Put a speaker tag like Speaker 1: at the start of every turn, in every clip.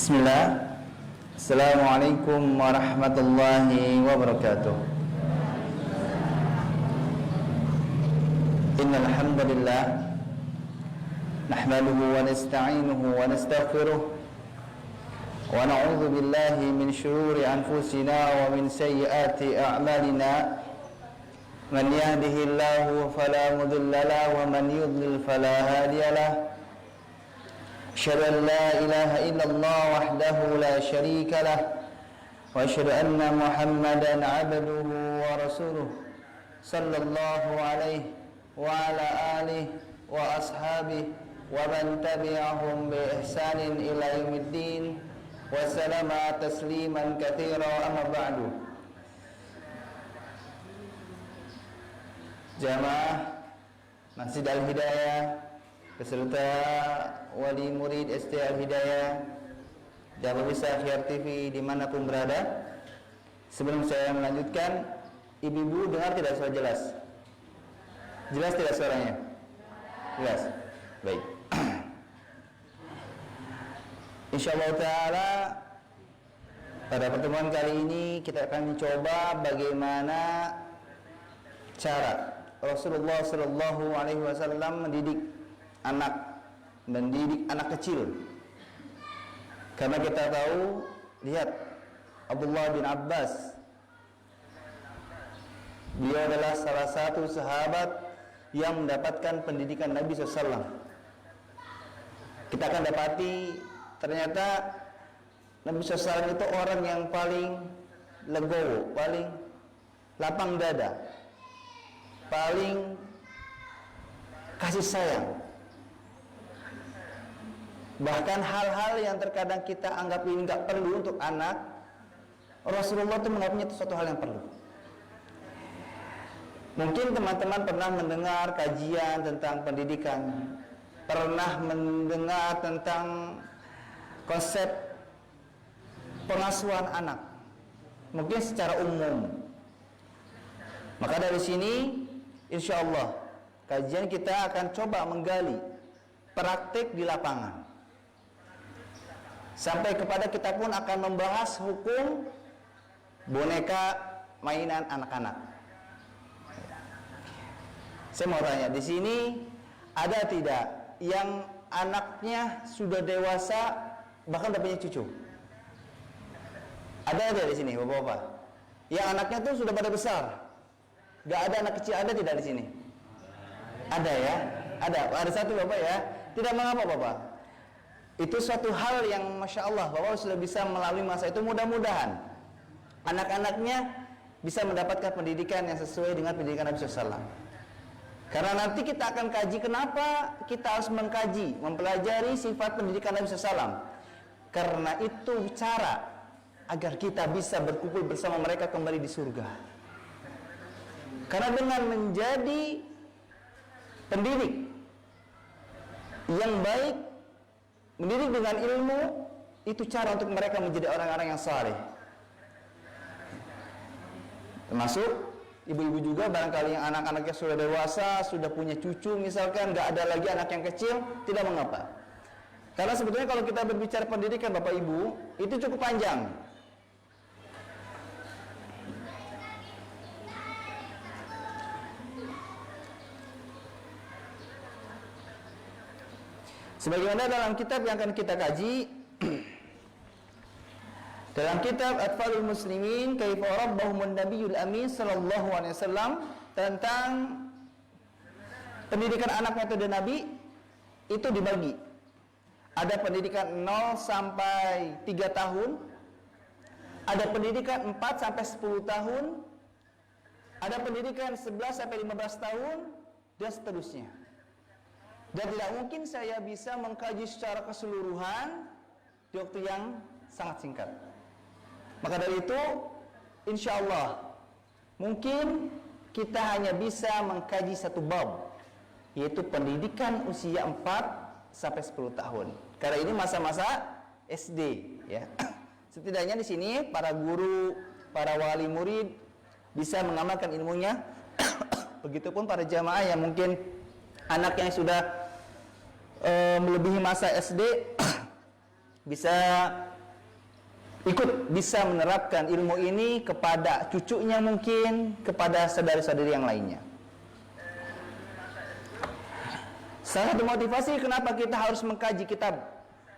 Speaker 1: Bismillah. Assalamualaikum warahmatullahi wabarakatuh. Innal hamdalillah nahmaduhu wa nasta'inuhu wa nastaghfiruh wa na'udzu billahi min shururi anfusina wa min sayyiati a'malina. Man yahdihillahu fala mudilla lahu wa man yudlil fala hadiya lahu. أشهد أن لا إله إلا الله وحده لا شريك له وأشهد أن محمدا عبده ورسوله صلى الله عليه وعلى آله وأصحابه ومن تبعهم بإحسان إلى يوم الدين وسلم تسليما كثيرا أما بعد. Jamaah Masjid Al-Hidayah beserta wali murid SD Al-Hidayah dan pemirsa Akhyar TV dimanapun berada. Sebelum saya melanjutkan, ibu-ibu dengar tidak suara jelas? Jelas tidak suaranya? Jelas? Baik. InsyaAllah ta'ala pada pertemuan kali ini kita akan mencoba bagaimana cara Rasulullah SAW mendidik anak kecil. Karena kita tahu, lihat Abdullah bin Abbas, beliau adalah salah satu sahabat yang mendapatkan pendidikan Nabi SAW. Kita akan dapati ternyata Nabi SAW itu orang yang paling legowo, paling lapang dada, paling kasih sayang. Bahkan hal-hal yang terkadang kita anggap ini nggak perlu untuk anak, Rasulullah itu menganggapnya itu suatu hal yang perlu. Mungkin teman-teman pernah mendengar kajian tentang pendidikan, pernah mendengar tentang konsep pengasuhan anak, mungkin secara umum. Maka dari sini, insya Allah kajian kita akan coba menggali praktik di lapangan. Sampai kepada kita pun akan membahas hukum boneka mainan anak-anak. Saya mau tanya, di sini ada tidak yang anaknya sudah dewasa bahkan udah punya cucu? Ada tidak di sini, bapak-bapak? Yang anaknya tuh sudah pada besar, gak ada anak kecil, ada tidak di sini? Ada ya, ada satu bapak ya. Tidak mengapa bapak. Itu suatu hal yang masya Allah, bapak sudah bisa melalui masa itu. Mudah-mudahan anak-anaknya bisa mendapatkan pendidikan yang sesuai dengan pendidikan Nabi SAW. Karena nanti kita akan kaji kenapa kita harus mengkaji, mempelajari sifat pendidikan Nabi SAW. Karena itu cara agar kita bisa berkumpul bersama mereka kembali di surga. Karena dengan menjadi pendidik yang baik, mendidik dengan ilmu, itu cara untuk mereka menjadi orang-orang yang saleh. Termasuk ibu-ibu juga barangkali yang anak-anaknya sudah dewasa, sudah punya cucu misalkan, gak ada lagi anak yang kecil, tidak mengapa. Karena sebetulnya kalau kita berbicara pendidikan Bapak Ibu, itu cukup panjang. Sebagaimana dalam kitab yang akan kita kaji, dalam kitab Atfalul Muslimin Kaifa Rabbahumun Nabiyul Amin sallallahu alaihi wasallam, tentang pendidikan anak metode Nabi itu dibagi. Ada pendidikan 0 sampai 3 tahun, ada pendidikan 4 sampai 10 tahun, ada pendidikan 11 sampai 15 tahun, dan seterusnya. Dan tidak mungkin saya bisa mengkaji secara keseluruhan di waktu yang sangat singkat. Maka dari itu, insya Allah, mungkin kita hanya bisa mengkaji satu bab, yaitu pendidikan usia 4 sampai 10 tahun. Karena ini masa-masa SD, ya. Setidaknya di sini para guru, para wali murid bisa mengamalkan ilmunya. Begitupun para jamaah yang mungkin anak yang sudah melebihi masa SD bisa ikut bisa menerapkan ilmu ini kepada cucunya, mungkin kepada saudara-saudari yang lainnya. Salah satu motivasi kenapa kita harus mengkaji kitab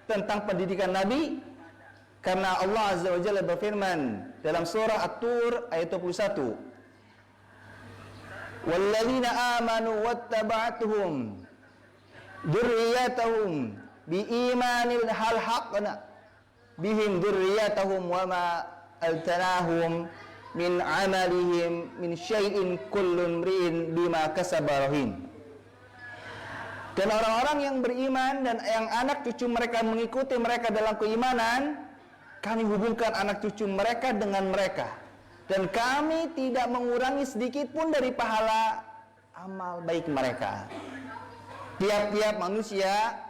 Speaker 1: tentang pendidikan Nabi, karena Allah Azza wa Jalla berfirman dalam surah At-Tur ayat 21, "Walladzina amanu wattaba'atuhum dzurriyyatahum biimanin alhaqna bihim dzurriyyatahum wama altanahum min amalihim min syai'in kullu imri'in bima kasaba rahin." Dan orang-orang yang beriman dan yang anak cucu mereka mengikuti mereka dalam keimanan, kami hubungkan anak cucu mereka dengan mereka, dan kami tidak mengurangi sedikit pun dari pahala amal baik mereka. Tiap-tiap manusia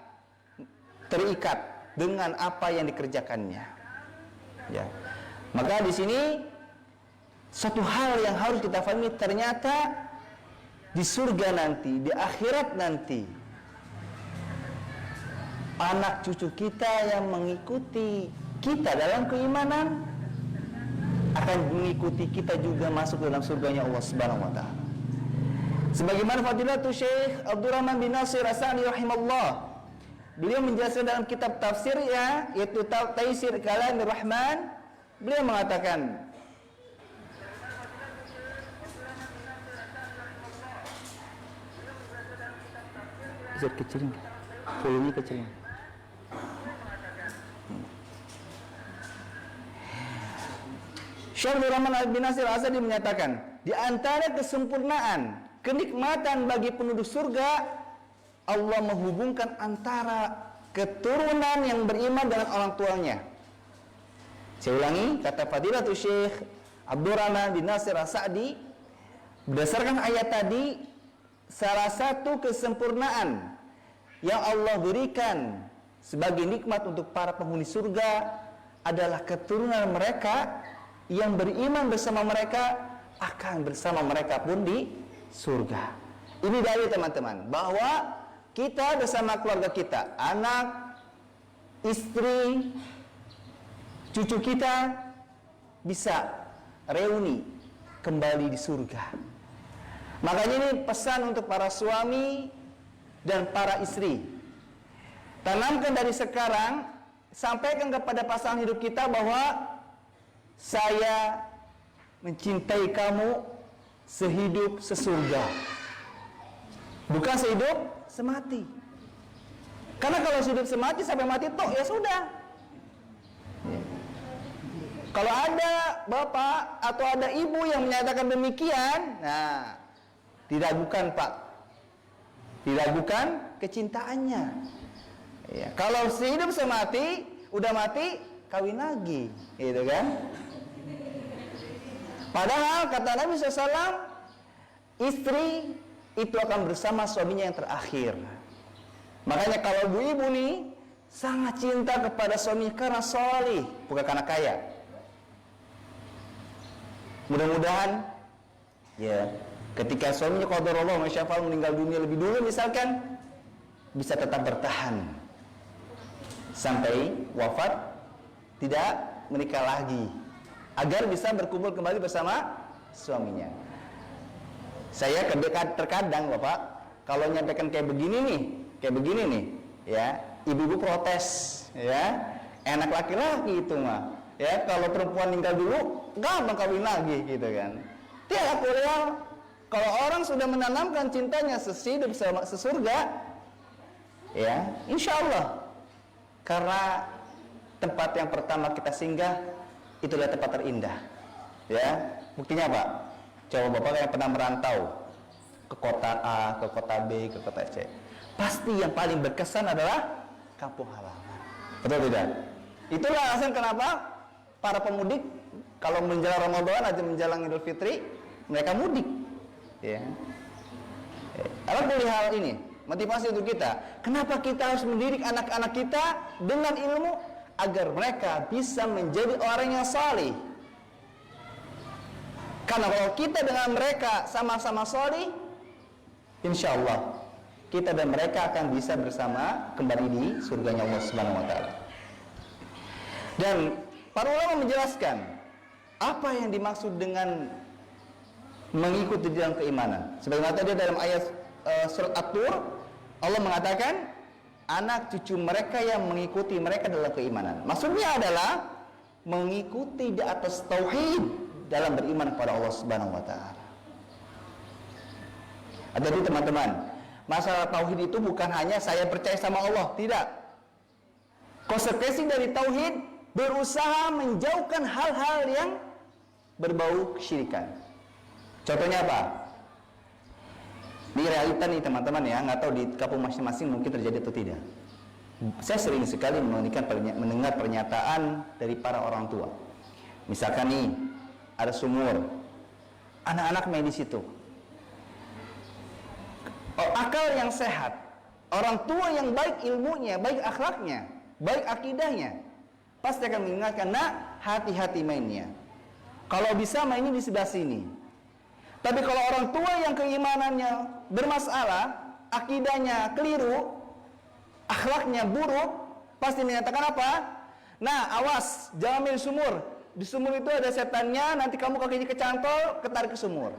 Speaker 1: terikat dengan apa yang dikerjakannya. Ya. Maka di sini satu hal yang harus kita pahami, ternyata di surga nanti, di akhirat nanti, anak cucu kita yang mengikuti kita dalam keimanan akan mengikuti kita juga masuk dalam surganya Allah Subhanahu wa taala. Sebagaimana Fadilatul Syekh Abdurrahman bin Nasir As-Sa'di rahimahullah, beliau menjelaskan dalam kitab tafsirnya yaitu Taisir Kalamir Rahman, beliau mengatakan, bisa kecilin, volumenya kecilin. Syekh Abdurrahman bin Nasir As-Sa'di menyatakan, di antara kesempurnaan, kenikmatan bagi penduduk surga, Allah menghubungkan antara keturunan yang beriman dengan orang tuanya. Saya ulangi, kata Fadilatul Syekh Abdurrahman bin Nasir As-Sa'di, berdasarkan ayat tadi, salah satu kesempurnaan yang Allah berikan sebagai nikmat untuk para penghuni surga adalah keturunan mereka yang beriman bersama mereka akan bersama mereka pun di surga. Ini dalil teman-teman bahwa kita bersama keluarga kita, anak, istri, cucu kita bisa reuni kembali di surga. Makanya ini pesan untuk para suami dan para istri. Tanamkan dari sekarang, sampaikan kepada pasangan hidup kita bahwa saya mencintai kamu sehidup sesurga, bukan sehidup semati. Karena kalau sehidup semati sampai mati toh ya sudah. Kalau ada bapak atau ada ibu yang menyatakan demikian, nah, diragukan Pak, diragukan kecintaannya. Ya, kalau sehidup semati, udah mati, kawin lagi, gitu kan? Padahal kata Nabi SAW, istri itu akan bersama suaminya yang terakhir. Makanya kalau ibu-ibu nih sangat cinta kepada suami karena solih, bukan karena kaya. Mudah-mudahan, ya, ketika suaminya qadarullah masyafal meninggal dunia lebih dulu misalkan, bisa tetap bertahan sampai wafat, tidak menikah lagi, agar bisa berkumpul kembali bersama suaminya. Saya terkadang Bapak, kalau nyampaikan kayak begini nih, ya, ibu-ibu protes, ya, enak laki-laki itu mah, ya, kalau perempuan meninggal dulu, gampang kawin lagi, gitu kan. Tidak real. Kalau orang sudah menanamkan cintanya sehidup sesurga, ya, insya Allah, karena tempat yang pertama kita singgah itulah tempat terindah, ya. Buktinya Pak, coba Bapak yang pernah merantau ke kota A, ke kota B, ke kota C, pasti yang paling berkesan adalah kampung halaman. Betul tidak? Itulah alasan kenapa para pemudik kalau menjelang Ramadan atau menjelang Idul Fitri mereka mudik, ya. Alhamdulillah hal ini motivasi untuk kita. Kenapa kita harus mendidik anak-anak kita dengan ilmu agar mereka bisa menjadi orang yang salih? Karena kalau kita dengan mereka sama-sama salih, insya Allah kita dan mereka akan bisa bersama kembali di surganya Allah Subhanahu wa taala. Dan para ulama menjelaskan apa yang dimaksud dengan mengikuti dalam keimanan. Sebagaimana tadi dalam ayat surat At-Tur, Allah mengatakan anak cucu mereka yang mengikuti mereka dalam keimanan. Maksudnya adalah mengikuti di atas tauhid dalam beriman kepada Allah Subhanahu wa taala. Jadi teman-teman, masalah tauhid itu bukan hanya saya percaya sama Allah, tidak. Konsekuensi dari tauhid berusaha menjauhkan hal-hal yang berbau kesyirikan. Contohnya apa? Di realita nih teman-teman ya, nggak tahu di kampung masing-masing mungkin terjadi atau tidak. Saya sering sekali mendengar pernyataan dari para orang tua. Misalkan nih, ada sumur, anak-anak main di situ. Akal yang sehat, orang tua yang baik ilmunya, baik akhlaknya, baik akidahnya, pasti akan mengingatkan, nak, hati-hati mainnya. Kalau bisa mainnya di sebelah sini. Tapi kalau orang tua yang keimanannya bermasalah, akidahnya keliru, akhlaknya buruk, pasti menyatakan apa? Nah, awas, jangan main sumur. Di sumur itu ada setannya, nanti kamu kakinya kecantol, ketarik ke sumur.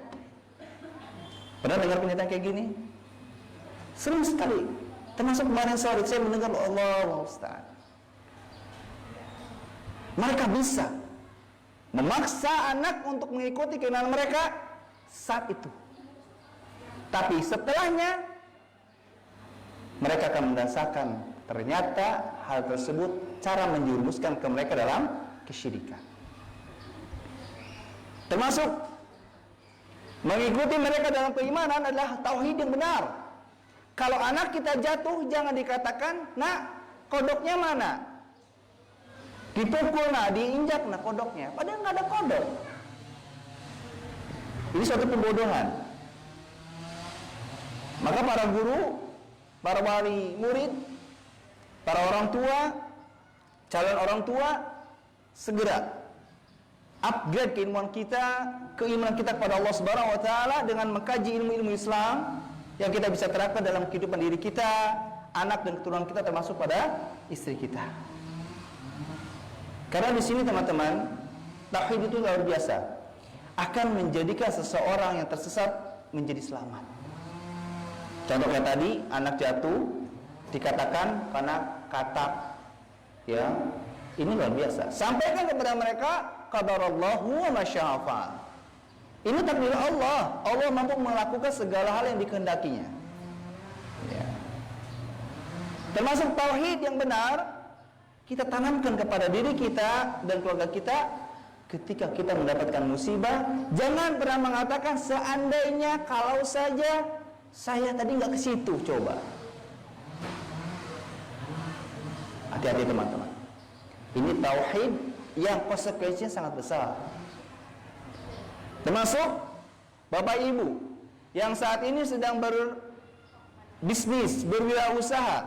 Speaker 1: Pernah dengar pernyataan kayak gini? Sering sekali. Termasuk kemarin sore saya mendengar Allah Ustaz. Mereka bisa memaksa anak untuk mengikuti keinginan mereka saat itu. Tapi setelahnya mereka akan merasakan ternyata hal tersebut cara menjerumuskan ke mereka dalam kesyirikan. Termasuk mengikuti mereka dalam keimanan adalah tauhid yang benar. Kalau anak kita jatuh, jangan dikatakan, nak, kodoknya mana? Dipukul, nah, diinjak, nah, kodoknya. Padahal nggak ada kodok. Ini suatu pembodohan. Maka para guru, para wali murid, para orang tua, calon orang tua, segera upgrade keimanan kita kepada Allah Subhanahu wa taala dengan mengkaji ilmu-ilmu Islam yang kita bisa terapkan dalam kehidupan diri kita, anak dan keturunan kita, termasuk pada istri kita. Karena di sini teman-teman, tauhid itu luar biasa, akan menjadikan seseorang yang tersesat menjadi selamat. Contohnya tadi, anak jatuh dikatakan karena katak, ya, ini luar biasa. Sampaikan kepada mereka, qadarallahu wa masyaa fa'al. Ini takdir Allah. Allah mampu melakukan segala hal yang dikehendakinya. Ya. Termasuk tauhid yang benar kita tanamkan kepada diri kita dan keluarga kita ketika kita mendapatkan musibah. Jangan pernah mengatakan seandainya, kalau saja saya tadi nggak ke situ. Coba. Hati-hati teman-teman. Ini tauhid yang konsekuensinya sangat besar. Termasuk Bapak Ibu yang saat ini sedang berbisnis, berwirausaha.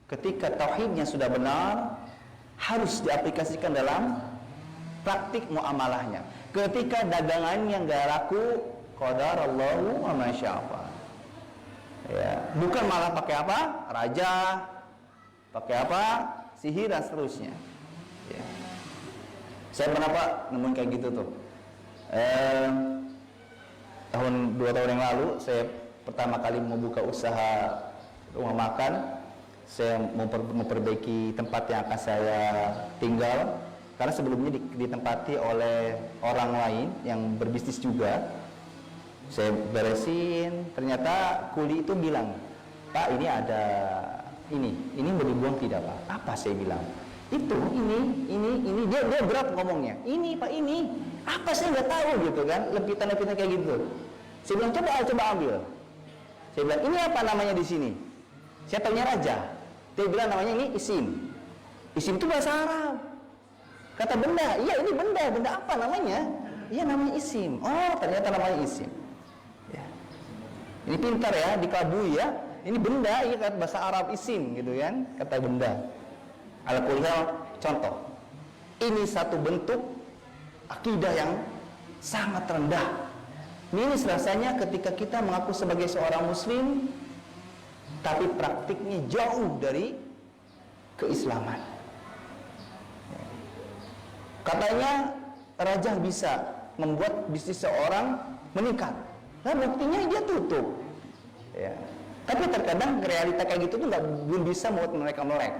Speaker 1: Ketika tauhidnya sudah benar, harus diaplikasikan dalam praktik muamalahnya. Ketika dagangannya nggak laku, qadarallahu wa masyaa fa'al. Ya, bukan malah pakai apa? Raja, pakai apa? Sihir dan seterusnya. Ya. Saya pernah Pak nemuin kayak gitu tuh. 2 tahun yang lalu saya pertama kali membuka usaha rumah makan. Saya memperbaiki tempat yang akan saya tinggal, karena sebelumnya ditempati oleh orang lain yang berbisnis juga. Saya beresin, ternyata kuli itu bilang, Pak, ini ada ini mau dibuang tidak Pak? Apa saya bilang? Itu, ini dia berat ngomongnya. Ini Pak, ini apa saya nggak tahu gitu kan, lempitan-lempitan kayak gitu. Saya bilang coba ambil. Saya bilang ini apa namanya di sini? Saya tanya raja. Dia bilang namanya ini isim. Isim itu bahasa Arab. Kata benda, iya ini benda apa namanya? Iya namanya isim. Oh ternyata namanya isim. Ya. Ini pintar ya, dikelabui ya. Ini benda, iya kata bahasa Arab isim gitu kan, kata benda. Ala kulihal contoh. Ini satu bentuk akidah yang sangat rendah. Miris rasanya ketika kita mengaku sebagai seorang muslim tapi praktiknya jauh dari keislaman. Katanya raja bisa membuat bisnis seorang meningkat. Nah, buktinya dia tutup. Ya. Tapi terkadang realita kayak gitu tuh belum bisa membuat mereka melek.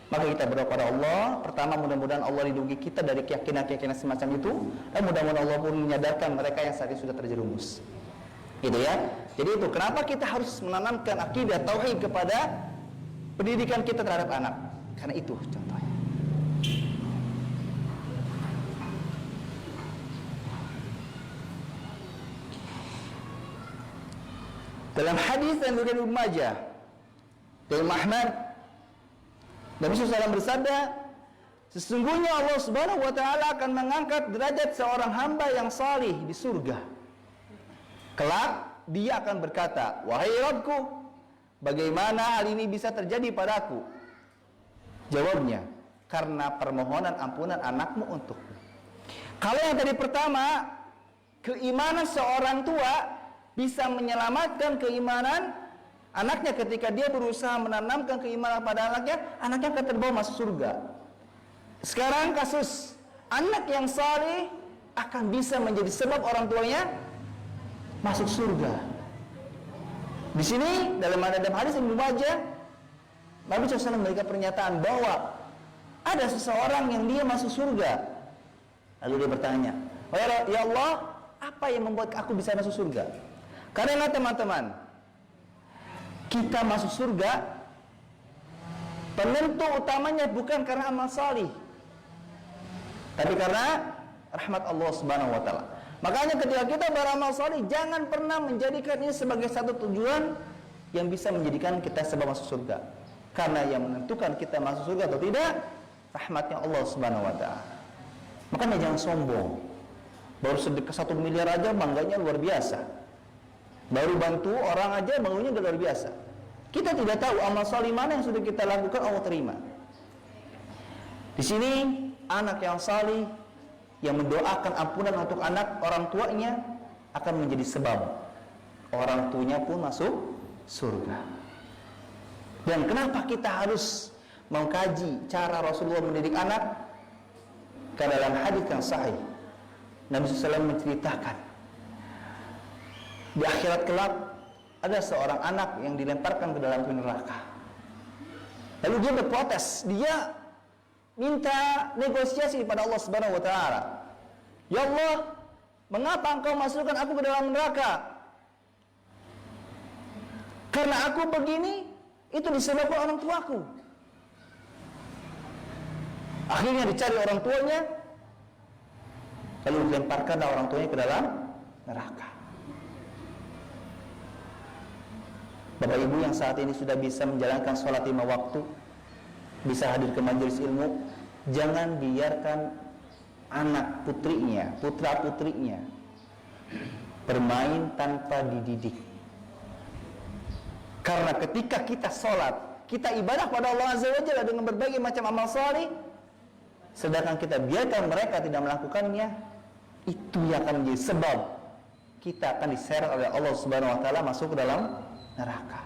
Speaker 1: Maka kita berdoa pada Allah. Pertama, mudah-mudahan Allah lindungi kita dari keyakinan-keyakinan semacam itu, dan mudah-mudahan Allah pun menyadarkan mereka yang saat ini sudah terjerumus. Gitu ya. Jadi itu kenapa kita harus menanamkan akidah tauhid kepada pendidikan kita terhadap anak. Karena itu contohnya. Dalam hadis yang diriwayatkan Ibnu Majah dari Ahmad, Nabi SAW bersabda, sesungguhnya Allah Subhanahu wa taala akan mengangkat derajat seorang hamba yang salih di surga. Kelak dia akan berkata, wahai Rabbku, bagaimana hal ini bisa terjadi padaku? Jawabnya, karena permohonan ampunan anakmu untukmu. Kalau yang tadi pertama, keimanan seorang tua bisa menyelamatkan keimanan anaknya ketika dia berusaha menanamkan keimanan pada anaknya akan terbawa masuk surga. Sekarang kasus anak yang saleh akan bisa menjadi sebab orang tuanya masuk surga. Di sini dalam hadis Ibnu Majah, Nabi SAW memberikan pernyataan bahwa ada seseorang yang dia masuk surga. Lalu dia bertanya, ya Allah, apa yang membuat aku bisa masuk surga? Karena teman-teman, kita masuk surga, penentu utamanya bukan karena amal salih, tapi karena rahmat Allah Subhanahu wa taala. Makanya ketika kita beramal salih, jangan pernah menjadikan ini sebagai satu tujuan yang bisa menjadikan kita sebab masuk surga. Karena yang menentukan kita masuk surga atau tidak, rahmatnya Allah Subhanahu wa taala. Makanya jangan sombong. Baru sedekah 1 miliar aja bangganya luar biasa. Baru bantu orang aja bangunnya udah luar biasa. Kita tidak tahu amal salih mana yang sudah kita lakukan Allah terima. Di sini anak yang salih yang mendoakan ampunan untuk anak orang tuanya akan menjadi sebab orang tuanya pun masuk surga. Dan kenapa kita harus mengkaji cara Rasulullah mendidik anak? Karena dalam hadis yang sahih Nabi SAW menceritakan di akhirat kelak ada seorang anak yang dilemparkan ke dalam neraka. Lalu dia berprotes, dia minta negosiasi pada Allah Subhanahu wa taala. Ya Allah, mengapa engkau masukkan aku ke dalam neraka? Karena aku begini, itu disebabkan orang tuaku. Akhirnya dicari orang tuanya, lalu dilemparkanlah orang tuanya ke dalam neraka. Bapak Ibu yang saat ini sudah bisa menjalankan sholat 5 waktu, bisa hadir ke majelis ilmu, jangan biarkan anak putrinya, putra putrinya bermain tanpa dididik. Karena ketika kita sholat, kita ibadah pada Allah Azza wa Jalla dengan berbagai macam amal saleh, sedangkan kita biarkan mereka tidak melakukannya, itu yang akan menjadi sebab kita akan diseret oleh Allah Subhanahu wa taala masuk ke dalam neraka.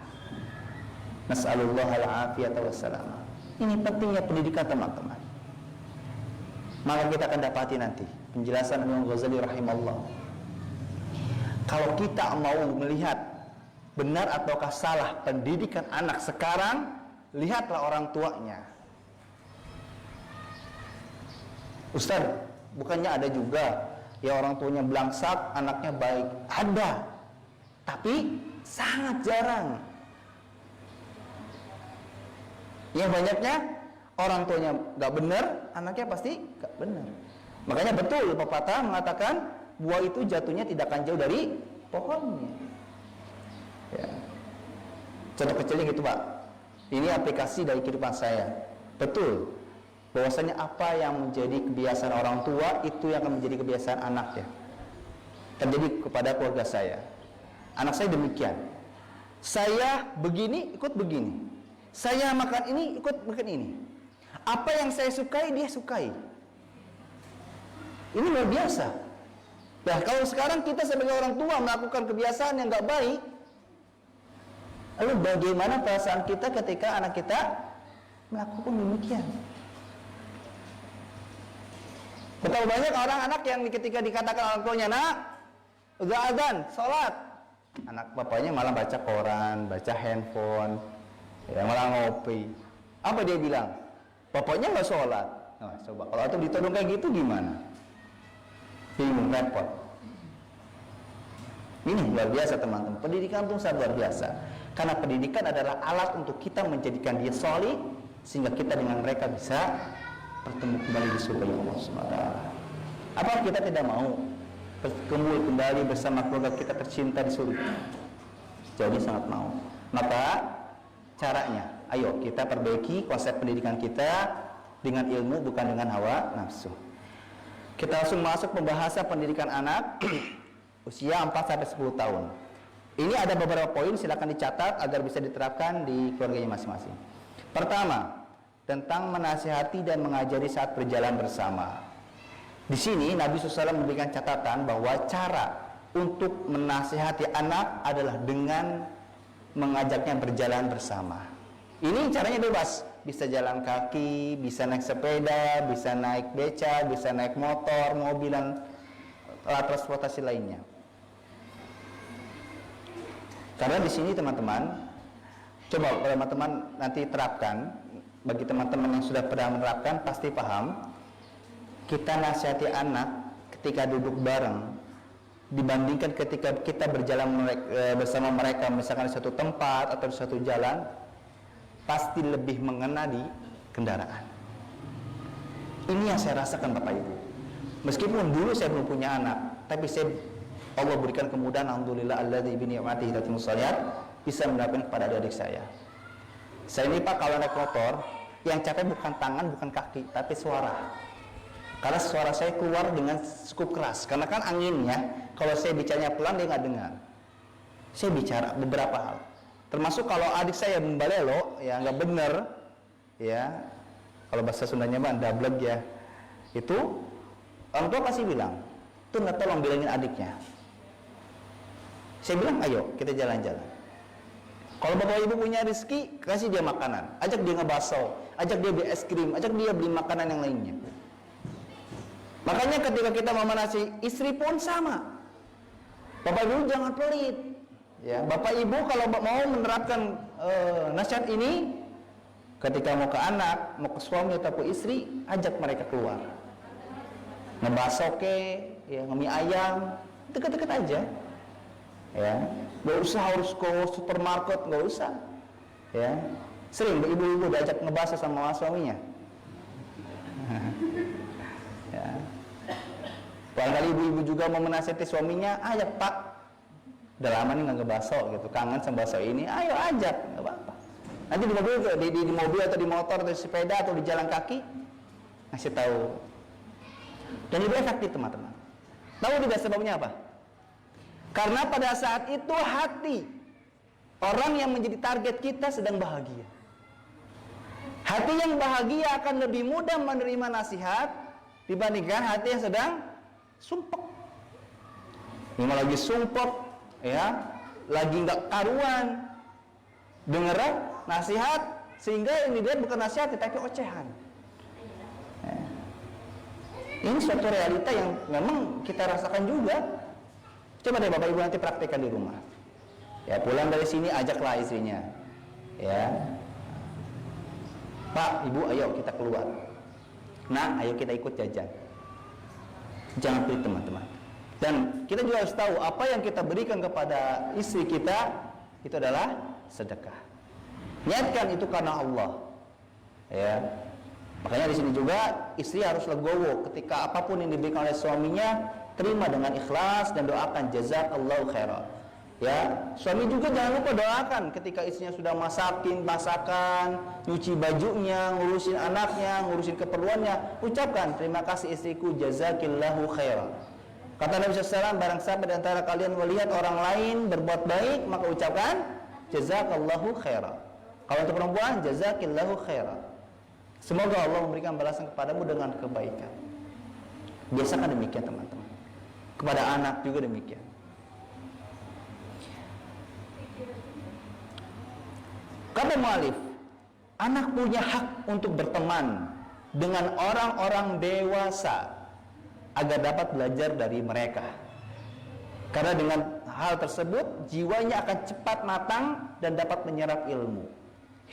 Speaker 1: Nas'alullah al-afiyata wassalam. Ini pentingnya pendidikan teman-teman. Maka kita akan dapati nanti penjelasan Imam Ghazali rahimahullah. Kalau kita mau melihat benar ataukah salah pendidikan anak sekarang, lihatlah orang tuanya. Ustaz, bukannya ada juga ya orang tuanya belangsak, anaknya baik? Ada, tapi sangat jarang. Yang banyaknya orang tuanya gak benar, anaknya pasti gak benar. Makanya betul pepatah mengatakan buah itu jatuhnya tidak akan jauh dari pohonnya. Ya. Contoh kecilnya gitu Pak. Ini aplikasi dari kehidupan saya. Betul bahwasanya apa yang menjadi kebiasaan orang tua itu yang akan menjadi kebiasaan anaknya. Terjadi kepada keluarga saya. Anak saya demikian. Saya begini, ikut begini. Saya makan ini, ikut makan ini. Apa yang saya sukai, dia sukai. Ini luar biasa. Nah, kalau sekarang kita sebagai orang tua melakukan kebiasaan yang gak baik, lalu bagaimana perasaan kita ketika anak kita melakukan demikian? Betapa banyak orang anak yang ketika dikatakan orang tuanya, nak, udah azan, sholat, anak bapaknya malah baca koran, baca handphone, ya malah ngopi. Apa dia bilang? Bapaknya nggak sholat. Nah, coba kalau itu ditodong kayak gitu gimana? Bingung, repot. Ini luar biasa teman-teman. Pendidikan itu sangat luar biasa. Karena pendidikan adalah alat untuk kita menjadikan dia solid, sehingga kita dengan mereka bisa bertemu kembali di surga Allah SWT. Apa kita tidak mau berkumpul kembali bersama keluarga kita tercinta di surga? Jadi sangat mau. Maka caranya, ayo kita perbaiki konsep pendidikan kita dengan ilmu, bukan dengan hawa nafsu. Kita langsung masuk pembahasan pendidikan anak usia 4-10 tahun. Ini ada beberapa poin, silakan dicatat agar bisa diterapkan di keluarganya masing-masing. Pertama, tentang menasihati dan mengajari saat berjalan bersama. Di sini Nabi SAW memberikan catatan bahwa cara untuk menasihati anak adalah dengan mengajaknya berjalan bersama. Ini caranya bebas, bisa jalan kaki, bisa naik sepeda, bisa naik beca, bisa naik motor, mobil, dan alat transportasi lainnya. Karena di sini teman-teman, coba teman-teman nanti terapkan. Bagi teman-teman yang sudah pernah menerapkan pasti paham. Kita nasihati anak ketika duduk bareng dibandingkan ketika kita berjalan bersama mereka, misalkan di satu tempat atau di satu jalan, pasti lebih mengena di kendaraan. Ini yang saya rasakan Bapak Ibu. Meskipun dulu saya belum punya anak, tapi Allah berikan kemudahan, alhamdulillah, alladzi bi ni'matihi tatimmus shalihat, bisa menerapkan kepada adik-adik saya. Saya ini Pak, kalau naik motor, yang capek bukan tangan, bukan kaki, tapi suara. Karena suara saya keluar dengan cukup keras. Karena kan anginnya, kalau saya bicaranya pelan, dia nggak dengar. Saya bicara beberapa hal. Termasuk kalau adik saya membalelo, ya nggak bener, ya. Kalau bahasa Sundanya mah dablek ya. Itu orang tua pasti bilang, tuh nggak tolong bilangin adiknya. Saya bilang, ayo kita jalan-jalan. Kalau bapak ibu punya rezeki, kasih dia makanan, ajak dia ngebaso, ajak dia beli es krim, ajak dia beli makanan yang lainnya. Makanya ketika kita memanasi istri pun sama. Bapak ibu jangan pelit. Ya, bapak ibu kalau mau menerapkan nasihat ini, ketika mau ke anak, mau ke suami ataupun istri, ajak mereka keluar. Ngebaso ke, ya, ngemie ayam, deket-deket aja. Ya, nggak usah harus ke supermarket, nggak usah. Ya, sering ibu-ibu diajak ngebahas sama suaminya. Ya, barangkali ibu-ibu juga mau menasihati suaminya, ajak Pak, udah lama nih nggak ngebaso gitu, kangen sama baso ini, ayo ajak, nggak apa-apa. Nanti di mobil, di mobil atau di motor atau di sepeda atau di jalan kaki, ngasih tahu. Dan lebih efektif teman-teman. Tahu juga sebabnya apa? Karena pada saat itu hati orang yang menjadi target kita sedang bahagia. Hati yang bahagia akan lebih mudah menerima nasihat dibandingkan hati yang sedang sumpek. Yang lagi sumpek, ya, lagi nggak karuan, denger nasihat sehingga yang dilihat bukan nasihat tapi ocehan. Ini suatu realita yang memang kita rasakan juga. Coba deh Bapak Ibu nanti praktekkan di rumah. Ya, pulang dari sini ajaklah istrinya. Ya. Pak, Ibu, ayo kita keluar. Nah, ayo kita ikut jajan. Jangan pelit teman-teman. Dan kita juga harus tahu apa yang kita berikan kepada istri kita itu adalah sedekah. Niatkan itu karena Allah. Ya. Makanya di sini juga istri harus legowo ketika apapun yang diberikan oleh suaminya, terima dengan ikhlas dan doakan jazakallahu khairan. Ya, suami juga jangan lupa doakan ketika istrinya sudah masakin masakan, nyuci bajunya, ngurusin anaknya, ngurusin keperluannya, ucapkan terima kasih istriku, jazakillahu khairan. Kata Nabi SAW, barang siapa di antara kalian melihat orang lain berbuat baik, maka ucapkan jazakallahu khairan. Kalau untuk perempuan, jazakillahu khairan. Semoga Allah memberikan balasan kepadamu dengan kebaikan. Biasakan demikian teman-teman. Kepada anak juga demikian. Kata mu'alif, anak punya hak untuk berteman dengan orang-orang dewasa agar dapat belajar dari mereka. Karena dengan hal tersebut jiwanya akan cepat matang dan dapat menyerap ilmu,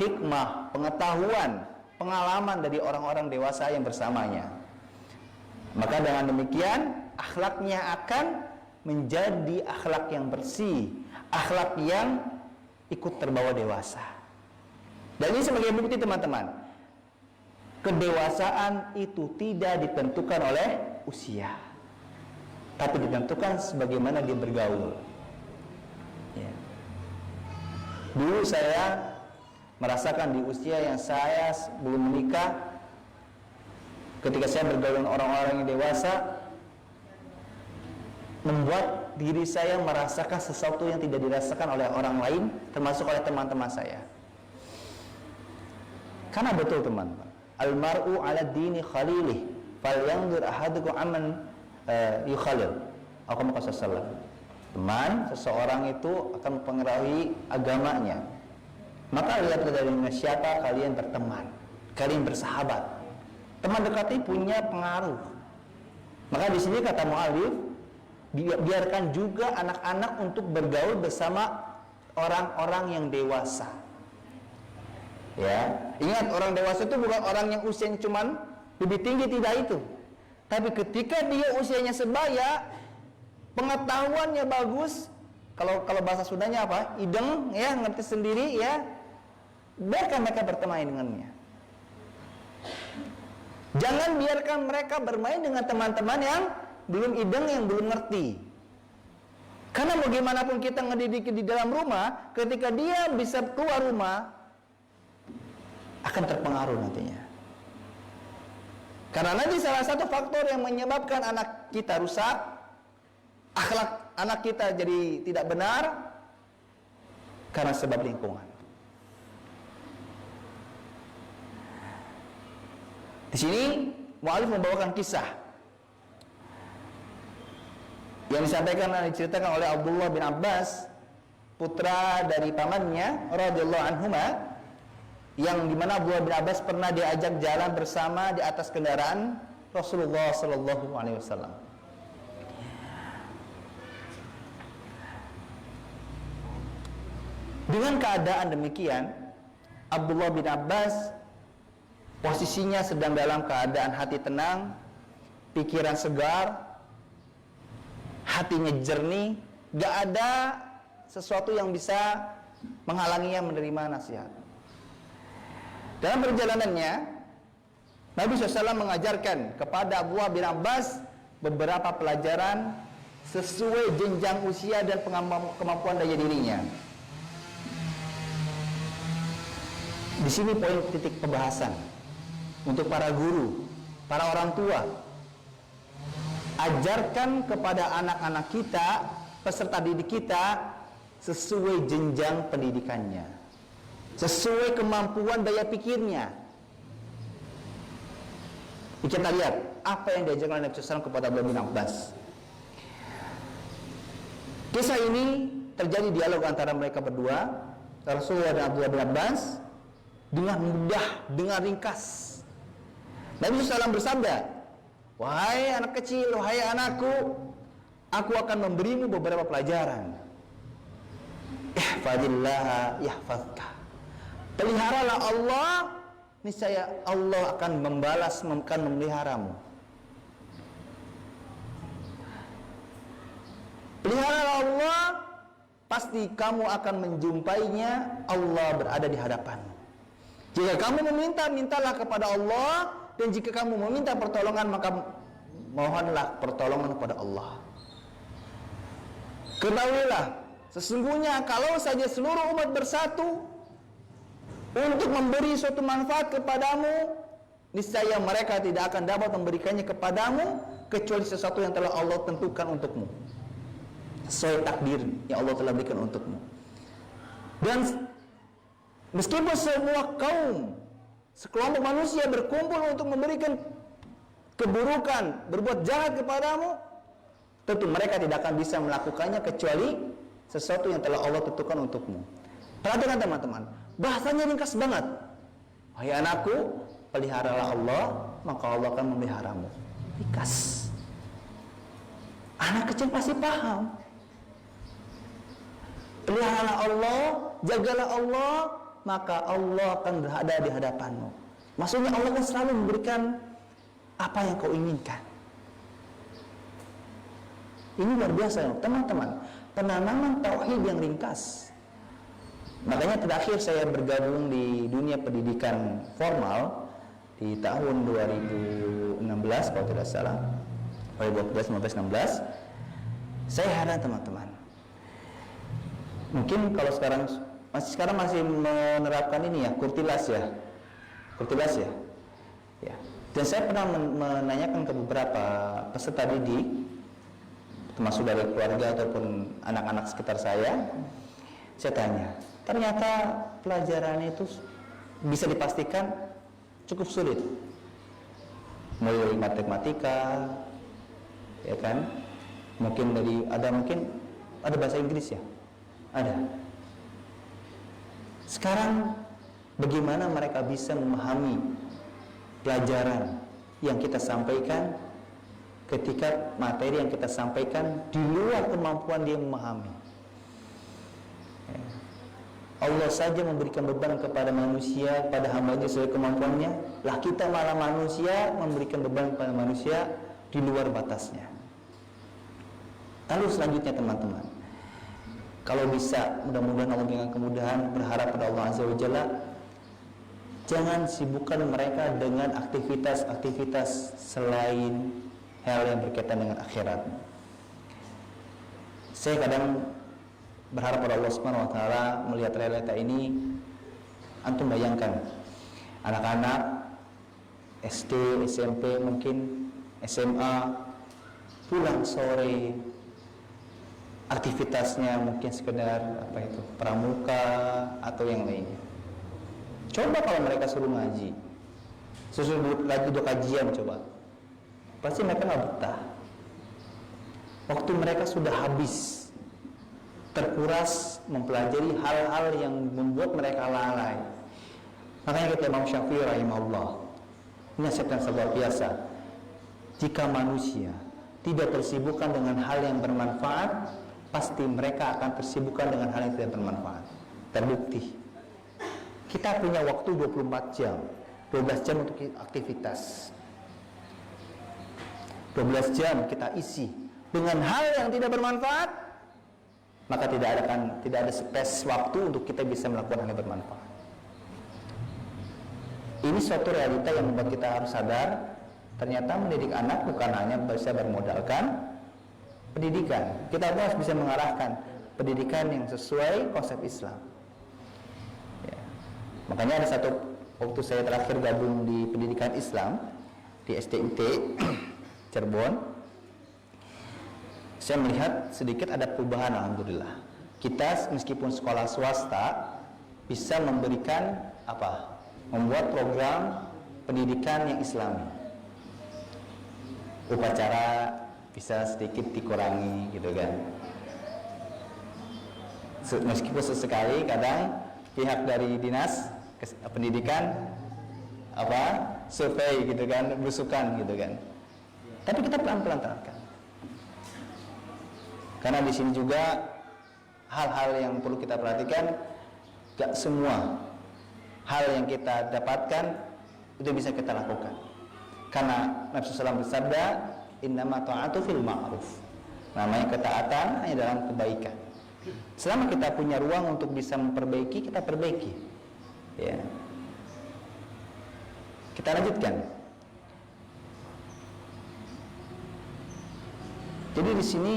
Speaker 1: hikmah, pengetahuan, pengalaman dari orang-orang dewasa yang bersamanya. Maka dengan demikian akhlaknya akan menjadi akhlak yang bersih, akhlak yang ikut terbawa dewasa. Dan ini sebagai bukti teman-teman, kedewasaan itu tidak ditentukan oleh usia, tapi ditentukan sebagaimana dia bergaul. Ya. Dulu saya merasakan di usia yang saya belum menikah, ketika saya bergaul dengan orang-orang yang dewasa, membuat diri saya merasakan sesuatu yang tidak dirasakan oleh orang lain, termasuk oleh teman-teman saya. Karena betul teman-teman, almar'u ala dini khalilih, falyanzur ahadukum amman yukhalil. Aku mau kasih salam. Teman seseorang itu akan mempengaruhi agamanya. Maka lihat dari siapa kalian berteman, kalian bersahabat. Teman dekat ini punya pengaruh. Maka di sini kata mu'alif, biarkan juga anak-anak untuk bergaul bersama orang-orang yang dewasa. Ya, ingat orang dewasa itu bukan orang yang usianya cuman lebih tinggi, tidak itu. Tapi ketika dia usianya sebaya, pengetahuannya bagus, kalau bahasa Sundanya apa? Ideng, ya, ngerti sendiri, ya. Biarkan mereka bermain dengannya. Jangan biarkan mereka bermain dengan teman-teman yang belum ideng, yang belum ngerti. Karena bagaimanapun kita ngedidik di dalam rumah, ketika dia bisa keluar rumah, akan terpengaruh nantinya. Karena nanti salah satu faktor yang menyebabkan anak kita rusak, akhlak anak kita jadi tidak benar, karena sebab lingkungan. Di sini mu'alif membawakan kisah yang disampaikan dan diceritakan oleh Abdullah bin Abbas, putra dari pamannya radhiyallahu anhuma, yang dimana Abdullah bin Abbas pernah diajak jalan bersama di atas kendaraan Rasulullah sallallahu alaihi wasallam. Dengan keadaan demikian, Abdullah bin Abbas posisinya sedang dalam keadaan hati tenang, pikiran segar, hatinya jernih, gak ada sesuatu yang bisa menghalanginya menerima nasihat. Dalam perjalanannya, Nabi SAW mengajarkan kepada Abdullah bin Abbas beberapa pelajaran sesuai jenjang usia dan kemampuan daya dirinya. Di sini poin titik pembahasan untuk para guru, para orang tua. Ajarkan kepada anak-anak kita, peserta didik kita, sesuai jenjang pendidikannya, sesuai kemampuan daya pikirnya. Kita lihat apa yang diajarkan oleh Nabi SAW kepada Abdullah bin Abbas. Kisah ini terjadi dialog antara mereka berdua, Rasulullah dan Abdullah bin Abbas, dengan mudah, dengan ringkas. Nabi SAW bersabda, "Wahai anak kecil, wahai anakku, aku akan memberimu beberapa pelajaran. Ihfadillah yahfazka." Peliharalah Allah, niscaya Allah akan membalas, akan memeliharamu. Peliharalah Allah, pasti kamu akan menjumpainya, Allah berada di hadapanmu. Jika kamu meminta, mintalah kepada Allah, dan jika kamu meminta pertolongan, maka mohonlah pertolongan kepada Allah. Ketahuilah, sesungguhnya kalau saja seluruh umat bersatu untuk memberi suatu manfaat kepadamu, niscaya mereka tidak akan dapat memberikannya kepadamu kecuali sesuatu yang telah Allah tentukan untukmu, sesuai takdir yang Allah telah berikan untukmu. Dan meskipun semua kaum, sekelompok manusia berkumpul untuk memberikan keburukan, berbuat jahat kepadamu, tentu mereka tidak akan bisa melakukannya kecuali sesuatu yang telah Allah tentukan untukmu. Perhatikan teman-teman, bahasanya ringkas banget. Wahai anakku, peliharalah Allah, maka Allah akan memeliharamu. Ringkas. Anak kecil pasti paham. Peliharalah Allah, jagalah Allah, maka Allah akan berada di hadapanmu. Maksudnya Allah akan selalu memberikan apa yang kau inginkan. Ini luar biasa, teman-teman. Penanaman tauhid yang ringkas. Makanya terakhir saya bergabung di dunia pendidikan formal di tahun 2016 kalau tidak salah. 2012, 15, 16. Saya heran teman-teman. Mungkin kalau sekarang masih menerapkan ini ya, kurtilas ya. Ya. Dan saya pernah menanyakan ke beberapa peserta didik, termasuk dari keluarga ataupun anak-anak sekitar saya tanya, ternyata pelajaran itu bisa dipastikan cukup sulit. Mulai dari matematika, ya kan? Mungkin ada bahasa Inggris ya? Ada. Sekarang bagaimana mereka bisa memahami pelajaran yang kita sampaikan ketika materi yang kita sampaikan di luar kemampuan dia memahami. Allah saja memberikan beban kepada manusia, pada hambanya sesuai kemampuannya. Lah kita malah manusia memberikan beban kepada manusia di luar batasnya. Lalu selanjutnya teman-teman, kalau bisa, mudah-mudahan Allah dengan kemudahan, berharap pada Allah Azza wa Jalla, jangan sibukkan mereka dengan aktivitas-aktivitas selain hal yang berkaitan dengan akhirat. Saya kadang berharap pada Allah Subhanahu wa taala melihat realita ini. Antum bayangkan anak-anak SD, SMP, mungkin SMA pulang sore, aktivitasnya mungkin sekedar pramuka atau yang lainnya. Coba kalau mereka suruh ngaji, suruh lagi do kajian, coba pasti mereka nggak betah. Waktu mereka sudah habis, terkuras mempelajari hal-hal yang membuat mereka lalai. Makanya kata Imam Syafi'i rahimahullah, ini nasihat yang luar biasa. Jika manusia tidak tersibukkan dengan hal yang bermanfaat, pasti mereka akan tersibukkan dengan hal yang tidak bermanfaat. Terbukti, kita punya waktu 24 jam, 12 jam untuk aktivitas, 12 jam kita isi dengan hal yang tidak bermanfaat, maka tidak ada space waktu untuk kita bisa melakukan hal yang bermanfaat. Ini suatu realita yang membuat kita harus sadar, ternyata mendidik anak bukan hanya bisa bermodalkan pendidikan. Kita harus bisa mengarahkan pendidikan yang sesuai konsep Islam. Ya. Makanya ada satu waktu saya terakhir gabung di pendidikan Islam di STIT Cirebon, saya melihat sedikit ada perubahan, alhamdulillah. Kita meskipun sekolah swasta bisa memberikan membuat program pendidikan yang Islami. Upacara bisa sedikit dikurangi gitu kan. Meskipun sesekali kadang pihak dari dinas pendidikan survei gitu kan, berusukan gitu kan. Tapi kita pelan-pelan terapkan. Karena di sini juga hal-hal yang perlu kita perhatikan, gak semua hal yang kita dapatkan itu bisa kita lakukan. Karena Nabi SAW bersabda, innama ta'atu fil ma'ruf. Namanya ketaatan hanya dalam kebaikan. Selama kita punya ruang untuk bisa memperbaiki, kita perbaiki. Ya. Kita lanjutkan. Jadi di sini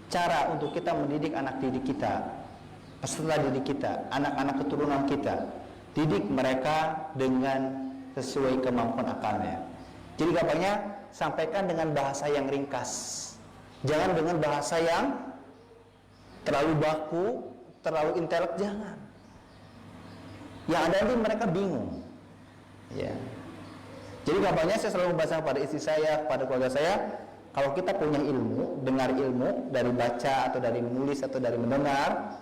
Speaker 1: cara untuk kita mendidik anak didik kita, peserta didik kita, anak-anak keturunan kita, didik mereka dengan sesuai kemampuan akalnya. Jadi gampangnya, sampaikan dengan bahasa yang ringkas. Jangan dengan bahasa yang terlalu baku, terlalu intelek, jangan. Yang ada nanti mereka bingung. Ya. Jadi gampangnya saya selalu membaca pada istri saya, pada keluarga saya, kalau kita punya ilmu, dengar ilmu dari baca atau dari menulis atau dari mendengar,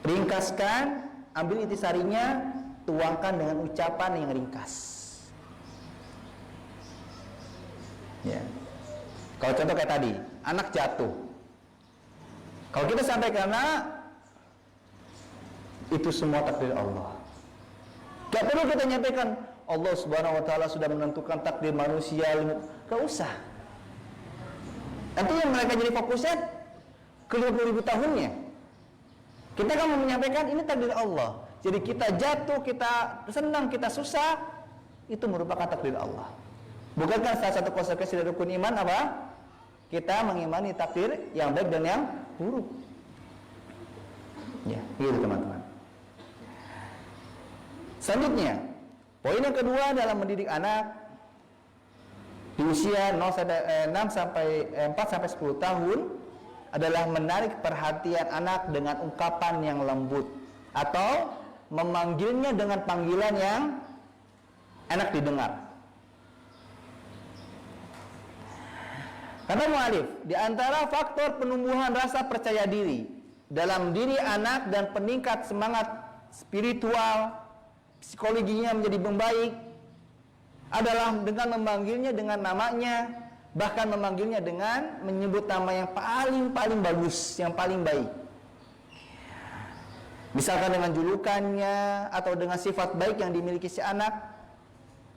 Speaker 1: ringkaskan, ambil intisarinya, tuangkan dengan ucapan yang ringkas. Ya. Kalau contoh kayak tadi, anak jatuh. Kalau kita sampai karena itu semua takdir Allah. Gak perlu kita nyampaikan Allah Subhanahu wa taala sudah menentukan takdir manusia. Gak usah. Nanti yang mereka jadi fokusnya ke 50.000 tahunnya. Kita kan mau menyampaikan ini takdir Allah. Jadi kita jatuh, kita senang, kita susah, itu merupakan takdir Allah. Bukankah salah satu konsekuensi dari rukun iman apa? Kita mengimani takdir yang baik dan yang buruk. Ya, gitu teman-teman. Selanjutnya, poin yang kedua dalam mendidik anak di usia 4 sampai 10 tahun adalah menarik perhatian anak dengan ungkapan yang lembut atau memanggilnya dengan panggilan yang enak didengar. Kata mu'alif, di antara faktor penumbuhan rasa percaya diri dalam diri anak dan peningkat semangat spiritual, psikologinya menjadi membaik adalah dengan memanggilnya dengan namanya, bahkan memanggilnya dengan menyebut nama yang paling bagus, yang paling baik. Misalkan dengan julukannya atau dengan sifat baik yang dimiliki si anak.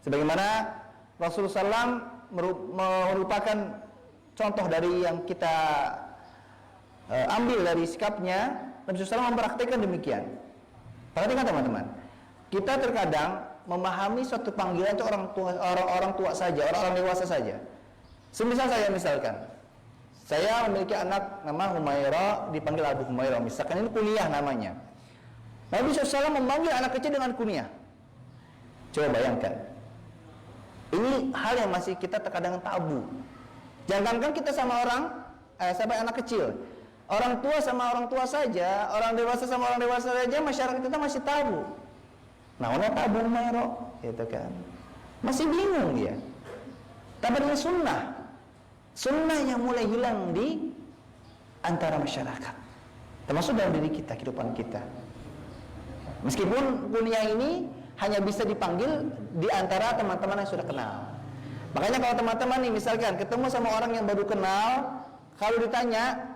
Speaker 1: Sebagaimana Rasulullah SAW merupakan contoh dari yang kita ambil dari sikapnya. Nabi SAW mempraktikkan demikian. Perhatikan teman-teman, kita terkadang memahami suatu panggilan itu orang tua saja, orang dewasa saja. Semisal saya memiliki anak nama Humaira, dipanggil Abu Humaira, misalkan ini kuliah namanya. Nabi SAW memanggil anak kecil dengan kunyah. Coba bayangkan, ini hal yang masih kita terkadang tabu. Jangankan kita sama sampai anak kecil, orang tua sama orang tua saja, orang dewasa sama orang dewasa saja, masyarakat kita masih tabu. Nah, orang Abu Humaira, gitu kan, masih bingung dia. Tapi dengan sunnah yang mulai hilang di antara masyarakat, termasuk dalam diri kita, kehidupan kita. Meskipun kunyah ini hanya bisa dipanggil di antara teman-teman yang sudah kenal. Makanya kalau teman-teman nih misalkan ketemu sama orang yang baru kenal, kalau ditanya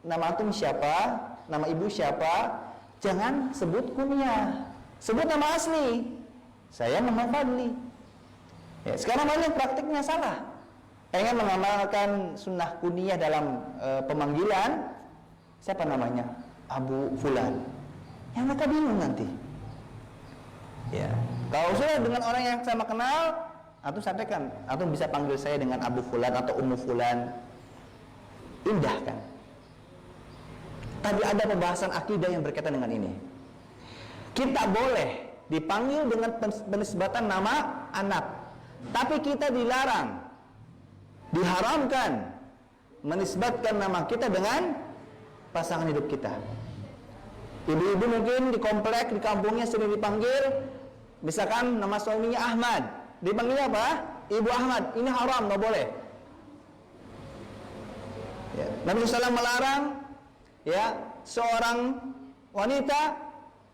Speaker 1: nama antum siapa, nama ibu siapa, jangan sebut kunyah, sebut nama asli. Saya nama Fadli. Ya, sekarang banyak praktiknya salah. Pengen mengamalkan sunnah kunyah dalam pemanggilan, siapa namanya? Abu Fulan. Yang mereka bingung nanti. Ya, kalau sudah dengan orang yang sama kenal, antum sampaikan, antum bisa panggil saya dengan Abu Fulan atau Ummu Fulan. Indah kan? Tadi ada pembahasan akidah yang berkaitan dengan ini. Kita boleh dipanggil dengan penisbatan nama anak, tapi kita dilarang, diharamkan menisbatkan nama kita dengan pasangan hidup kita. Ibu-ibu mungkin di komplek, di kampungnya sering dipanggil, misalkan nama suaminya Ahmad, dipanggilnya apa? Ibu Ahmad. Ini haram, nggak boleh. Ya. Nabi SAW melarang, ya, seorang wanita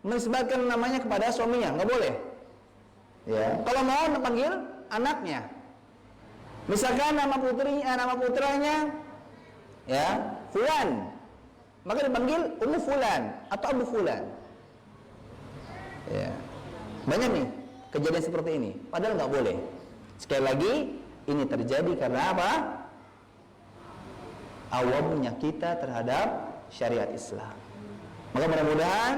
Speaker 1: menisbatkan namanya kepada suaminya, nggak boleh. Ya. Kalau mau dipanggil anaknya, misalkan nama putranya, ya, Fulan, maka dipanggil Ummu Fulan atau Abu Fulan. Ya. Banyak nih kejadian seperti ini, padahal nggak boleh. Sekali lagi, ini terjadi karena apa? Awamnya kita terhadap syariat Islam. Maka mudah-mudahan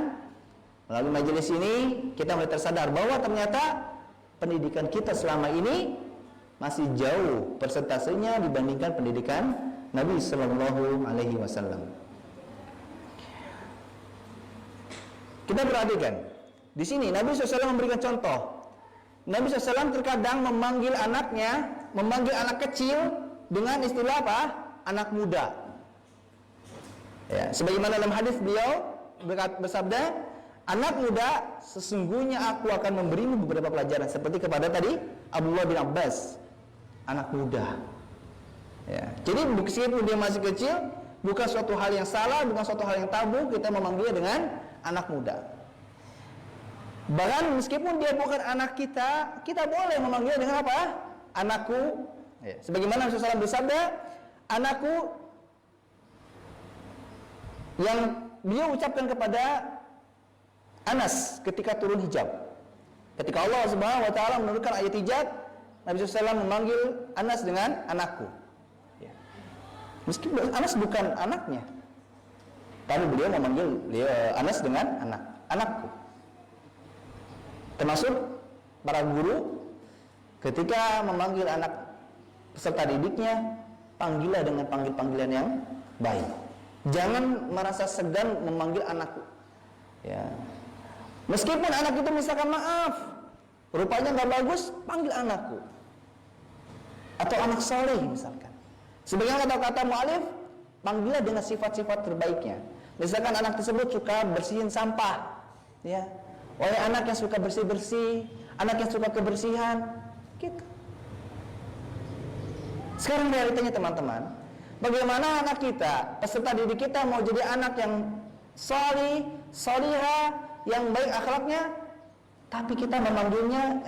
Speaker 1: melalui majelis ini kita mulai tersadar bahwa ternyata pendidikan kita selama ini masih jauh persentasenya dibandingkan pendidikan Nabi Sallallahu Alaihi Wasallam. Kita perhatikan di sini Nabi SAW memberikan contoh. Nabi SAW terkadang memanggil anaknya, memanggil anak kecil dengan istilah apa? Anak muda. Ya, sebagaimana dalam hadis beliau bersabda, anak muda, sesungguhnya aku akan memberimu beberapa pelajaran, seperti kepada tadi Abdullah bin Abbas, anak muda. Ya, jadi meskipun dia masih kecil, bukan suatu hal yang salah, bukan suatu hal yang tabu kita memanggilnya dengan anak muda. Bahkan meskipun dia bukan anak kita, kita boleh memanggilnya dengan apa? Anakku. Ya. Sebagaimana Rasulullah SAW bersabda, anakku, yang beliau ucapkan kepada Anas ketika turun hijab. Ketika Allah Subhanahu wa taala menurunkan ayat hijab, Nabi SAW memanggil Anas dengan anakku. Ya. Meskipun Anas bukan anaknya, tapi beliau memanggil Anas dengan anakku. Termasuk para guru ketika memanggil anak peserta didiknya, panggillah dengan panggilan yang baik. Jangan merasa segan memanggil anakku. Ya. Meskipun anak itu misalkan maaf, rupanya nggak bagus, panggil anakku. Atau anak soleh misalkan. Sebagian kata-kata mu'alif, panggillah dengan sifat-sifat terbaiknya. Misalkan anak tersebut suka bersihin sampah, ya. Oleh anak yang suka bersih-bersih, anak yang suka kebersihan, gitu. Sekarang realitanya teman-teman, bagaimana anak kita, peserta didik kita mau jadi anak yang solih, solihah, yang baik akhlaknya, tapi kita memanggilnya,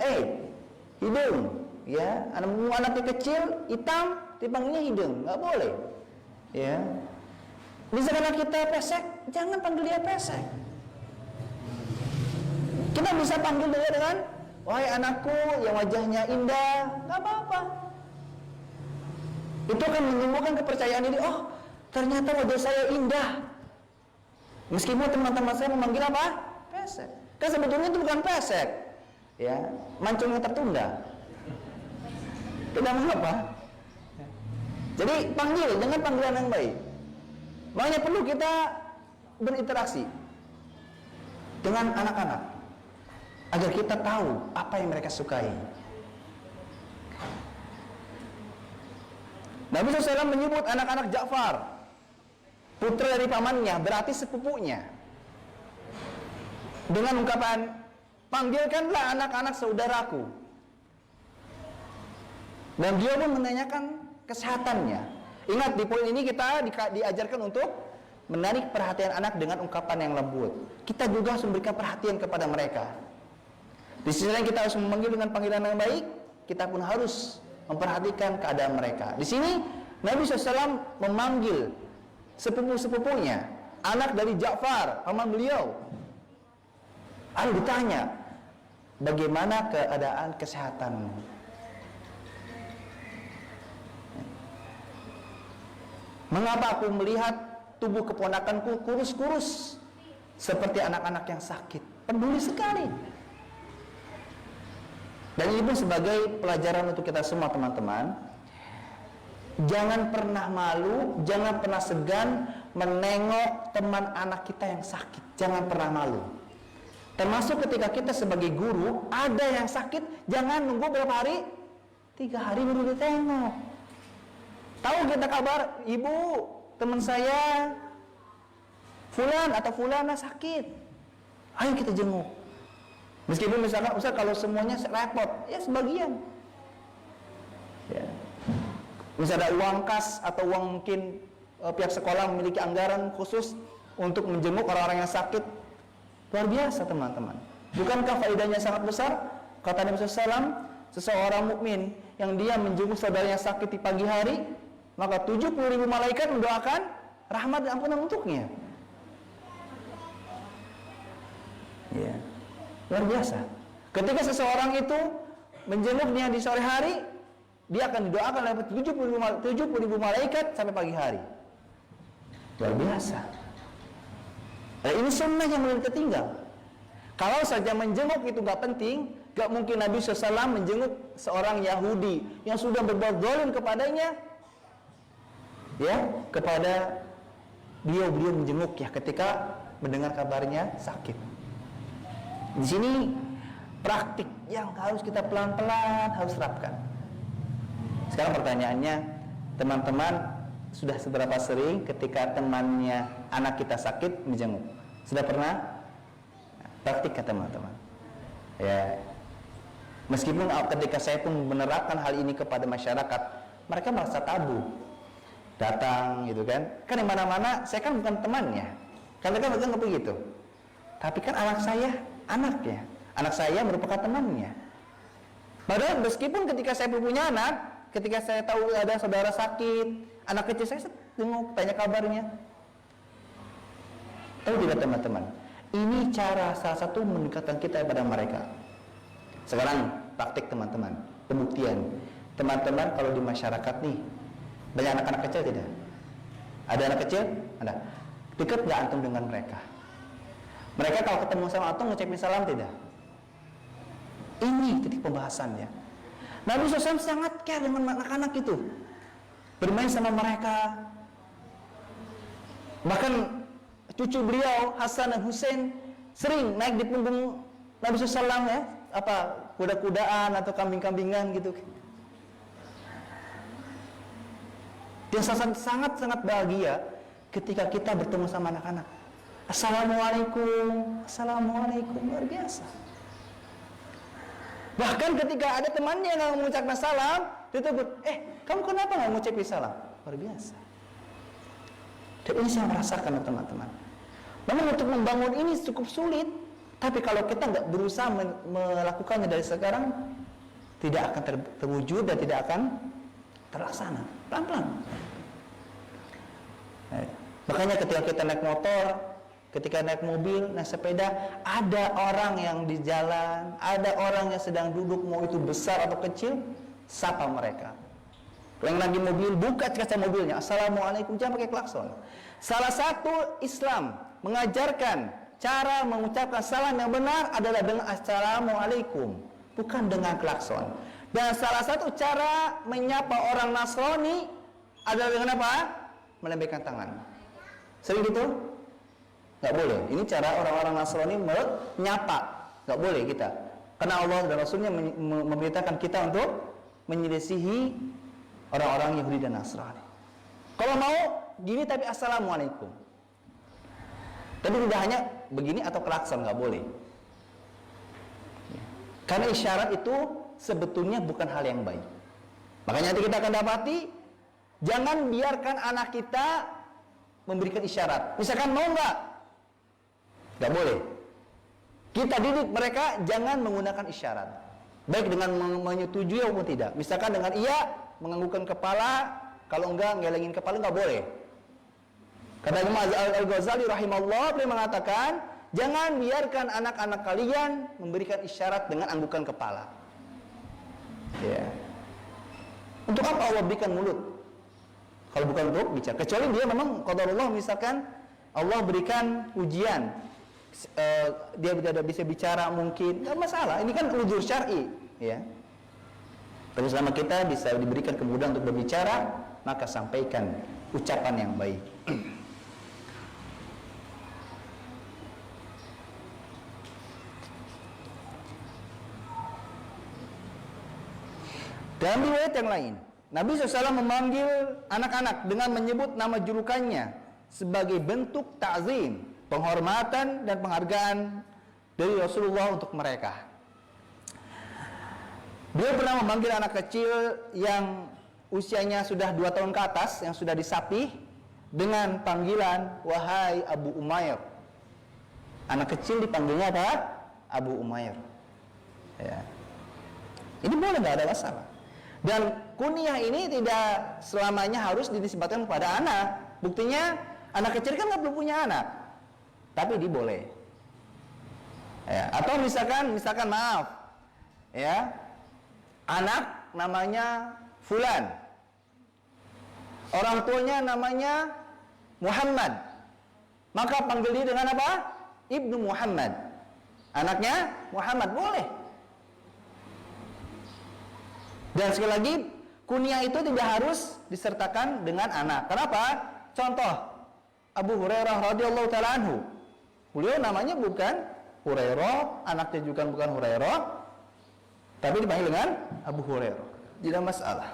Speaker 1: hidung, ya. Anaknya kecil, hitam, dipanggilnya hidung, nggak boleh, ya. Misalkan anak kita pesek, jangan panggil dia pesek. Kita bisa panggil dia dengan, wahai anakku yang wajahnya indah, nggak apa-apa. Itu akan menumbuhkan kepercayaan diri. Oh, ternyata wajah saya indah. Meskipun teman-teman saya memanggil apa? Pesek. Kan sebetulnya itu bukan pesek, ya, mancungnya tertunda. Tidak mengapa. Jadi panggil dengan panggilan yang baik. Makanya perlu kita berinteraksi dengan anak-anak agar kita tahu apa yang mereka sukai. Nabi SAW menyebut anak-anak Ja'far, putra dari pamannya, berarti sepupunya, dengan ungkapan, panggilkanlah anak-anak saudaraku. Dan dia pun menanyakan kesehatannya. Ingat, di poin ini kita diajarkan untuk menarik perhatian anak dengan ungkapan yang lembut. Kita juga harus memberikan perhatian kepada mereka. Di sisi lain kita harus memanggil dengan panggilan yang baik, kita pun harus memperhatikan keadaan mereka. Di sini Nabi SAW memanggil sepupu-sepupunya, anak dari Ja'far, paman beliau. Lalu ditanya, bagaimana keadaan kesehatanmu? Mengapa aku melihat tubuh keponakanku kurus-kurus seperti anak-anak yang sakit? Peduli sekali. Dan ini pun sebagai pelajaran untuk kita semua teman-teman. Jangan pernah malu, jangan pernah segan menengok teman anak kita yang sakit. Jangan pernah malu. Termasuk ketika kita sebagai guru, ada yang sakit, jangan nunggu berapa hari? 3 hari baru ditengok. Tahu kita kabar, ibu, teman saya fulan atau fulana sakit, ayo kita jenguk. Meskipun misalkan Ustaz kalau semuanya repot, ya sebagian. Ya. Misalnya ada uang kas atau uang mungkin pihak sekolah memiliki anggaran khusus untuk menjenguk orang-orang yang sakit, luar biasa teman-teman. Bukankah faedahnya sangat besar? Kata Nabi SAW, seseorang mukmin yang dia menjenguk saudaranya sakit di pagi hari, maka 70.000 malaikat mendoakan rahmat dan ampunan untuknya. Ya. Luar biasa. Ketika seseorang itu menjenguknya di sore hari, dia akan didoakan oleh 70.000 malaikat sampai pagi hari. Luar biasa. Nah, ini sunnah yang belum tertinggal. Kalau saja menjenguk itu gak penting, gak mungkin Nabi SAW menjenguk seorang Yahudi yang sudah berbuat zalim kepadanya, ya, kepada beliau menjenguk ya ketika mendengar kabarnya sakit. Di sini praktik yang harus kita pelan-pelan harus terapkan. Sekarang pertanyaannya, teman-teman sudah seberapa sering ketika temannya anak kita sakit menjenguk? Sudah pernah? Praktik teman-teman. Ya. Meskipun ketika saya pun menerapkan hal ini kepada masyarakat, mereka merasa tabu. Datang gitu kan. Kan di mana-mana saya kan bukan temannya. Kan mereka nggak begitu. Tapi kan anak saya anaknya. Anak saya merupakan temannya. Padahal meskipun ketika saya punya anak, ketika saya tahu ada saudara sakit, Anak kecil saya tengok, tanya kabarnya. Tahu tidak teman-teman? Ini cara salah satu mendekatkan kita kepada mereka. Sekarang praktik teman-teman, pembuktian. Teman-teman kalau di masyarakat nih, banyak anak-anak kecil tidak? Ada anak kecil? Ada. Dekat nggak antum dengan mereka? Mereka kalau ketemu sama antum ngucapin salam tidak? Ini titik pembahasannya. Nabi SAW sangat care dengan anak-anak itu, bermain sama mereka. Bahkan cucu beliau Hasan dan Husain sering naik di punggung Nabi SAW ya, kuda-kudaan atau kambing-kambingan gitu. Dia sangat bahagia ketika kita bertemu sama anak-anak. Assalamualaikum, assalamualaikum, luar biasa. Bahkan ketika ada temannya yang nggak mengucapkan salam, dia tegur, kamu kenapa nggak mengucapkan salam? Luar biasa. Dan ini saya merasakan teman-teman. Memang untuk membangun ini cukup sulit, tapi kalau kita nggak berusaha melakukannya dari sekarang, tidak akan terwujud dan tidak akan terlaksana. Pelan-pelan. Makanya ketika kita naik motor, ketika naik mobil, naik sepeda, ada orang yang di jalan, ada orang yang sedang duduk, mau itu besar atau kecil, sapa mereka. Yang lagi mobil, buka kaca mobilnya, assalamualaikum, jangan pakai klakson. Salah satu Islam mengajarkan cara mengucapkan salam yang benar adalah dengan assalamualaikum, bukan dengan klakson. Dan salah satu cara menyapa orang Nasrani adalah dengan apa? Melambaikan tangan. Sering gitu? Nggak boleh. Ini cara orang-orang Nasrani menyapa. Nggak boleh kita. Karena Allah dan Rasulnya memerintahkan kita untuk menyelisihi orang-orang Yahudi dan Nasrani. Kalau mau gini tapi assalamualaikum. Tapi tidak hanya begini atau klakson, nggak boleh. Karena isyarat itu sebetulnya bukan hal yang baik. Makanya nanti kita akan dapati, jangan biarkan anak kita memberikan isyarat. Misalkan mau nggak? Nggak boleh. Kita didik mereka jangan menggunakan isyarat, baik dengan menyetujui maupun tidak. Misalkan dengan iya menganggukkan kepala, kalau enggak ngelengin kepala, nggak boleh. Kata Imam Al-Ghazali rahimahullah, beliau mengatakan, jangan biarkan anak-anak kalian memberikan isyarat dengan anggukan kepala. Ya. Untuk apa Allah berikan mulut? Kalau bukan untuk bicara. Kecuali dia memang qadarullah, misalkan Allah berikan ujian, dia tidak bisa bicara mungkin, nggak masalah. Ini kan uzur syar'i, ya. Tapi selama kita bisa diberikan kemudahan untuk berbicara, maka sampaikan ucapan yang baik. Dalam riwayat yang lain, Nabi SAW memanggil anak-anak dengan menyebut nama julukannya sebagai bentuk ta'zim, penghormatan dan penghargaan dari Rasulullah untuk mereka. Beliau pernah memanggil anak kecil yang usianya sudah 2 tahun ke atas, yang sudah disapih, dengan panggilan wahai Abu Umair. Anak kecil dipanggilnya apa? Abu Umair. Ya. Ini boleh, nggak ada masalah. Dan kunyah ini tidak selamanya harus dinisbatkan kepada anak. Buktinya anak kecil kan nggak perlu punya anak, tapi dia boleh. Ya. Atau misalkan maaf, ya, anak namanya Fulan, orang tuanya namanya Muhammad, maka panggil dia dengan apa? Ibnu Muhammad. Anaknya Muhammad, boleh. Dan sekali lagi, kunyah itu tidak harus disertakan dengan anak. Kenapa? Contoh, Abu Hurairah radhiyallahu ta'ala anhu. Beliau namanya bukan Hurairah, anaknya juga bukan Hurairah, tapi dipanggil dengan Abu Hurairah. Tidak masalah.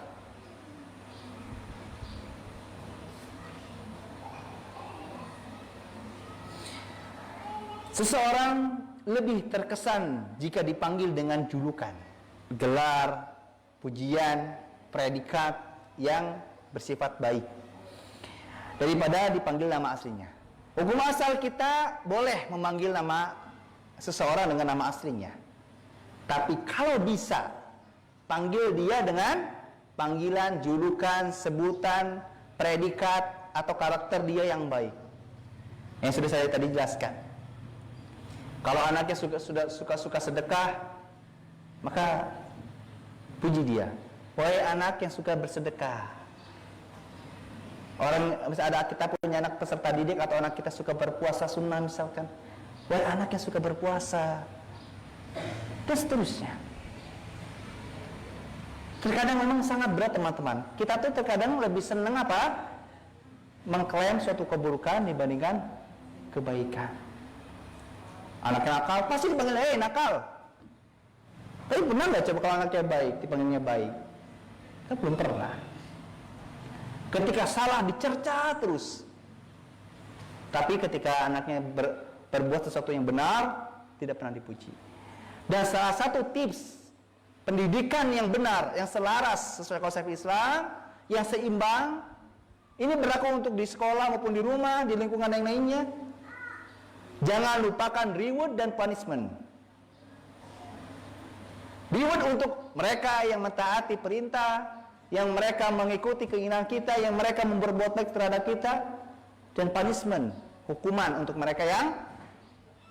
Speaker 1: Seseorang lebih terkesan jika dipanggil dengan julukan, gelar, pujian, predikat yang bersifat baik daripada dipanggil nama aslinya. Hukum asal kita boleh memanggil nama seseorang dengan nama aslinya. Tapi kalau bisa, panggil dia dengan panggilan, julukan, sebutan predikat atau karakter dia yang baik. Yang sudah saya tadi jelaskan. Kalau anaknya suka sedekah, maka puji dia. Wahai anak yang suka bersedekah. Orang misalnya kita punya anak peserta didik atau anak kita suka berpuasa sunnah misalkan. Wahai anak yang suka berpuasa. Dan seterusnya. Terkadang memang sangat berat teman-teman. Kita tuh terkadang lebih senang apa? Mengklaim suatu keburukan dibandingkan kebaikan. Anak nakal pasti dipanggil nakal. Tapi benar nggak coba kalau anaknya baik dipanggilnya baik? Kita belum pernah. Ketika salah dicerca terus. Tapi ketika anaknya berbuat sesuatu yang benar tidak pernah dipuji. Dan salah satu tips pendidikan yang benar, yang selaras sesuai konsep Islam, yang seimbang, ini berlaku untuk di sekolah maupun di rumah, di lingkungan yang lainnya. Jangan lupakan reward dan punishment. Reward untuk mereka yang mentaati perintah, yang mereka mengikuti keinginan kita, yang mereka berbuat baik terhadap kita, dan punishment, hukuman untuk mereka yang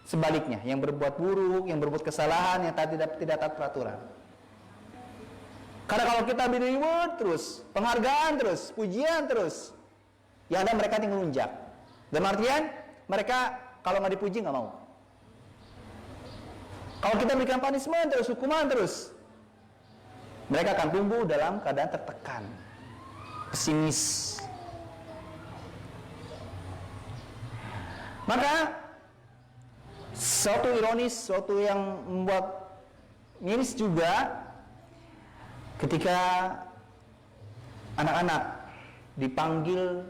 Speaker 1: sebaliknya, yang berbuat buruk, yang berbuat kesalahan, yang tidak taat peraturan. Karena kalau kita beri reward terus, penghargaan terus, pujian terus, yang ada mereka tinggal lunjak. Dalam artian, mereka kalau nggak dipuji nggak mau. Kalau kita berikan punishment terus, hukuman terus, mereka akan tumbuh dalam keadaan tertekan, pesimis. Maka, suatu ironis, suatu yang membuat miris juga, ketika anak-anak dipanggil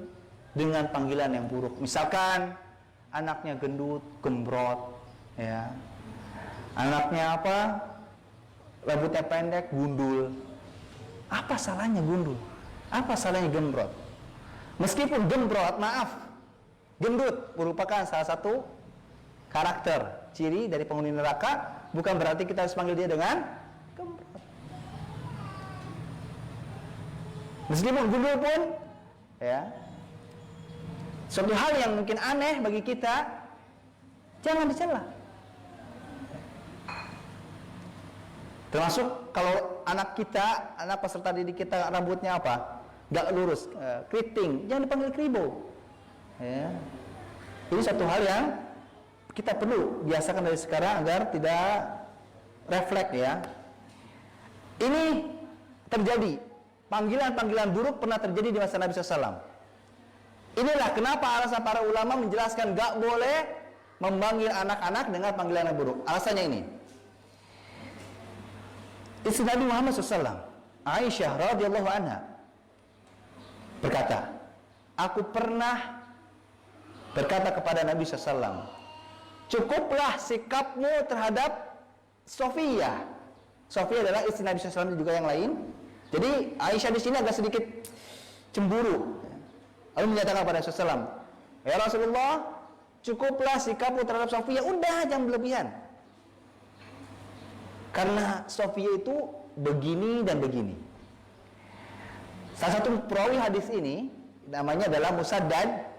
Speaker 1: dengan panggilan yang buruk. Misalkan anaknya gendut, gembrot, ya. Anaknya apa? Rambutnya pendek, gundul. Apa salahnya gundul? Apa salahnya gembrot? Meskipun gembrot, maaf, gendut merupakan salah satu karakter, ciri dari penghuni neraka, bukan berarti kita harus panggil dia dengan gembrot. Meskipun gundul pun, ya, suatu hal yang mungkin aneh bagi kita, jangan dicela. Termasuk kalau anak kita, anak peserta didik kita rambutnya apa? Gak lurus, keriting, jangan dipanggil kribo. Ya. Ini satu hal yang kita perlu biasakan dari sekarang agar tidak refleks, ya. Ini terjadi, panggilan-panggilan buruk pernah terjadi di masa Nabi SAW. Inilah kenapa alasan para ulama menjelaskan gak boleh memanggil anak-anak dengan panggilan yang buruk. Alasannya ini. Istri Nabi Muhammad SAW, Aisyah radhiyallahu anha, berkata, aku pernah berkata kepada Nabi SAW, cukuplah sikapmu terhadap Sofia. Sofia adalah istri Nabi SAW juga yang lain. Jadi Aisyah di sini agak sedikit cemburu. Lalu menyatakan kepada Rasulullah SAW, ya Rasulullah, cukuplah sikapmu terhadap Sofia, udah jangan berlebihan. Karena Sofia itu begini dan begini. Salah satu perawi hadis ini namanya adalah Musaddad.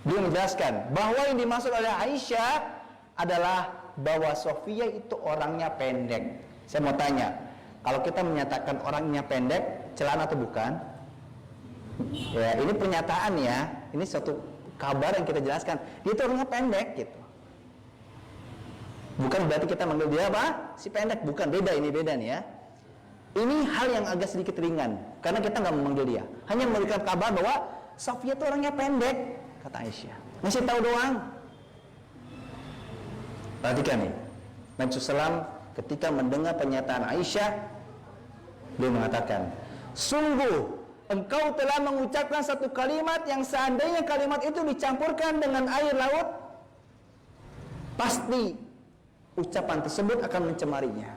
Speaker 1: Dia menjelaskan bahwa yang dimaksud oleh Aisyah adalah bahwa Sofia itu orangnya pendek. Saya mau tanya, kalau kita menyatakan orangnya pendek, celaan atau bukan? Ya, ini pernyataan ya. Ini suatu kabar yang kita jelaskan. Dia itu orangnya pendek gitu. Bukan berarti kita manggil dia apa? Si pendek, bukan, beda, ini beda nih ya. Ini hal yang agak sedikit ringan karena kita nggak memanggil dia, hanya memberikan kabar bahwa Sofia itu orangnya pendek, kata Aisyah. Ngasih tahu doang. Perhatikan nih, Nabi SAW ketika mendengar pernyataan Aisyah, dia mengatakan, sungguh engkau telah mengucapkan satu kalimat yang seandainya kalimat itu dicampurkan dengan air laut, pasti ucapan tersebut akan mencemarinya.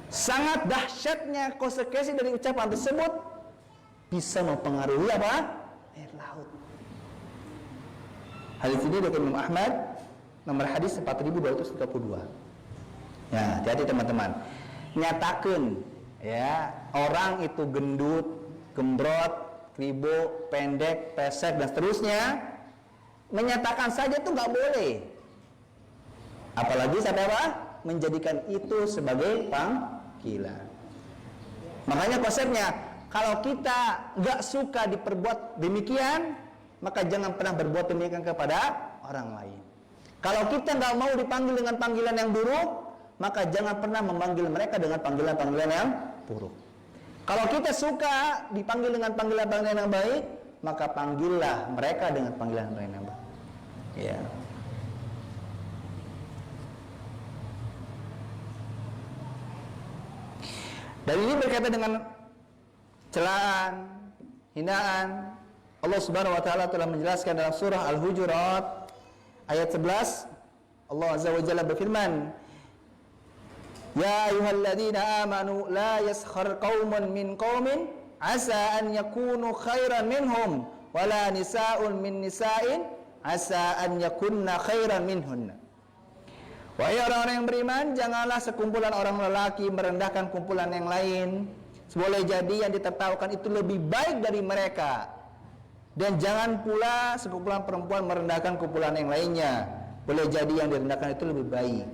Speaker 1: Sangat dahsyatnya konsekuensi dari ucapan tersebut bisa mempengaruhi apa? Air laut. Hadis ini dari Imam Ahmad, nomor hadis 4232. Ya, hati-hati teman-teman. Nyatakan ya, orang itu gendut, gembrot, kribo, pendek, pesek dan seterusnya, menyatakan saja itu nggak boleh. Apalagi sampai apa? Menjadikan itu sebagai panggilan. Makanya konsepnya, kalau kita nggak suka diperbuat demikian, maka jangan pernah berbuat demikian kepada orang lain. Kalau kita nggak mau dipanggil dengan panggilan yang buruk, maka jangan pernah memanggil mereka dengan panggilan-panggilan yang buruk. Kalau kita suka dipanggil dengan panggilan-panggilan yang baik, maka panggillah mereka dengan panggilan yang baik. Ya. Dan ini berkaitan dengan celaan, hinaan. Allah Subhanahu wa taala telah menjelaskan dalam surah Al-Hujurat ayat 11. Allah Azza wa Jalla berfirman, "Ya ayyuhalladzina amanu la yaskhar qaumun min qaumin asa an yakunu khairan minhum wala nisa'un min nisa'in asa an yakunna khairan minhunna." Wahai orang-orang yang beriman, janganlah sekumpulan orang lelaki merendahkan kumpulan yang lain. Boleh jadi yang ditertawakan itu lebih baik dari mereka. Dan jangan pula sekumpulan perempuan merendahkan kumpulan yang lainnya. Boleh jadi yang direndahkan itu lebih baik.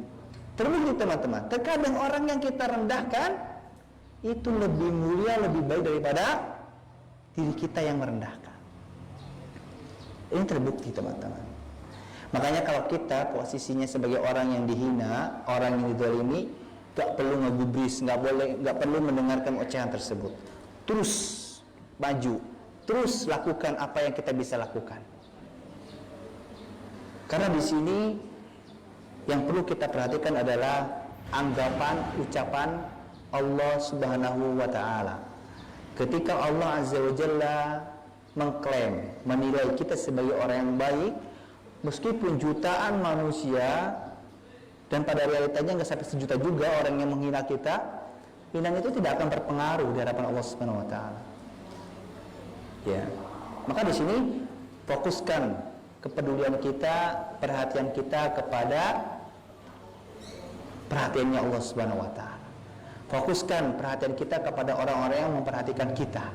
Speaker 1: Terbukti teman-teman, terkadang orang yang kita rendahkan itu lebih mulia, lebih baik daripada diri kita yang merendahkan. Ini terbukti teman-teman. Makanya kalau kita posisinya sebagai orang yang dihina, orang yang dizalimi, gak perlu ngegubris, gak perlu mendengarkan ocehan tersebut. Terus maju, terus lakukan apa yang kita bisa lakukan. Karena di sini yang perlu kita perhatikan adalah anggapan, ucapan Allah Subhanahu wa taala. Ketika Allah Azza wa Jalla mengklaim, menilai kita sebagai orang yang baik, meskipun jutaan manusia, dan pada realitanya nggak sampai sejuta juga orang yang menghina kita, hinaan itu tidak akan berpengaruh di hadapan Allah Subhanahu wa taala. Ya. Maka di sini fokuskan kepedulian kita, perhatian kita kepada perhatiannya Allah Subhanahu wa taala. Fokuskan perhatian kita kepada orang-orang yang memperhatikan kita.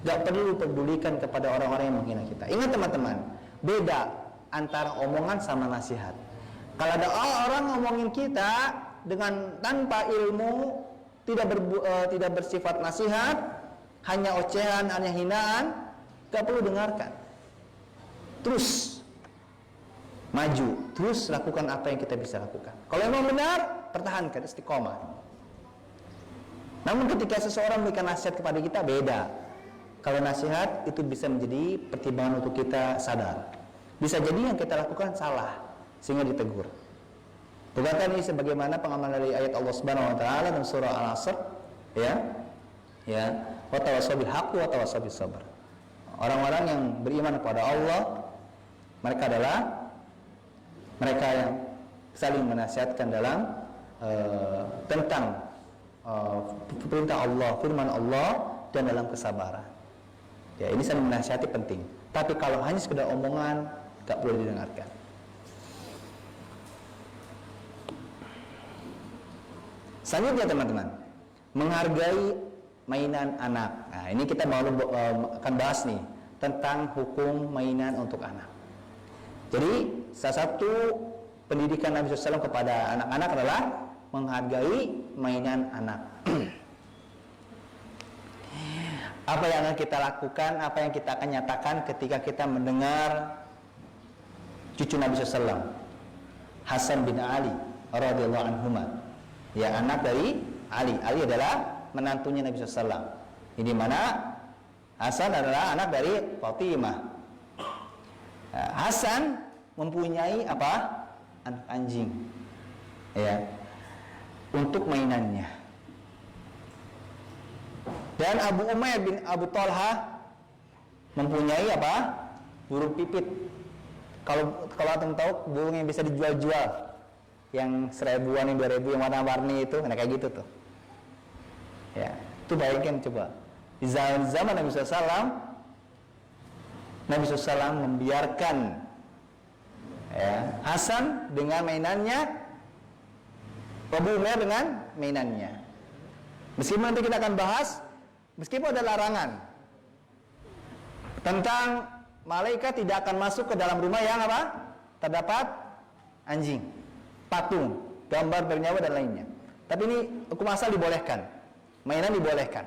Speaker 1: Gak perlu pedulikan kepada orang-orang yang menghina kita. Ingat teman-teman, beda antara omongan sama nasihat. Kalau ada orang ngomongin kita dengan tanpa ilmu, tidak bersifat nasihat, hanya ocehan, hanya hinaan, gak perlu dengarkan. Terus maju, terus lakukan apa yang kita bisa lakukan. Kalau memang benar, pertahankan, istiqomah. Namun ketika seseorang memberikan nasihat kepada kita, beda. Kalau nasihat itu bisa menjadi pertimbangan untuk kita sadar. Bisa jadi yang kita lakukan salah sehingga ditegur. Bukankah ini sebagaimana pengamalan dari ayat Allah Subhanahu wa taala dalam surah Al-Asr, ya? Ya, wa tawassaw bil haqqi wa tawassaw bis sabr. Orang-orang yang beriman kepada Allah, mereka adalah mereka yang saling menasihatkan dalam tentang perintah Allah, firman Allah, dan dalam kesabaran. Ya, ini saling menasihati penting. Tapi kalau hanya sekedar omongan, tak boleh didengarkan. Selanjutnya teman-teman, menghargai mainan anak. Nah, ini kita akan bahas nih tentang hukum mainan untuk anak. Jadi salah satu pendidikan Nabi SAW kepada anak-anak adalah menghargai mainan anak. Apa yang akan kita lakukan, apa yang kita akan nyatakan ketika kita mendengar cucu Nabi SAW, Hasan bin Ali radhiyallahu anhuma, ya, anak dari Ali. Ali adalah menantunya Nabi SAW. Ini mana Hasan adalah anak dari Fatimah. Hasan mempunyai apa? Anak anjing, ya, untuk mainannya. Dan Abu Umayyah bin Abu Talha mempunyai apa? Burung pipit. Kalau antum tahu burung yang bisa dijual-jual, yang 1000-an, yang 2000, yang warna-warni itu, nah kayak gitu tuh. Ya, itu bayangkan coba. Di zaman Nabi SAW, Nabi SAW membiarkan, ya, Hasan dengan mainannya, Abu Umayyah dengan mainannya. Meskipun nanti kita akan bahas, meskipun ada larangan, tentang malaikat tidak akan masuk ke dalam rumah yang apa? Terdapat anjing, patung, gambar bernyawa dan lainnya. Tapi ini hukum asal dibolehkan, mainan dibolehkan.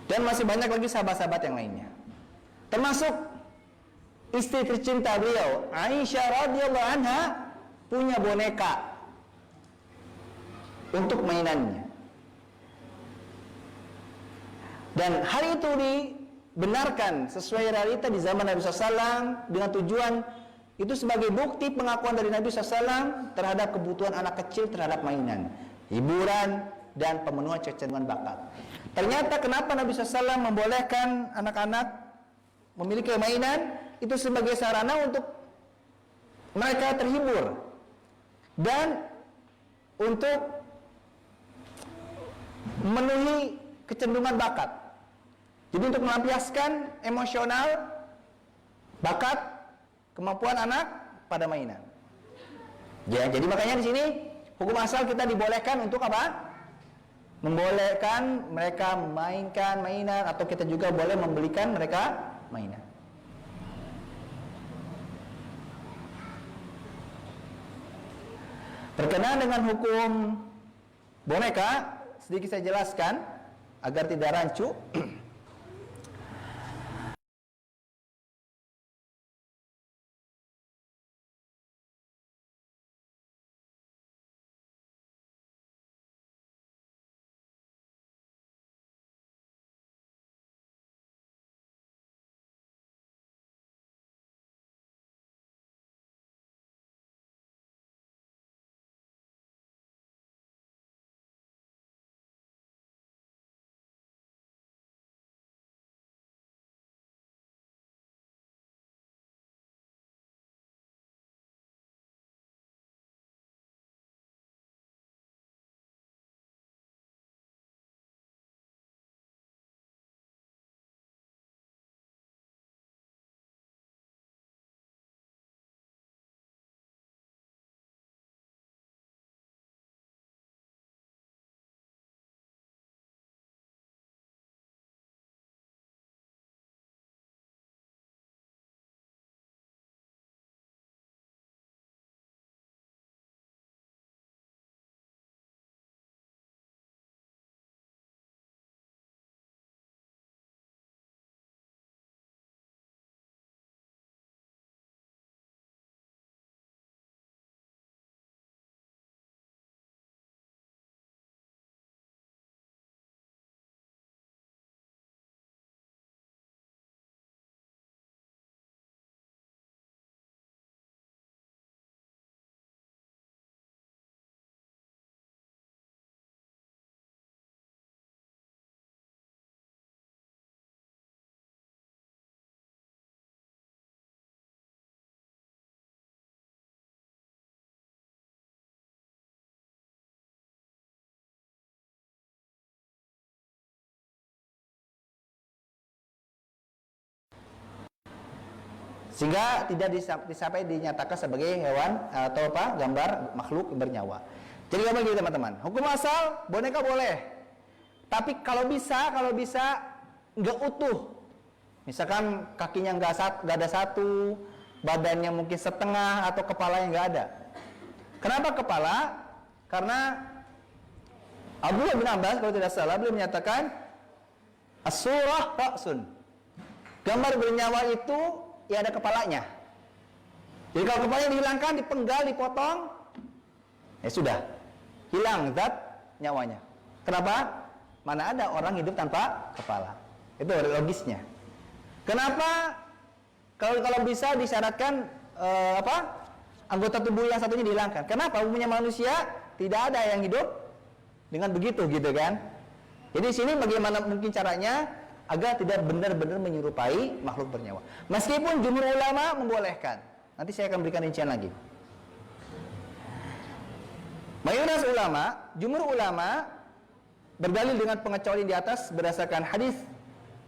Speaker 1: Dan masih banyak lagi sahabat-sahabat yang lainnya. Termasuk istri tercinta beliau, Aisyah radhiyallahu anha, punya boneka untuk mainannya. Dan hal itu dibenarkan sesuai realita di zaman Nabi SAW dengan tujuan itu sebagai bukti pengakuan dari Nabi SAW terhadap kebutuhan anak kecil terhadap mainan, hiburan, dan pemenuhan kecenderungan bakat. Ternyata kenapa Nabi SAW membolehkan anak-anak memiliki mainan itu sebagai sarana untuk mereka terhibur dan untuk memenuhi kecenderungan bakat. Jadi untuk melampiaskan emosional, bakat, kemampuan anak pada mainan. Ya, jadi makanya di sini hukum asal kita dibolehkan untuk apa? Membolehkan mereka memainkan mainan, atau kita juga boleh membelikan mereka mainan. Berkenaan dengan hukum boneka, sedikit saya jelaskan agar tidak rancu. Sehingga tidak sampai dinyatakan sebagai hewan atau apa, gambar makhluk bernyawa. Jadi apa gitu teman-teman? Hukum asal boneka boleh, tapi kalau bisa nggak utuh. Misalkan kakinya nggak ada satu, badannya mungkin setengah, atau kepalanya nggak ada. Kenapa kepala? Karena Abdullah bin Abbas kalau tidak salah beliau menyatakan as-surah ra'sun. Gambar bernyawa itu ya ada kepalanya. Jadi kalau kepalanya dihilangkan, dipenggal, dipotong, ya sudah, hilang zat nyawanya. Kenapa? Mana ada orang hidup tanpa kepala. Itu logisnya. Kenapa? Kalau bisa disyaratkan anggota tubuh yang satunya dihilangkan. Kenapa? Umumnya manusia tidak ada yang hidup dengan begitu, gitu kan? Jadi sini bagaimana mungkin caranya agar tidak benar-benar menyerupai makhluk bernyawa. Meskipun jumhur ulama membolehkan. Nanti saya akan berikan rincian lagi. Mayoritas ulama, jumhur ulama berdalil dengan pengecualian di atas berdasarkan hadis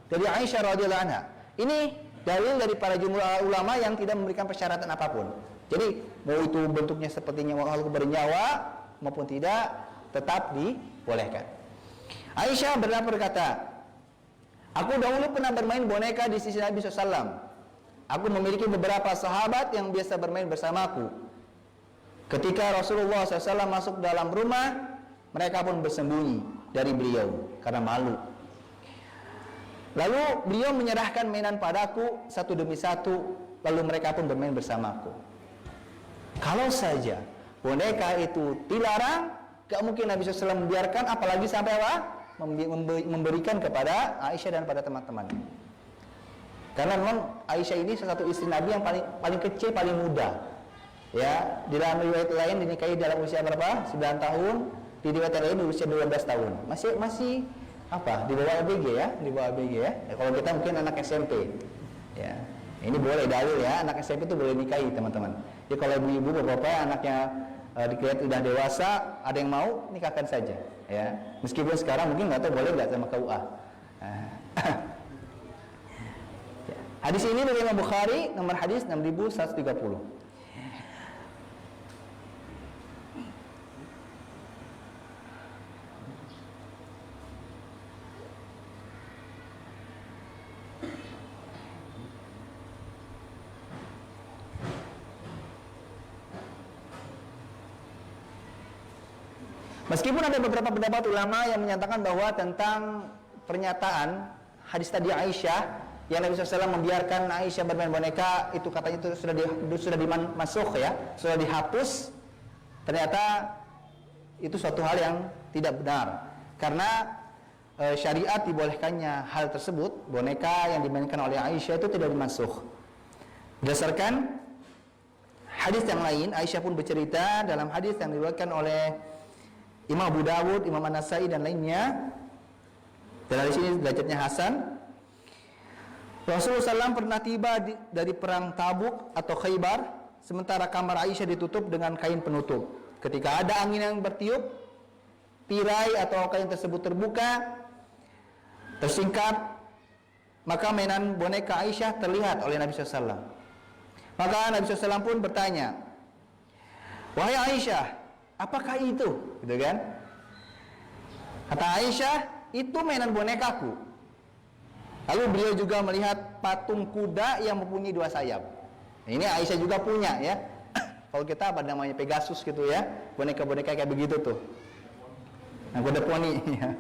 Speaker 1: dari Aisyah radhiyallahu anha. Ini dalil dari para jumhur ulama yang tidak memberikan persyaratan apapun. Jadi mau itu bentuknya sepertinya makhluk bernyawa maupun tidak, tetap dibolehkan. Aisyah berkata, Aku dahulu pernah bermain boneka di sisi Nabi SAW. Aku memiliki beberapa sahabat yang biasa bermain bersamaku. Ketika Rasulullah SAW masuk dalam rumah, mereka pun bersembunyi dari beliau karena malu. Lalu beliau menyerahkan mainan padaku satu demi satu, lalu mereka pun bermain bersamaku. Kalau saja boneka itu dilarang, gak mungkin Nabi SAW membiarkan, apalagi sampai apa? Memberikan kepada Aisyah dan pada teman-teman. Karena memang Aisyah ini salah satu istri Nabi yang paling kecil, paling muda. Ya, di dalam riwayat lain dinikahi dalam usia berapa? 9 tahun. Di riwayat lain di usia 12 tahun. Masih apa? Di bawah ABG ya, di bawah ABG ya. Kalau kita mungkin anak SMP. Ya. Ini boleh dalil ya, anak SMP itu boleh nikahi, teman-teman. Jadi kalau ibu-ibu, bapak-bapak anaknya diklihat udah dewasa, ada yang mau nikahkan saja, ya. Meskipun sekarang mungkin nggak tahu boleh nggak sama KUA. Hadis ini dari Imam Bukhari, nomor hadis 6130. Meskipun ada beberapa pendapat ulama yang menyatakan bahwa tentang pernyataan hadis tadi Aisyah yang Nabi SAW membiarkan Aisyah bermain boneka, itu katanya itu sudah dimasukh ya, sudah dihapus. Ternyata itu suatu hal yang tidak benar, karena syariat dibolehkannya hal tersebut, boneka yang dimainkan oleh Aisyah itu tidak dimasukh. Berdasarkan hadis yang lain, Aisyah pun bercerita dalam hadis yang diriwayatkan oleh Imam Abu Dawud, Imam An-Nasai dan lainnya, dan dari sini derajatnya hasan. Rasulullah SAW pernah tiba dari perang Tabuk atau Khaybar, sementara kamar Aisyah ditutup dengan kain penutup. Ketika ada angin yang bertiup, tirai atau kain tersebut terbuka, tersingkap, maka mainan boneka Aisyah terlihat oleh Nabi SAW. Maka Nabi SAW pun bertanya, "Wahai Aisyah, apakah itu?" Gitu kan? Kata Aisyah, "Itu mainan bonekaku." Lalu beliau juga melihat patung kuda yang mempunyai 2 sayap. Ini Aisyah juga punya ya. Kalau kita apa namanya Pegasus gitu ya, boneka-boneka kayak begitu tuh. Nah, kuda poni. Ya.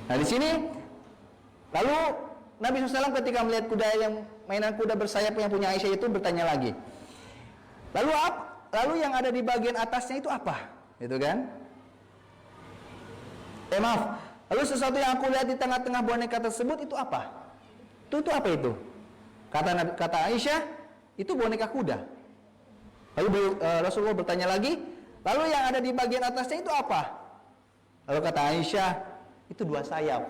Speaker 1: Nah di sini, lalu Nabi SAW ketika melihat kuda yang mainan kuda bersayap yang punya Aisyah itu bertanya lagi. Lalu yang ada di bagian atasnya itu apa? Gitu kan? Maaf. Lalu sesuatu yang aku lihat di tengah-tengah boneka tersebut itu apa? Itu apa itu? Kata Aisyah, itu boneka kuda. Lalu Rasulullah bertanya lagi, lalu yang ada di bagian atasnya itu apa? Lalu kata Aisyah, itu 2 sayap,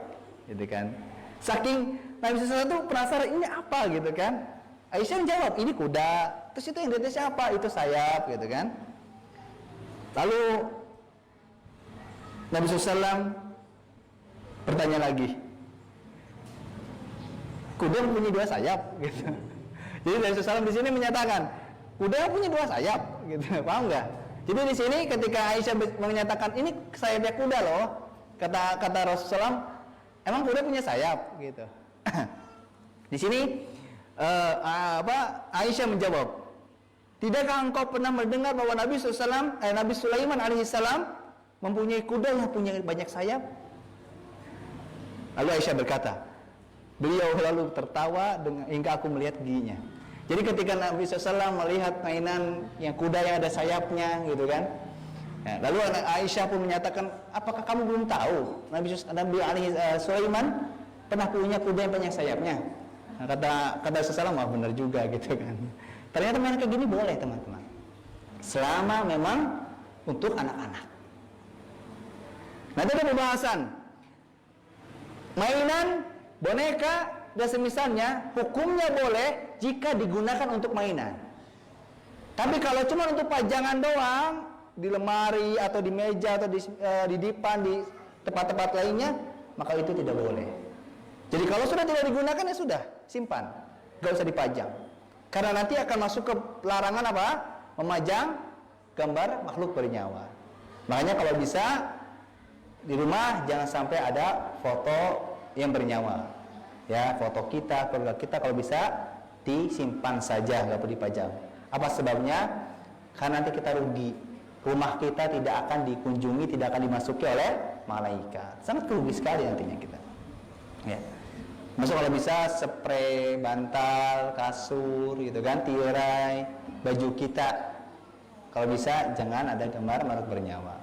Speaker 1: gitu kan? Saking Nabi SAW itu penasaran ini apa gitu kan? Aisyah menjawab, ini kuda. Terus itu yang di atasnya apa? Itu sayap, gitu kan? Lalu Nabi SAW bertanya lagi, kuda mempunyai 2 sayap, gitu. Jadi Nabi SAW di sini menyatakan kuda punya 2 sayap, gitu. Paham nggak? Jadi di sini ketika Aisyah menyatakan ini sayapnya kuda loh, kata Rasulullah, emang kuda punya sayap, gitu. Di sini Aisyah menjawab, tidakkah engkau pernah mendengar bahwa Nabi Sulaiman alaihissalam mempunyai kuda yang punya banyak sayap? Lalu Aisyah berkata, beliau lalu tertawa hingga aku melihat giginya. Jadi ketika Nabi SAW melihat mainan yang kuda yang ada sayapnya, gitu kan? Ya, lalu Aisyah pun menyatakan, apakah kamu belum tahu Nabi Sulaiman pernah punya kuda yang banyak sayapnya? Nah, kata Rasulullah, wah benar juga, gitu kan? Ternyata mainan kayak gini boleh, teman-teman, selama memang untuk anak-anak. Nanti ada pembahasan mainan, boneka, dan semisalnya, hukumnya boleh jika digunakan untuk mainan. Tapi kalau cuma untuk pajangan doang, di lemari atau di meja atau di dipan, di tempat-tempat lainnya, maka itu tidak boleh. Jadi kalau sudah tidak digunakan ya sudah, simpan, gak usah dipajang. Karena nanti akan masuk ke larangan apa? Memajang gambar makhluk bernyawa. Makanya kalau bisa di rumah jangan sampai ada foto yang bernyawa. Ya, foto kita, keluarga kita kalau bisa disimpan saja, nggak perlu dipajang. Apa sebabnya? Karena nanti kita rugi. Rumah kita tidak akan dikunjungi, tidak akan dimasuki oleh malaikat. Sangat rugi sekali nantinya kita. Ya. Masuk kalau bisa spray bantal, kasur, gitu kan, tirai, baju kita. Kalau bisa jangan ada gambar makhluk bernyawa.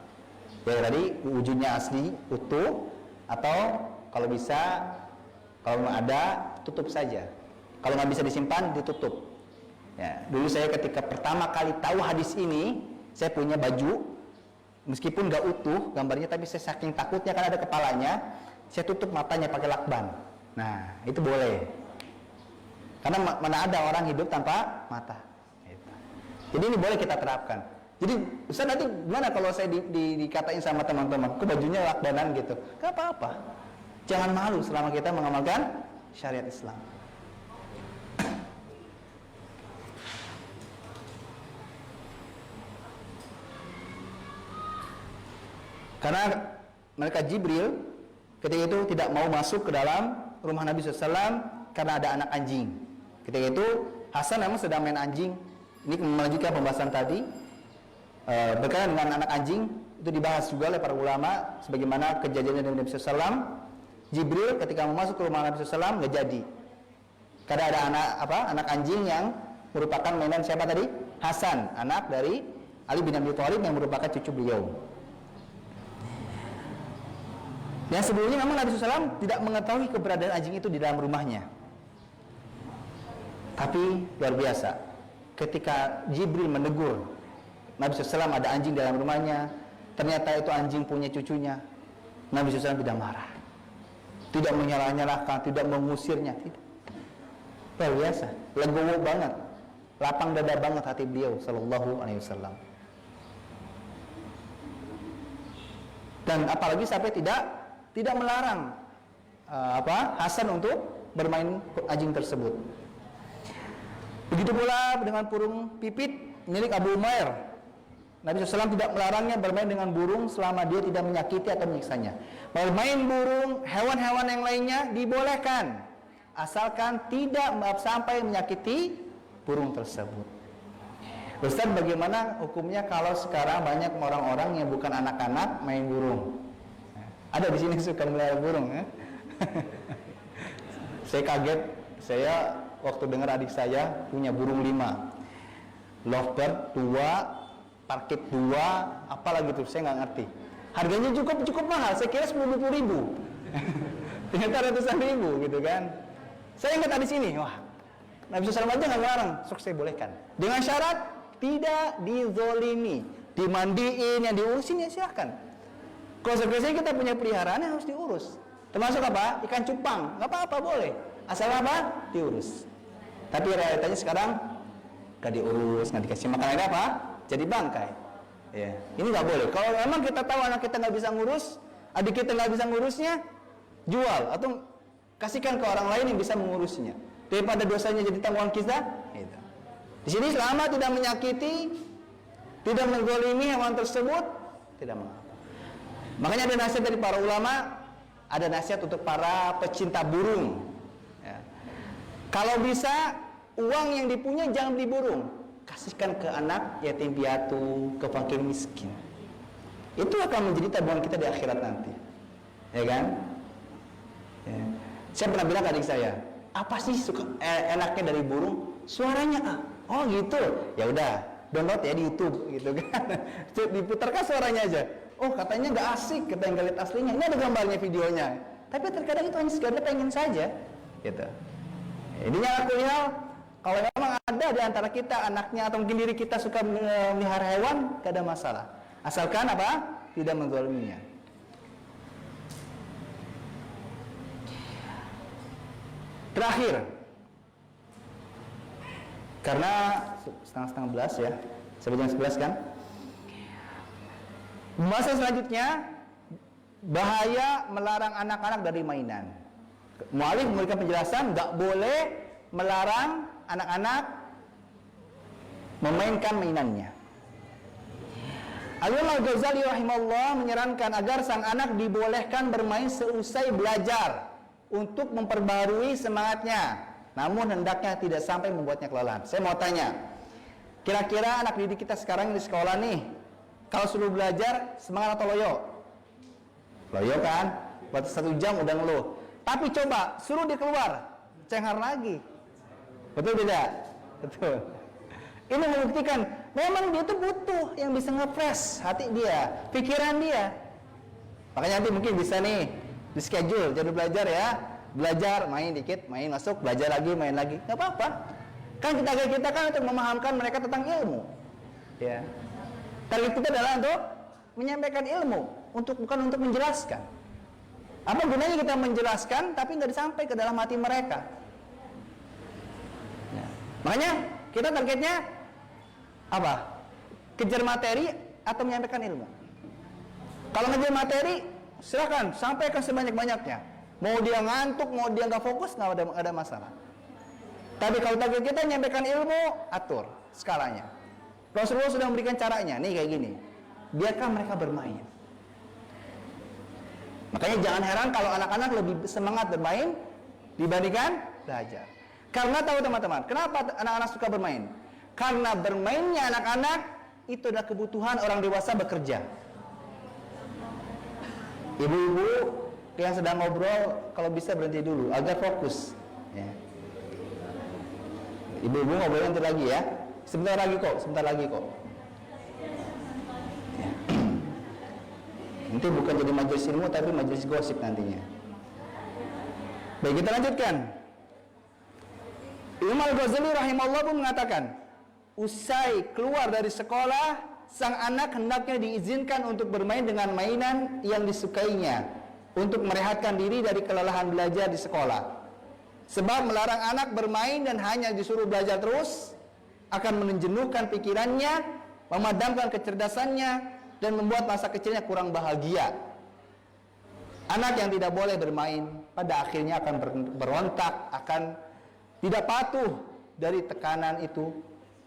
Speaker 1: Ya tadi wujudnya asli utuh, atau kalau bisa kalau ada tutup saja. Kalau nggak bisa disimpan ditutup. Ya, dulu saya ketika pertama kali tahu hadis ini, saya punya baju meskipun nggak utuh gambarnya, tapi saya saking takutnya kan ada kepalanya, saya tutup matanya pakai lakban. Nah, itu boleh. Karena mana ada orang hidup tanpa mata. Jadi ini boleh kita terapkan. Jadi Ustaz nanti gimana kalau saya dikatain sama teman-teman, kok bajunya lakbanan gitu? Gak apa-apa. Jangan malu selama kita mengamalkan syariat Islam. Karena malaikat Jibril ketika itu tidak mau masuk ke dalam rumah Nabi SAW karena ada anak anjing. Ketika itu Hasan memang sedang main anjing. Ini melanjutkan pembahasan tadi berkaitan dengan anak anjing. Itu dibahas juga oleh para ulama sebagaimana kejadian dari Nabi SAW. Jibril ketika mau masuk ke rumah Nabi SAW nggak jadi. Karena ada anak anjing yang merupakan mainan siapa tadi? Hasan, anak dari Ali bin Abi Thalib yang merupakan cucu beliau. Yang sebelumnya memang Nabi SAW tidak mengetahui keberadaan anjing itu di dalam rumahnya. Tapi luar biasa, ketika Jibril menegur Nabi SAW ada anjing dalam rumahnya, ternyata itu anjing punya cucunya, Nabi SAW tidak marah, tidak menyalah-nyalahkan, tidak mengusirnya, tidak. Luar biasa, legowo banget, lapang dada banget hati beliau Sallallahu Alaihi Wasallam. Dan apalagi sampai tidak melarang Hasan untuk bermain anjing tersebut. Begitu pula dengan burung pipit milik Abu Umair. Nabi SAW tidak melarangnya bermain dengan burung selama dia tidak menyakiti atau menyiksanya. Bermain burung, hewan-hewan yang lainnya dibolehkan, asalkan tidak sampai menyakiti burung tersebut. Ustaz, bagaimana hukumnya kalau sekarang banyak orang-orang yang bukan anak-anak main burung? Ada di sini suka melihara burung, ya? Saya kaget, saya waktu dengar adik saya punya burung 5, lovebird 2, parkit 2, apalagi tuh saya nggak ngerti. Harganya cukup mahal, saya kira 10.000 ribu. Ternyata ratusan ribu gitu kan. Saya ingat di sini, wah, Nabi SAW aja nggak melarang, sok saya bolehkan. Dengan syarat tidak dizolimi, dimandiin, yang diurusin ya silahkan. Konsekuensinya kita punya peliharaan yang harus diurus. Termasuk apa? Ikan cupang, nggak apa-apa boleh, asal apa? Diurus. Tapi realitanya sekarang nggak diurus, nggak dikasih makanannya apa? Jadi bangkai. Ya. Ini nggak boleh. Kalau memang kita tahu anak kita nggak bisa ngurus, adik kita nggak bisa ngurusnya, jual atau kasihkan ke orang lain yang bisa mengurusnya. Daripada dosanya jadi tanggungan kita. Gitu. Di sini selama tidak menyakiti, tidak menggolimi hewan tersebut, tidak mengapa. Makanya ada nasihat dari para ulama, ada nasihat untuk para pecinta burung. Ya. Kalau bisa uang yang dipunya jangan beli burung, kasihkan ke anak yatim piatu, ke fakir miskin. Itu akan menjadi tabungan kita di akhirat nanti, ya kan? Ya. Saya pernah bilang ke adik saya, apa sih enaknya dari burung? Suaranya oh gitu. Ya udah, download ya di YouTube gitu kan. Diputarkan suaranya aja. Oh katanya nggak asik, kita yang lihat aslinya. Ini ada gambarnya, videonya. Tapi terkadang itu hanya sekedar pengen saja, gitu. Intinya akunya, kalau memang ada di antara kita anaknya atau mungkin diri kita suka melihara hewan, gak ada masalah. Asalkan apa? Tidak menzaliminya. Terakhir, karena setengah 11 ya, sampai jam 11 kan. Masa selanjutnya, bahaya melarang anak-anak dari mainan. Mu'alif memberikan penjelasan, nggak boleh melarang anak-anak memainkan mainannya. Al-Imam Al-Ghazali rahimahullah menyarankan agar sang anak dibolehkan bermain seusai belajar. untuk memperbarui semangatnya, namun hendaknya tidak sampai membuatnya kelelahan. Saya mau tanya, kira-kira anak didik kita sekarang di sekolah nih, kalau suruh belajar semangat atau loyo? Loyo kan? Waktu 1 jam udah ngeluh. Tapi coba suruh dia keluar, cengar lagi. Betul tidak? Betul. Ini membuktikan memang dia tuh butuh yang bisa nge-fresh hati dia, pikiran dia. Makanya nanti mungkin bisa nih di schedule jadwal belajar ya. Belajar, main dikit, main masuk, belajar lagi, main lagi. Nggak apa-apa. Kan kita kan untuk memahamkan mereka tentang ilmu. Ya. Target kita adalah untuk menyampaikan ilmu, bukan untuk menjelaskan. Apa gunanya kita menjelaskan tapi nggak disampai ke dalam hati mereka? Ya. Makanya kita targetnya apa? Kejar materi atau menyampaikan ilmu? Kalau ngejar materi, silakan sampaikan sebanyak-banyaknya. Mau dia ngantuk, mau dia nggak fokus, nggak ada masalah. Tapi kalau target kita menyampaikan ilmu, atur skalanya. Rasulullah sudah memberikan caranya, nih kayak gini. Biarkan mereka bermain. Makanya jangan heran kalau anak-anak lebih semangat bermain dibandingkan belajar. Karena tahu teman-teman, kenapa anak-anak suka bermain? Karena bermainnya anak-anak itu adalah kebutuhan orang dewasa bekerja. Ibu-ibu yang sedang ngobrol, kalau bisa berhenti dulu agar fokus. Ya. Ibu-ibu ngobrol nanti lagi ya. Sebentar lagi kok. Ya. Nanti bukan jadi majelis ilmu, tapi majelis gosip nantinya. Baik, kita lanjutkan. Imam Al-Ghazali rahimahullah pun mengatakan, usai keluar dari sekolah, sang anak hendaknya diizinkan untuk bermain dengan mainan yang disukainya, untuk merehatkan diri dari kelelahan belajar di sekolah. Sebab melarang anak bermain dan hanya disuruh belajar terus akan menjenuhkan pikirannya, memadamkan kecerdasannya, dan membuat masa kecilnya kurang bahagia. Anak yang tidak boleh bermain pada akhirnya akan berontak, akan tidak patuh dari tekanan itu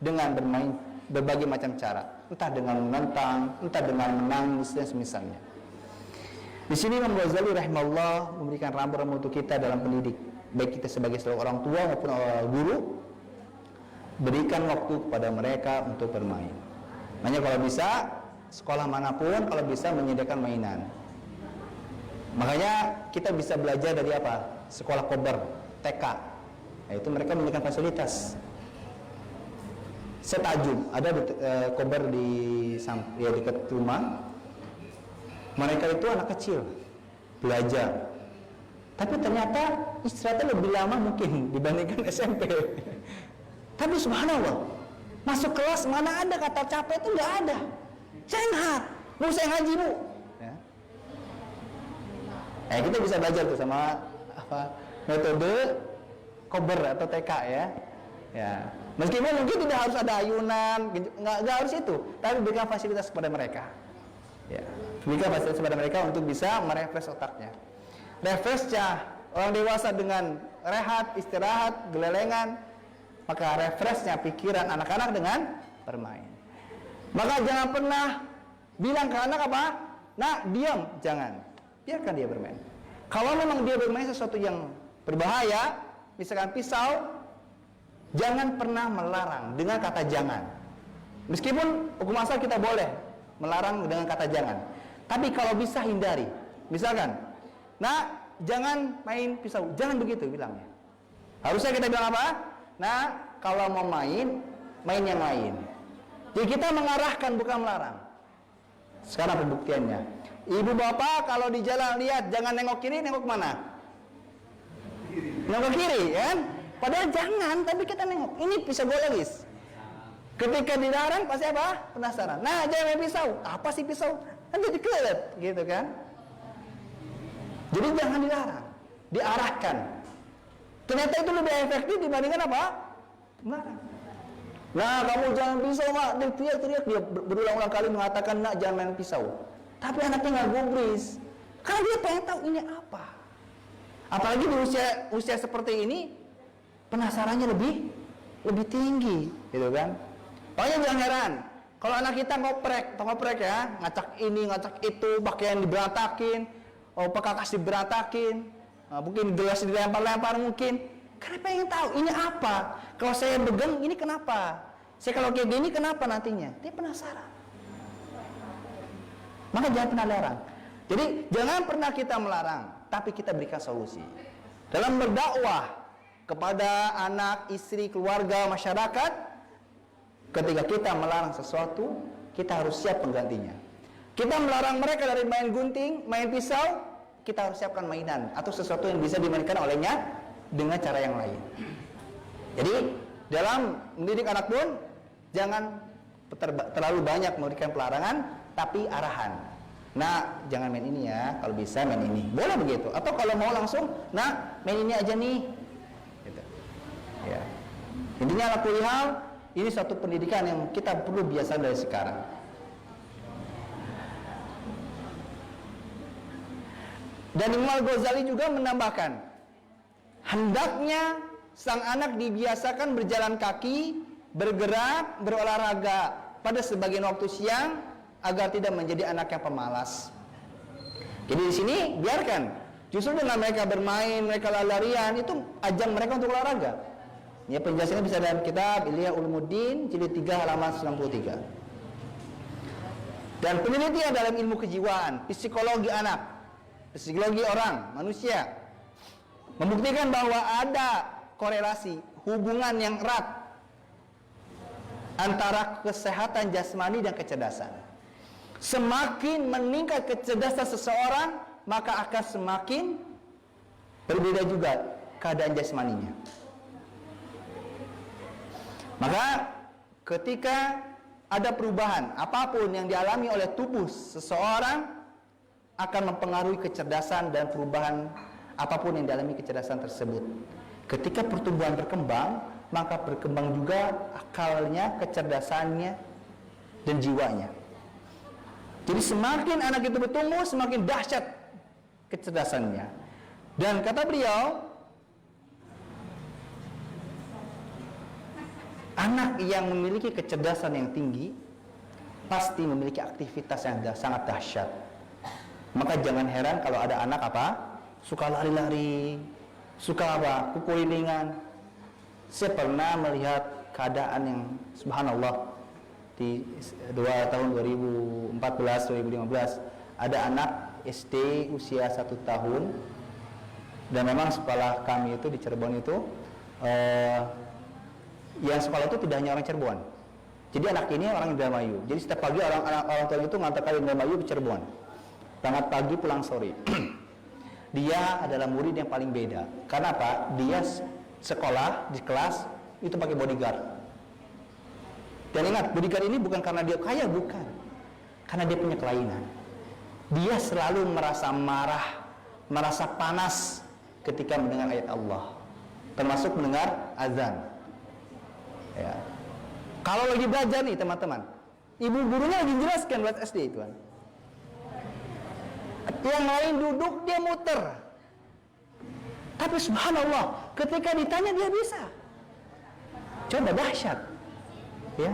Speaker 1: dengan bermain berbagai macam cara, entah dengan menentang, entah dengan menangis dan semisalnya. Di sini Imam Ghazali rahimahullah memberikan rambu-rambu untuk kita dalam pendidik, baik kita sebagai orang tua maupun guru. Berikan waktu kepada mereka untuk bermain. Makanya kalau bisa sekolah manapun kalau bisa menyediakan mainan. Makanya kita bisa belajar dari apa? Sekolah kober, TK. Yaitu mereka menyediakan fasilitas. Setajum ada kober di dekat rumah. Mereka itu anak kecil belajar. Tapi ternyata istirahatnya lebih lama mungkin dibandingkan SMP. Tapi subhanallah, masuk kelas mana ada kata capek itu nggak ada. Cengar, mau saya ngaji bu. Ya. Kita bisa belajar tuh sama metode kober atau TK ya. Ya. Meskipun mungkin tidak harus ada ayunan, nggak harus itu, tapi berikan fasilitas kepada mereka. Ya. Berikan fasilitas kepada mereka untuk bisa merefresh otaknya. Refreshnya orang dewasa dengan rehat, istirahat, gelelengan. Maka refreshnya pikiran anak-anak dengan bermain. Maka jangan pernah bilang ke anak apa? Nak, diam, jangan. Biarkan dia bermain. Kalau memang dia bermain sesuatu yang berbahaya, misalkan pisau, jangan pernah melarang dengan kata jangan. Meskipun hukum asal kita boleh melarang dengan kata jangan. Tapi kalau bisa hindari. Misalkan, nak, jangan main pisau, jangan begitu bilangnya. Harusnya kita bilang apa? Nah, kalau mau main yang lain. Jadi kita mengarahkan bukan melarang. Sekarang pembuktiannya. Ibu bapak kalau di jalan lihat jangan nengok kiri, nengok mana? Nengok kiri, kan? Padahal jangan, tapi kita nengok. Ini pisau biologis. Ketika dilarang pasti apa? Penasaran. Nah, jangan main pisau. Apa sih pisau? Kan jadi kelet, gitu kan? Jadi jangan dilarang, diarahkan. Ternyata itu lebih efektif dibandingkan apa? Melarang. Nah, kamu jangan pisau, mak. Dia teriak-teriak, dia berulang-ulang kali mengatakan, nak, jangan main pisau. Tapi anaknya nggak gubris, karena dia pengen tahu ini apa. Apalagi di usia seperti ini, penasarannya lebih tinggi, gitu kan? Makanya jangan heran kalau anak kita ngoprek ya, ngacak ini, ngacak itu, pakaian diberantakin, pakai kasih berantakin. mungkin gelas dilempar-lempar mungkin. Karena pengen tahu ini apa. Kalau saya pegang ini kenapa? Saya kalau kayak gini kenapa nantinya? Dia penasaran. Maka jangan pernah larang. Jadi jangan pernah kita melarang, tapi kita berikan solusi. Dalam berdakwah kepada anak, istri, keluarga, masyarakat, ketika kita melarang sesuatu, kita harus siap penggantinya. Kita melarang mereka dari main gunting, main pisau, kita harus siapkan mainan atau sesuatu yang bisa dimainkan olehnya dengan cara yang lain. Jadi dalam mendidik anak pun jangan terlalu banyak memberikan pelarangan, tapi arahan. Nah, jangan main ini ya, kalau bisa main ini. Boleh begitu. Atau kalau mau langsung, nah main ini aja nih. Gitu. Ya. Intinya ala kulli hal, ini satu pendidikan yang kita perlu biasa dari sekarang. Dan Imam Al-Ghazali juga menambahkan, hendaknya sang anak dibiasakan berjalan kaki, bergerak, berolahraga pada sebagian waktu siang agar tidak menjadi anak yang pemalas. Jadi di sini biarkan, justru dengan mereka bermain, mereka lari-larian, itu ajang mereka untuk olahraga. Ya, penjelasannya bisa dalam kitab Ihya Ulumuddin jilid 3 halaman 93. Dan penelitian dalam ilmu kejiwaan, psikologi anak, psikologi orang, manusia, membuktikan bahwa ada korelasi, hubungan yang erat antara kesehatan jasmani dan kecerdasan. Semakin meningkat kecerdasan seseorang, maka akan semakin berbeda juga keadaan jasmaninya. Maka ketika ada perubahan apapun yang dialami oleh tubuh seseorang, akan mempengaruhi kecerdasan dan perubahan apapun yang dialami kecerdasan tersebut. Ketika pertumbuhan berkembang, maka berkembang juga akalnya, kecerdasannya, dan jiwanya. Jadi semakin anak itu bertumbuh, semakin dahsyat kecerdasannya. Dan kata beliau, anak yang memiliki kecerdasan yang tinggi pasti memiliki aktivitas yang sangat dahsyat. Maka jangan heran kalau ada anak suka lari-lari, suka kukulilingan. Saya pernah melihat keadaan yang subhanallah di tahun 2014-2015 ada anak SD usia 1 tahun, dan memang sekolah kami itu di Cirebon itu yang sekolah itu tidak hanya orang Cirebon. Jadi anak ini orang Indramayu. Jadi setiap pagi orang tua itu ngantar Indramayu ke Cirebon. Berangkat pagi pulang sore. Dia adalah murid yang paling beda. Karena apa? Dia sekolah di kelas itu pakai bodyguard. Dan ingat, bodyguard ini bukan karena dia kaya, bukan. Karena dia punya kelainan. Dia selalu merasa marah, merasa panas ketika mendengar ayat Allah. Termasuk mendengar azan. Ya. Kalau lagi belajar nih teman-teman, ibu gurunya lagi jelaskan buat SD itu kan. Yang lain duduk, dia muter. Tapi subhanallah, ketika ditanya dia bisa. Coba dahsyat. Ya.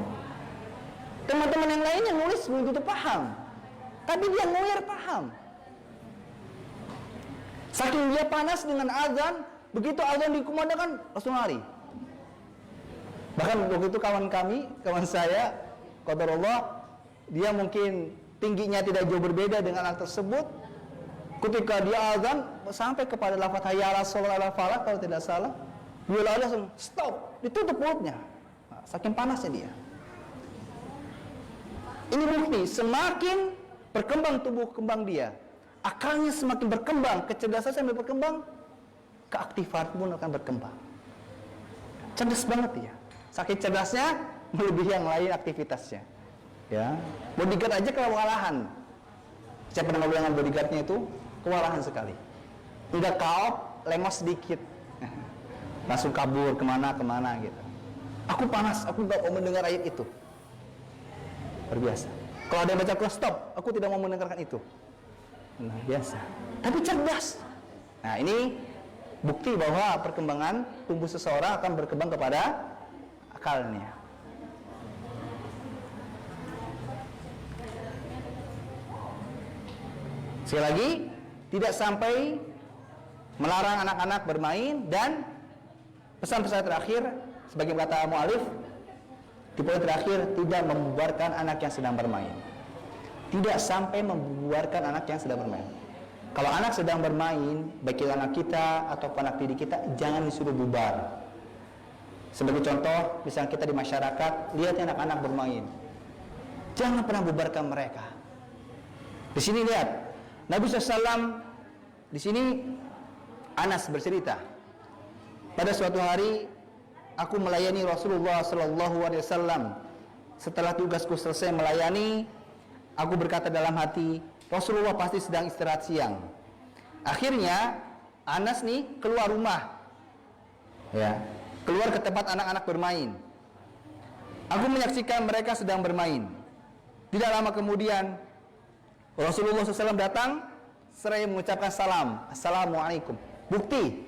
Speaker 1: Teman-teman yang lainnya nulis belum tentu paham, tapi dia ngoyor paham. Saking dia panas dengan azan, begitu azan dikumandangkan langsung lari. Bahkan waktu itu kawan saya, qadarullah, dia mungkin tingginya tidak jauh berbeda dengan anak tersebut. Ketika dia azan sampai kepada lafaz hayya 'alas shalah al falah kalau tidak salah, dia langsung stop, ditutup mulutnya. Saking panasnya dia. Ini bukti semakin berkembang tubuh kembang dia, akalnya semakin berkembang, kecerdasan sambil berkembang, keaktifan pun akan berkembang. Cerdas banget dia. Saking cerdasnya melebihi yang lain aktivitasnya. Ya, bodyguard aja kewalahan. Saya pernah ngobrol dengan bodyguardnya itu kewalahan sekali. Udah kaop, lengos sedikit, langsung kabur kemana gitu. Aku panas, aku gak mau mendengar ayat itu. Berbiasa. Kalau ada yang baca Quran, stop, aku tidak mau mendengarkan itu. Nah, biasa. Tapi cerdas. Nah, ini bukti bahwa perkembangan tubuh seseorang akan berkembang kepada akalnya. Sekali lagi, tidak sampai melarang anak-anak bermain, dan pesan-pesan terakhir sebagai kata mu'alif di poin terakhir, tidak membubarkan anak yang sedang bermain. Tidak sampai membubarkan anak yang sedang bermain. Kalau anak sedang bermain, baik itu anak kita atau anak didik kita, jangan disuruh bubar. Sebagai contoh, misalnya kita di masyarakat, lihat anak-anak bermain, jangan pernah bubarkan mereka. Di sini lihat, Nabi SAW, di sini Anas bercerita, pada suatu hari aku melayani Rasulullah SAW. Setelah tugasku selesai melayani, aku berkata dalam hati, Rasulullah pasti sedang istirahat siang. Akhirnya Anas nih keluar rumah, ya, keluar ke tempat anak-anak bermain. Aku menyaksikan mereka sedang bermain. Tidak lama kemudian Rasulullah SAW datang seraya mengucapkan salam, Assalamualaikum. Bukti,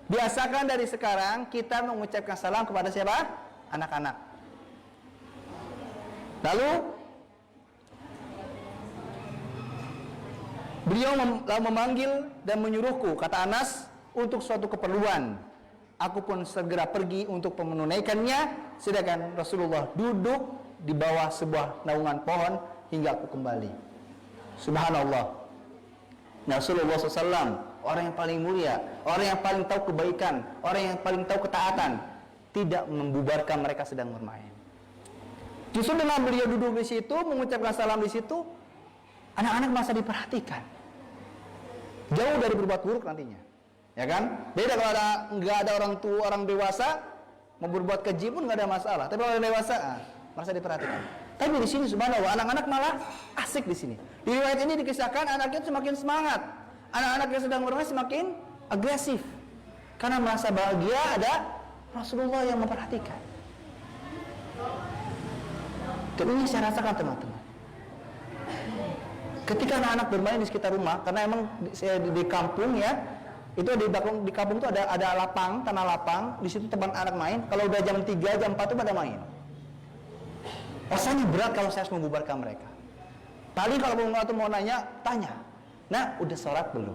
Speaker 1: biasakan dari sekarang kita mengucapkan salam kepada siapa? Anak-anak. Lalu beliau memanggil dan menyuruhku, kata Anas, untuk suatu keperluan. Aku pun segera pergi untuk menunaikannya, sedangkan Rasulullah duduk di bawah sebuah naungan pohon hingga aku kembali. Subhanallah. Rasulullah SAW, orang yang paling mulia, orang yang paling tahu kebaikan, orang yang paling tahu ketaatan, tidak membubarkan mereka sedang bermain. Justru dengan beliau duduk di situ, mengucapkan salam di situ, anak-anak merasa diperhatikan. Jauh dari berbuat buruk nantinya, ya kan? Beda kalau nggak ada orang tua, orang dewasa mau berbuat keji pun nggak ada masalah. Tapi kalau orang dewasa merasa diperhatikan. Tapi di sini subhanallah, anak-anak malah asik di sini. Di riwayat ini dikisahkan anaknya semakin semangat, anak-anak yang sedang bermain semakin agresif, karena merasa bahagia ada Rasulullah yang memperhatikan. Dan ini saya rasakan teman-teman. Ketika anak-anak bermain di sekitar rumah, karena emang saya di kampung ya, itu di kampung itu ada lapang, tanah lapang, di situ tempat anak main. Kalau udah jam 3, jam 4 itu pada main. Rasanya berat kalau saya harus membubarkan mereka. Paling kalau mau nanya, tanya, nah udah sholat belum?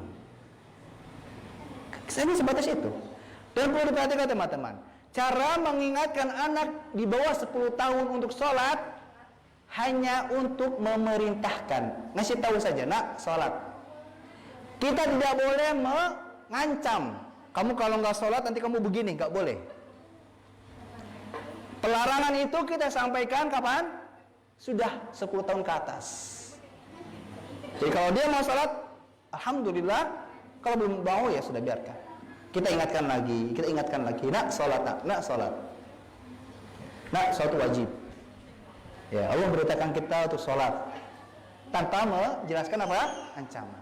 Speaker 1: Saya ini sebatas itu. Dan perlu diperhatikan teman-teman, cara mengingatkan anak di bawah 10 tahun untuk sholat hanya untuk memerintahkan, ngasih tahu saja, nak sholat. Kita tidak boleh mengancam, kamu kalau nggak sholat nanti kamu begini, nggak boleh. Pelarangan itu kita sampaikan kapan? Sudah 10 tahun ke atas. Jadi kalau dia mau sholat, alhamdulillah. Kalau belum mau ya sudah biarkan. Kita ingatkan lagi, nak sholat, nak sholat. Nak sholat wajib. Ya, Allah memberitakan kita untuk sholat tanpa menjelaskan apa? Ancaman.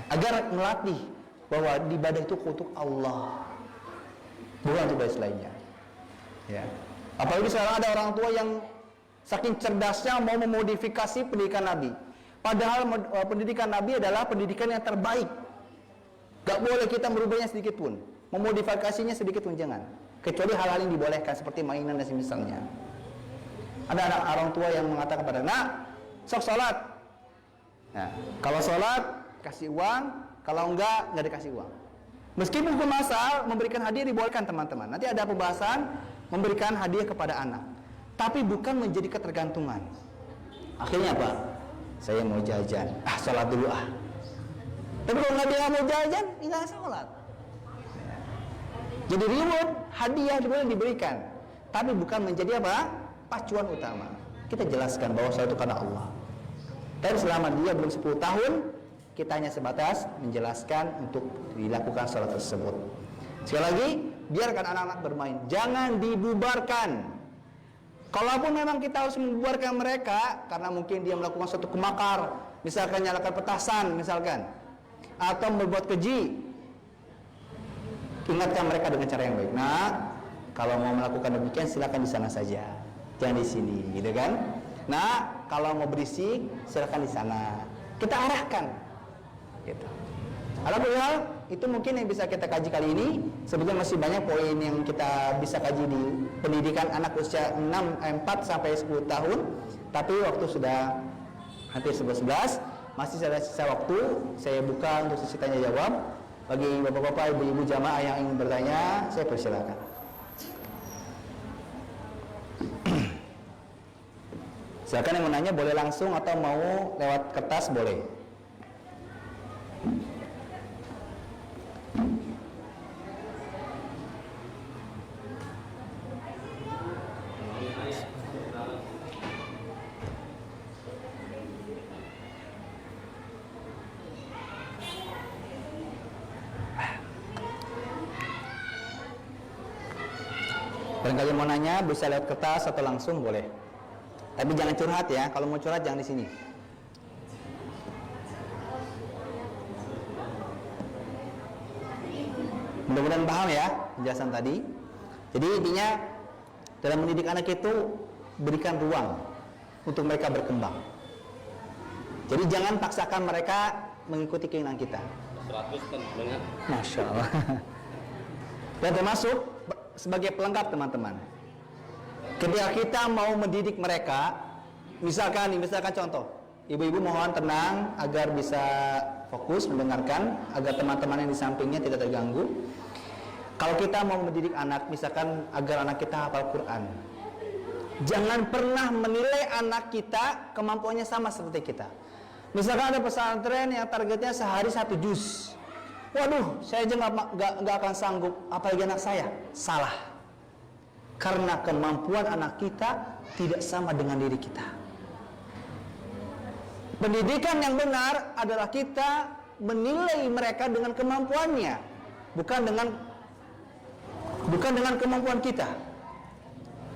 Speaker 1: Agar melatih bahwa ibadah itu untuk Allah, bukan untuk selainnya. Ya. Apalagi sekarang ada orang tua yang saking cerdasnya mau memodifikasi pendidikan Nabi. Padahal pendidikan Nabi adalah pendidikan yang terbaik. Gak boleh kita merubahnya sedikit pun, memodifikasinya sedikit pun jangan. Kecuali hal-hal yang dibolehkan seperti mainan dan semisalnya. Ada anak orang tua yang mengatakan kepada nak, sok sholat. Nah, kalau sholat kasih uang, kalau enggak dikasih uang. Meskipun hukum asal memberikan hadiah dibolehkan teman-teman. Nanti ada pembahasan memberikan hadiah kepada anak, tapi bukan menjadi ketergantungan. Akhirnya apa? Saya mau jajan, sholat dulu . Tapi kalau nggak dia mau jajan, nggak sholat. Jadi reward, hadiah boleh diberikan, tapi bukan menjadi apa? Pacuan utama. Kita jelaskan bahwa sholat itu karena Allah. Tapi selama dia belum 10 tahun, kita hanya sebatas menjelaskan untuk dilakukan sholat tersebut. Sekali lagi, biarkan anak-anak bermain, jangan dibubarkan. Kalaupun memang kita harus membubarkan mereka karena mungkin dia melakukan suatu kemakar, misalkan nyalakan petasan misalkan, atau berbuat keji, ingatkan mereka dengan cara yang baik. Nah, kalau mau melakukan demikian silakan di sana saja, jangan di sini, gitu kan? Nah, kalau mau berisik silakan di sana. Kita arahkan, gitu. Alhamdulillah, itu mungkin yang bisa kita kaji kali ini. Sebetulnya masih banyak poin yang kita bisa kaji di pendidikan anak usia 4 sampai 10 tahun. Tapi waktu sudah hampir 11, masih ada sisa waktu. Saya buka untuk sesi tanya jawab. Bagi bapak-bapak, ibu-ibu jamaah yang ingin bertanya, saya persilakan. Silakan yang mau nanya boleh langsung atau mau lewat kertas boleh. Barangkali mau nanya bisa lewat kertas atau langsung boleh. Tapi jangan curhat ya. Kalau mau curhat jangan di sini. Mudah-mudahan paham ya penjelasan tadi. Jadi intinya dalam mendidik anak itu berikan ruang untuk mereka berkembang. Jadi jangan paksakan mereka mengikuti keinginan kita.
Speaker 2: 100 kan banyak.
Speaker 1: Masya Allah. Dan termasuk sebagai pelengkap teman-teman, ketika kita mau mendidik mereka, misalkan contoh, ibu-ibu mohon tenang agar bisa fokus mendengarkan, agar teman-teman yang di sampingnya tidak terganggu. Kalau kita mau mendidik anak, misalkan agar anak kita hafal Quran, jangan pernah menilai anak kita kemampuannya sama seperti kita. Misalkan ada pesantren yang targetnya sehari 1 juz. Waduh, saya aja nggak akan sanggup, apalagi anak saya. Salah. Karena kemampuan anak kita tidak sama dengan diri kita. Pendidikan yang benar adalah kita menilai mereka dengan kemampuannya, bukan dengan kemampuan kita.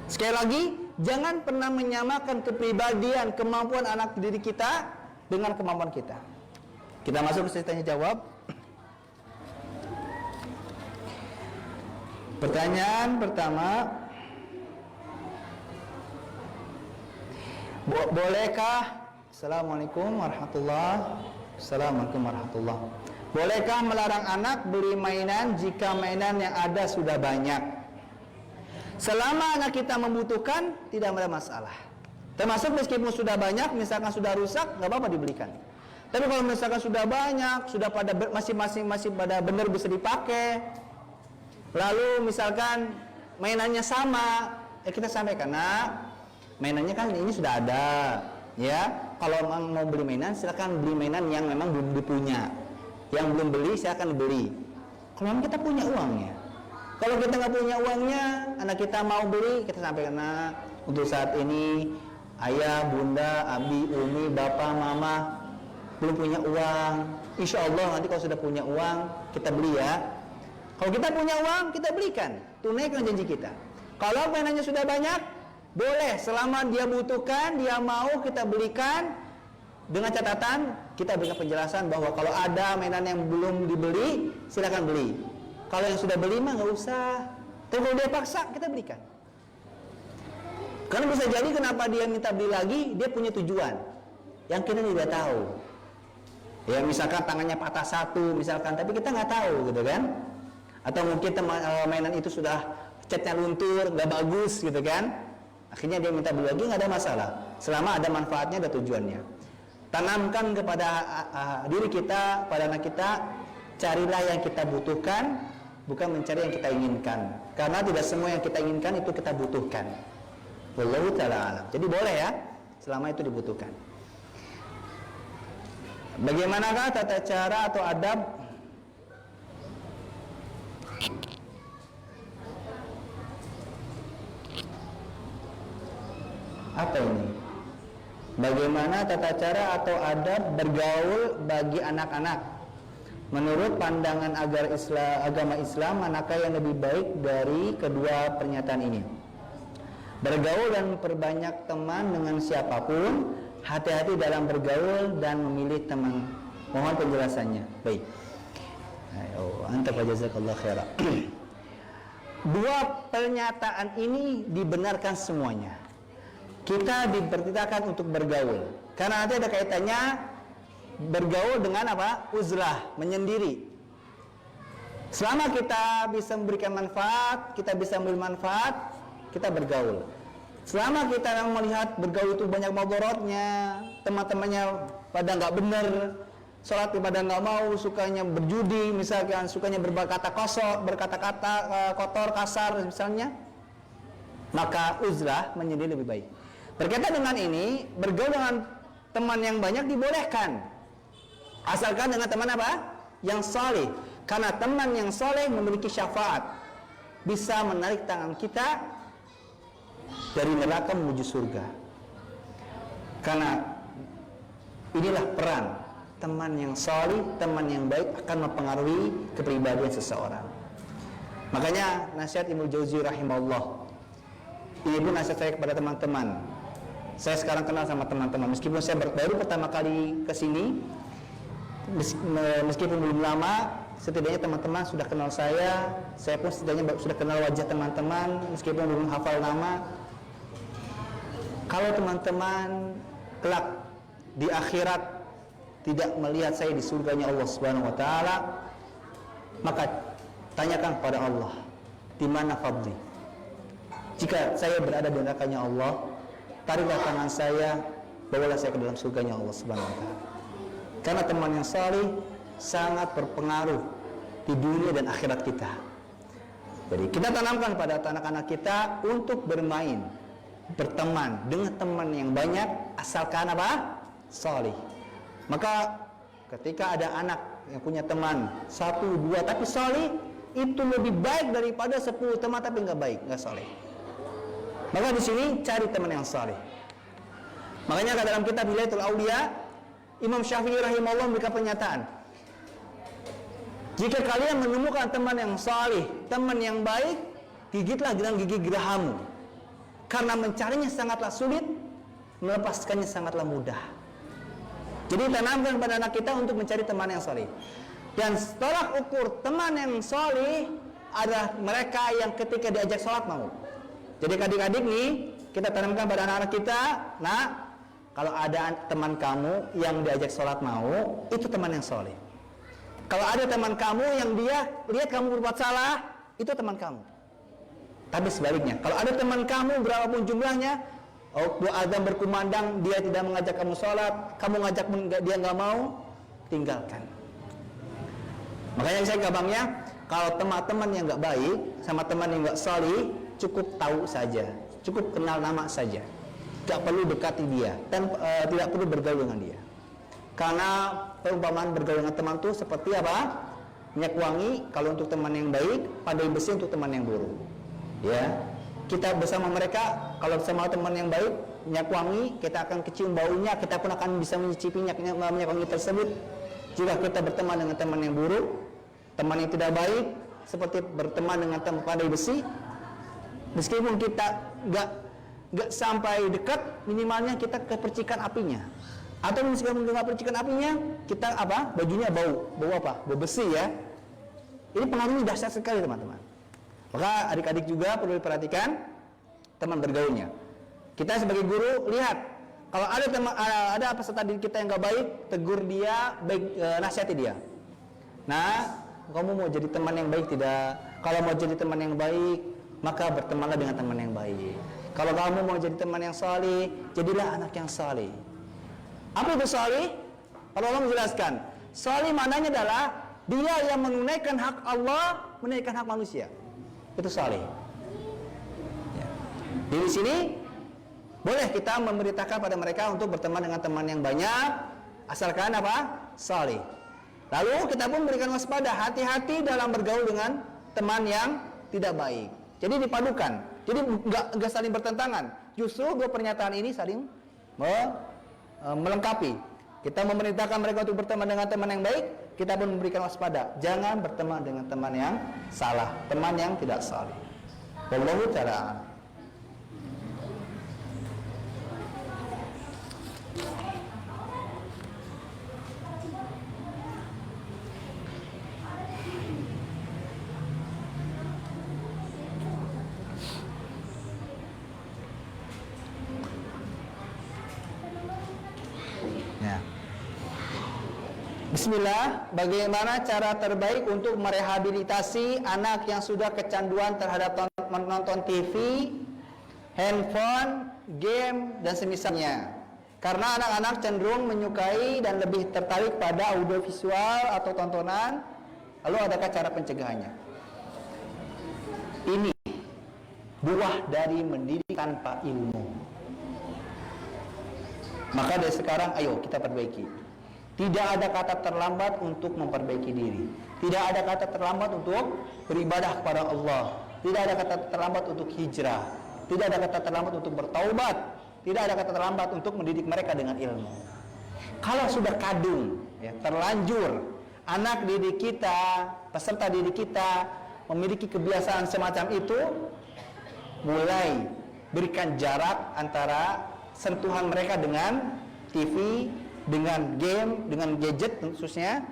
Speaker 1: Sekali lagi, jangan pernah menyamakan kepribadian kemampuan anak diri kita dengan kemampuan kita. Kita masuk ke sesi tanya jawab. Pertanyaan pertama, bolehkah Assalamualaikum warahmatullahi wabarakatuh. Bolehkah melarang anak beli mainan jika mainan yang ada sudah banyak? Selama anak kita membutuhkan, tidak ada masalah. Termasuk meskipun sudah banyak, misalkan sudah rusak, nggak apa-apa dibelikan. Tapi kalau misalkan sudah banyak, sudah pada masih pada benar bisa dipakai, lalu misalkan mainannya sama, kita sampaikan, nah mainannya kan ini sudah ada, ya. Kalau mau beli mainan, silakan beli mainan yang memang belum dipunya. Yang belum beli, silakan beli. Kalau memang kita punya uangnya. Kalau kita nggak punya uangnya, anak kita mau beli, kita sampaikan, nah untuk saat ini ayah, bunda, abi, umi, bapak, mama belum punya uang. Insya Allah nanti kalau sudah punya uang kita beli ya. Kalau kita punya uang, kita belikan. Tunaikan janji kita. Kalau mainannya sudah banyak, boleh. Selama dia butuhkan, dia mau, kita belikan. Dengan catatan, kita berikan penjelasan bahwa kalau ada mainan yang belum dibeli, silakan beli. Kalau yang sudah beli mah nggak usah. Tapi kalau dia paksa, kita belikan. Karena bisa jadi kenapa dia minta beli lagi, dia punya tujuan yang kita tidak tahu. Ya misalkan tangannya patah satu, misalkan, tapi kita nggak tahu, gitu kan? Atau mungkin mainan itu sudah catnya luntur, nggak bagus gitu kan, akhirnya dia minta beli lagi, nggak ada masalah selama ada manfaatnya, ada tujuannya. Tanamkan kepada diri kita, pada anak kita, carilah yang kita butuhkan, bukan mencari yang kita inginkan, karena tidak semua yang kita inginkan itu kita butuhkan. Wallahu ta'ala alam. Jadi boleh ya, selama itu dibutuhkan. Bagaimanakah tata cara atau adab apa ini? Bagaimana tata cara atau adab bergaul bagi anak-anak? Menurut pandangan agama Islam, manakah yang lebih baik dari kedua pernyataan ini? Bergaul dan perbanyak teman dengan siapapun, hati-hati dalam bergaul dan memilih teman. Mohon penjelasannya. Baik. Ayo, anta jazakallahu khairan. Dua pernyataan ini dibenarkan semuanya. Kita diperintahkan untuk bergaul, karena nanti ada kaitannya bergaul dengan apa? Uzlah, menyendiri. Selama kita bisa memberikan manfaat, kita bisa memberi manfaat, kita bergaul. Selama kita melihat bergaul itu banyak mudaratnya, teman-temannya pada nggak benar, sholat ibadah nggak mau, sukanya berjudi, misalkan sukanya berkata kotor, kasar misalnya, maka uzlah menjadi lebih baik. Berkaitan dengan ini, bergaul dengan teman yang banyak dibolehkan, asalkan dengan teman apa? Yang saleh. Karena teman yang saleh memiliki syafaat, bisa menarik tangan kita dari neraka menuju surga. Karena inilah peran teman yang saleh, teman yang baik akan mempengaruhi kepribadian seseorang. Makanya nasihat Ibnu Jauzi rahimahullah, ini pun nasihat saya kepada teman-teman. Saya sekarang kenal sama teman-teman, meskipun saya baru pertama kali kesini, meskipun belum lama, setidaknya teman-teman sudah kenal saya pun setidaknya sudah kenal wajah teman-teman, meskipun belum hafal nama. Kalau teman-teman kelak di akhirat tidak melihat saya di surganya Allah Subhanahu wa taala, maka tanyakan kepada Allah, di mana fadli? Jika saya berada di nerakanya Allah, tariklah tangan saya, bawalah saya ke dalam surganya Allah Subhanahu wa taala. Karena teman yang saleh sangat berpengaruh di dunia dan akhirat kita. Jadi kita tanamkan pada anak-anak kita untuk bermain, berteman dengan teman yang banyak, asalkan apa? Saleh. Maka ketika ada anak yang punya teman 1, 2 tapi saleh, itu lebih baik daripada 10 teman tapi nggak baik, nggak saleh. Maka di sini cari teman yang saleh. Makanya dalam kitab Hilayatul Aulia, Imam Syafi'i rahimahullah memberikan pernyataan, jika kalian menemukan teman yang saleh, teman yang baik, gigitlah dengan gigi gerahamu, karena mencarinya sangatlah sulit, melepaskannya sangatlah mudah. Jadi tanamkan pada anak kita untuk mencari teman yang saleh. Dan tolak ukur teman yang saleh adalah mereka yang ketika diajak sholat mau. Jadi adik-adik nih, kita tanamkan pada anak-anak kita, nah, kalau ada teman kamu yang diajak sholat mau, itu teman yang saleh. Kalau ada teman kamu yang dia lihat kamu berbuat salah, itu teman kamu. Tapi sebaliknya, kalau ada teman kamu berapapun jumlahnya, waktu azan berkumandang dia tidak mengajak kamu sholat, kamu ngajak dia nggak mau, tinggalkan. Makanya saya gampangnya, kalau teman-teman yang nggak baik sama teman yang nggak saleh, cukup tahu saja, cukup kenal nama saja, tidak perlu dekati dia dan tidak perlu bergaul dengan dia. Karena perumpamaan bergaul dengan teman itu seperti apa? Minyak wangi kalau untuk teman yang baik, pandai besi untuk teman yang buruk. Ya, kita bersama mereka, kalau bersama teman yang baik, minyak wangi, kita akan kecium baunya, kita pun akan bisa mencicipi minyak wangi tersebut. Jika kita berteman dengan teman yang buruk, teman yang tidak baik, seperti berteman dengan teman pandai besi, meskipun kita nggak sampai dekat, minimalnya kita kepercikan apinya. Atau meskipun nggak percikan apinya, kita apa? Bajunya bau apa? Bau besi ya. Ini pengaruhnya dahsyat sekali teman-teman. Maka adik-adik juga perlu diperhatikan teman bergaulnya. Kita sebagai guru lihat, kalau ada peserta didik kita yang nggak baik, tegur dia, nasihati dia. Nah, kamu mau jadi teman yang baik tidak? Kalau mau jadi teman yang baik, maka bertemanlah dengan teman yang baik. Kalau kamu mau jadi teman yang saleh, jadilah anak yang saleh. Apa itu saleh? Kalau Allah menjelaskan, saleh maknanya adalah dia yang menunaikan hak Allah, menunaikan hak manusia. Itu saleh. Ya. Di sini boleh kita memberitakan pada mereka untuk berteman dengan teman yang banyak, asalkan apa? Saleh. Lalu kita pun berikan waspada, hati-hati dalam bergaul dengan teman yang tidak baik. Jadi dipadukan. Jadi enggak saling bertentangan. Justru dua pernyataan ini saling melengkapi. Kita memerintahkan mereka untuk berteman dengan teman yang baik, kita pun memberikan waspada. Jangan berteman dengan teman yang salah, teman yang tidak saleh. Wallahu ta'ala. Bismillah, bagaimana cara terbaik untuk merehabilitasi anak yang sudah kecanduan terhadap menonton TV, handphone, game, dan semisalnya? Karena anak-anak cenderung menyukai dan lebih tertarik pada audiovisual atau tontonan. Lalu adakah cara pencegahannya? Ini buah dari mendidik tanpa ilmu. Maka dari sekarang ayo kita perbaiki. Tidak ada kata terlambat untuk memperbaiki diri. Tidak ada kata terlambat untuk beribadah kepada Allah. Tidak ada kata terlambat untuk hijrah. Tidak ada kata terlambat untuk bertaubat. Tidak ada kata terlambat untuk mendidik mereka dengan ilmu. Kalau sudah kadung, ya, terlanjur anak didik kita, peserta didik kita memiliki kebiasaan semacam itu, mulai berikan jarak antara sentuhan mereka dengan TV, dengan game, dengan gadget khususnya,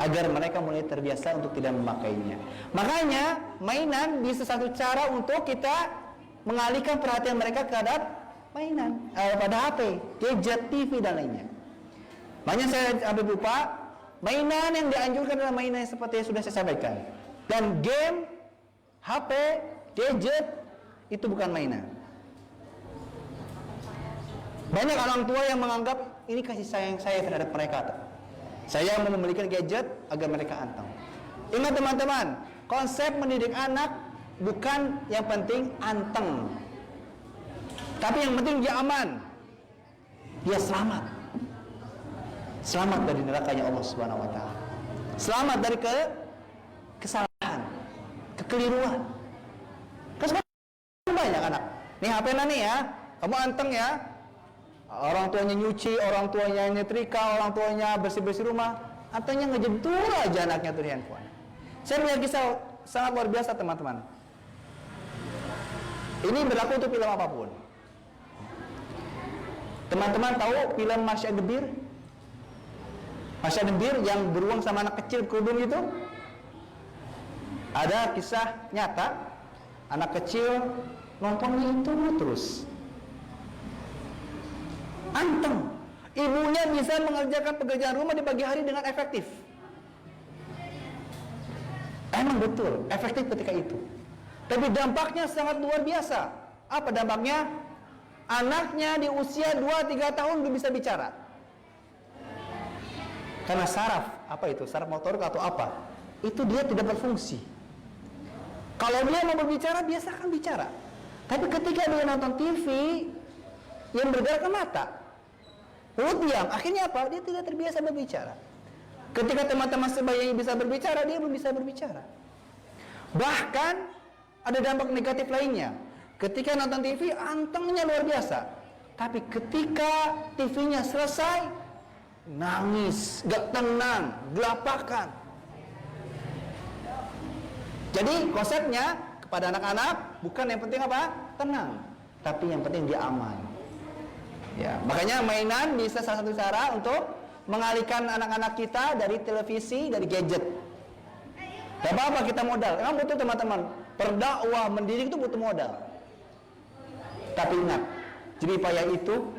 Speaker 1: agar mereka mulai terbiasa untuk tidak memakainya. Makanya mainan bisa satu cara untuk kita mengalihkan perhatian mereka terhadap mainan, pada HP, gadget, TV dan lainnya. Makanya saya ambil lupa, mainan yang dianjurkan adalah mainan yang seperti yang sudah saya sampaikan. Dan game, HP, gadget itu bukan mainan. Banyak orang tua yang menganggap ini kasih sayang saya terhadap mereka. Saya mau membelikan gadget agar mereka anteng. Ingat teman-teman, konsep mendidik anak bukan yang penting anteng, tapi yang penting dia aman, dia selamat, selamat dari nerakanya Allah Subhanahu Wa Taala, selamat dari kesalahan, kekeliruan. Kan banyak anak, nih HP nih ya, kamu anteng ya. Orang tuanya nyuci, orang tuanya nyetrika, orang tuanya bersih-bersih rumah, antengnya ngejedul aja anaknya tuh di handphone. Saya punya kisah sangat luar biasa teman-teman. Ini berlaku untuk film apapun. Teman-teman tahu film Masya the Beer? Masya the Beer yang beruang sama anak kecil kerudung itu? Ada kisah nyata, anak kecil nontonnya itu terus. Anteng. Ibunya bisa mengerjakan pekerjaan rumah di pagi hari dengan efektif. Emang betul, efektif ketika itu. Tapi dampaknya sangat luar biasa. Apa dampaknya? Anaknya di usia 2-3 tahun belum bisa bicara. Karena saraf, apa itu? Saraf motorik atau apa? Itu dia tidak berfungsi. Kalau dia mau berbicara, biasakan bicara. Tapi ketika dia nonton TV yang bergerak ke mata, perut diam, akhirnya apa? Dia tidak terbiasa berbicara. Ketika teman-teman sebayanya bisa berbicara, dia belum bisa berbicara. Bahkan ada dampak negatif lainnya. Ketika nonton TV, antengnya luar biasa. Tapi ketika TV-nya selesai, nangis, gak tenang, gelapakan. Jadi konsepnya kepada anak-anak bukan yang penting apa? Tenang, tapi yang penting dia aman. Ya, makanya mainan bisa salah satu cara untuk mengalihkan anak-anak kita dari televisi, dari gadget. Gak apa-apa kita modal. Emang butuh teman-teman. Berdakwah, mendidik itu butuh modal. Tapi ingat, jerih payah itu,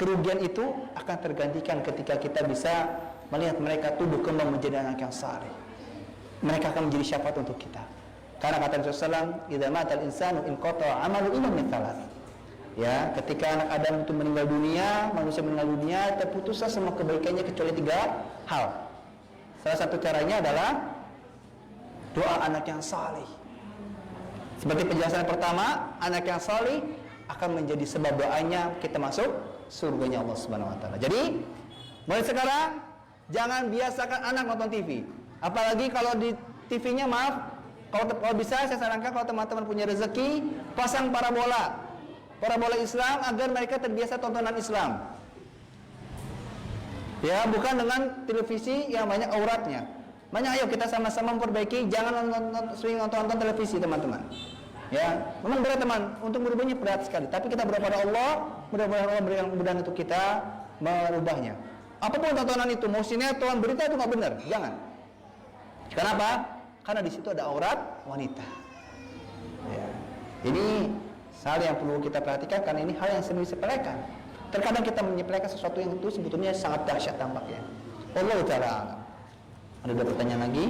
Speaker 1: kerugian itu akan tergantikan ketika kita bisa melihat mereka tumbuh kembang menjadi anak yang saleh. Mereka akan menjadi syafaat untuk kita. Karena kata Rasulullah SAW, "Idza matal insanu inqata 'amalu illa min thalath." Ya, ketika anak Adam itu meninggal dunia, manusia meninggal dunia, terputuslah semua kebaikannya kecuali 3 hal. Salah satu caranya adalah doa anak yang saleh. Seperti penjelasan pertama, anak yang saleh akan menjadi sebab doanya kita masuk surganya Allah Subhanahu Wa Taala. Jadi mulai sekarang jangan biasakan anak nonton TV. Apalagi kalau di TV-nya, maaf, kalau bisa saya sarankan kalau teman-teman punya rezeki, pasang parabola Islam agar mereka terbiasa tontonan Islam. Ya, bukan dengan televisi yang banyak auratnya. Makanya ayo kita sama-sama memperbaiki, jangan sering nonton televisi teman-teman. Ya, memang berat teman, untuk merubahnya berat sekali. Tapi kita berdoa pada Allah, mudah-mudahan Allah berikan kemudahan untuk kita merubahnya. Apapun tontonan itu, mau sinetron, berita itu nggak benar, jangan. Kenapa? Karena di situ ada aurat wanita. Ya. Ini hal yang perlu kita perhatikan karena ini hal yang sering disepelekan. Terkadang kita menyepelekan sesuatu yang itu sebetulnya sangat dahsyat dampaknya. Allah Ta'ala alam. Ada pertanyaan lagi?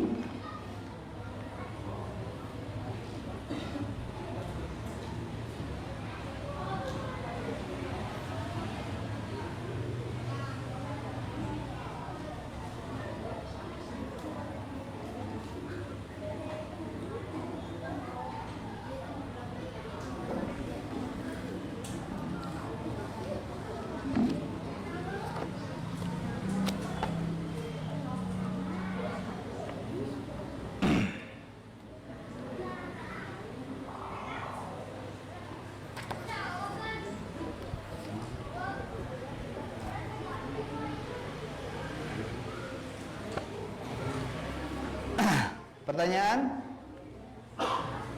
Speaker 1: Pertanyaan?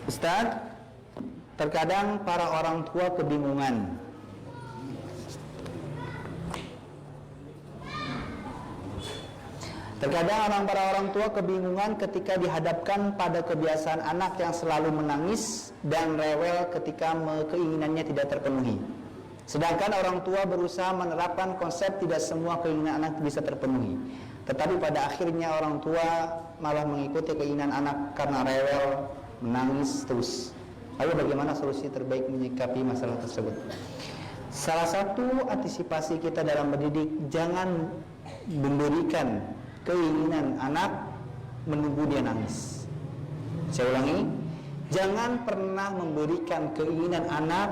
Speaker 1: Ustaz, terkadang para orang tua kebingungan. Terkadang para orang tua kebingungan ketika dihadapkan pada kebiasaan anak yang selalu menangis dan rewel ketika keinginannya tidak terpenuhi. Sedangkan orang tua berusaha menerapkan konsep tidak semua keinginan anak bisa terpenuhi. Tetapi pada akhirnya orang tua malah mengikuti keinginan anak karena rewel, menangis terus. Lalu bagaimana solusi terbaik menyikapi masalah tersebut? Salah satu antisipasi kita dalam mendidik, jangan memberikan keinginan anak menunggu dia nangis. Saya ulangi, jangan pernah memberikan keinginan anak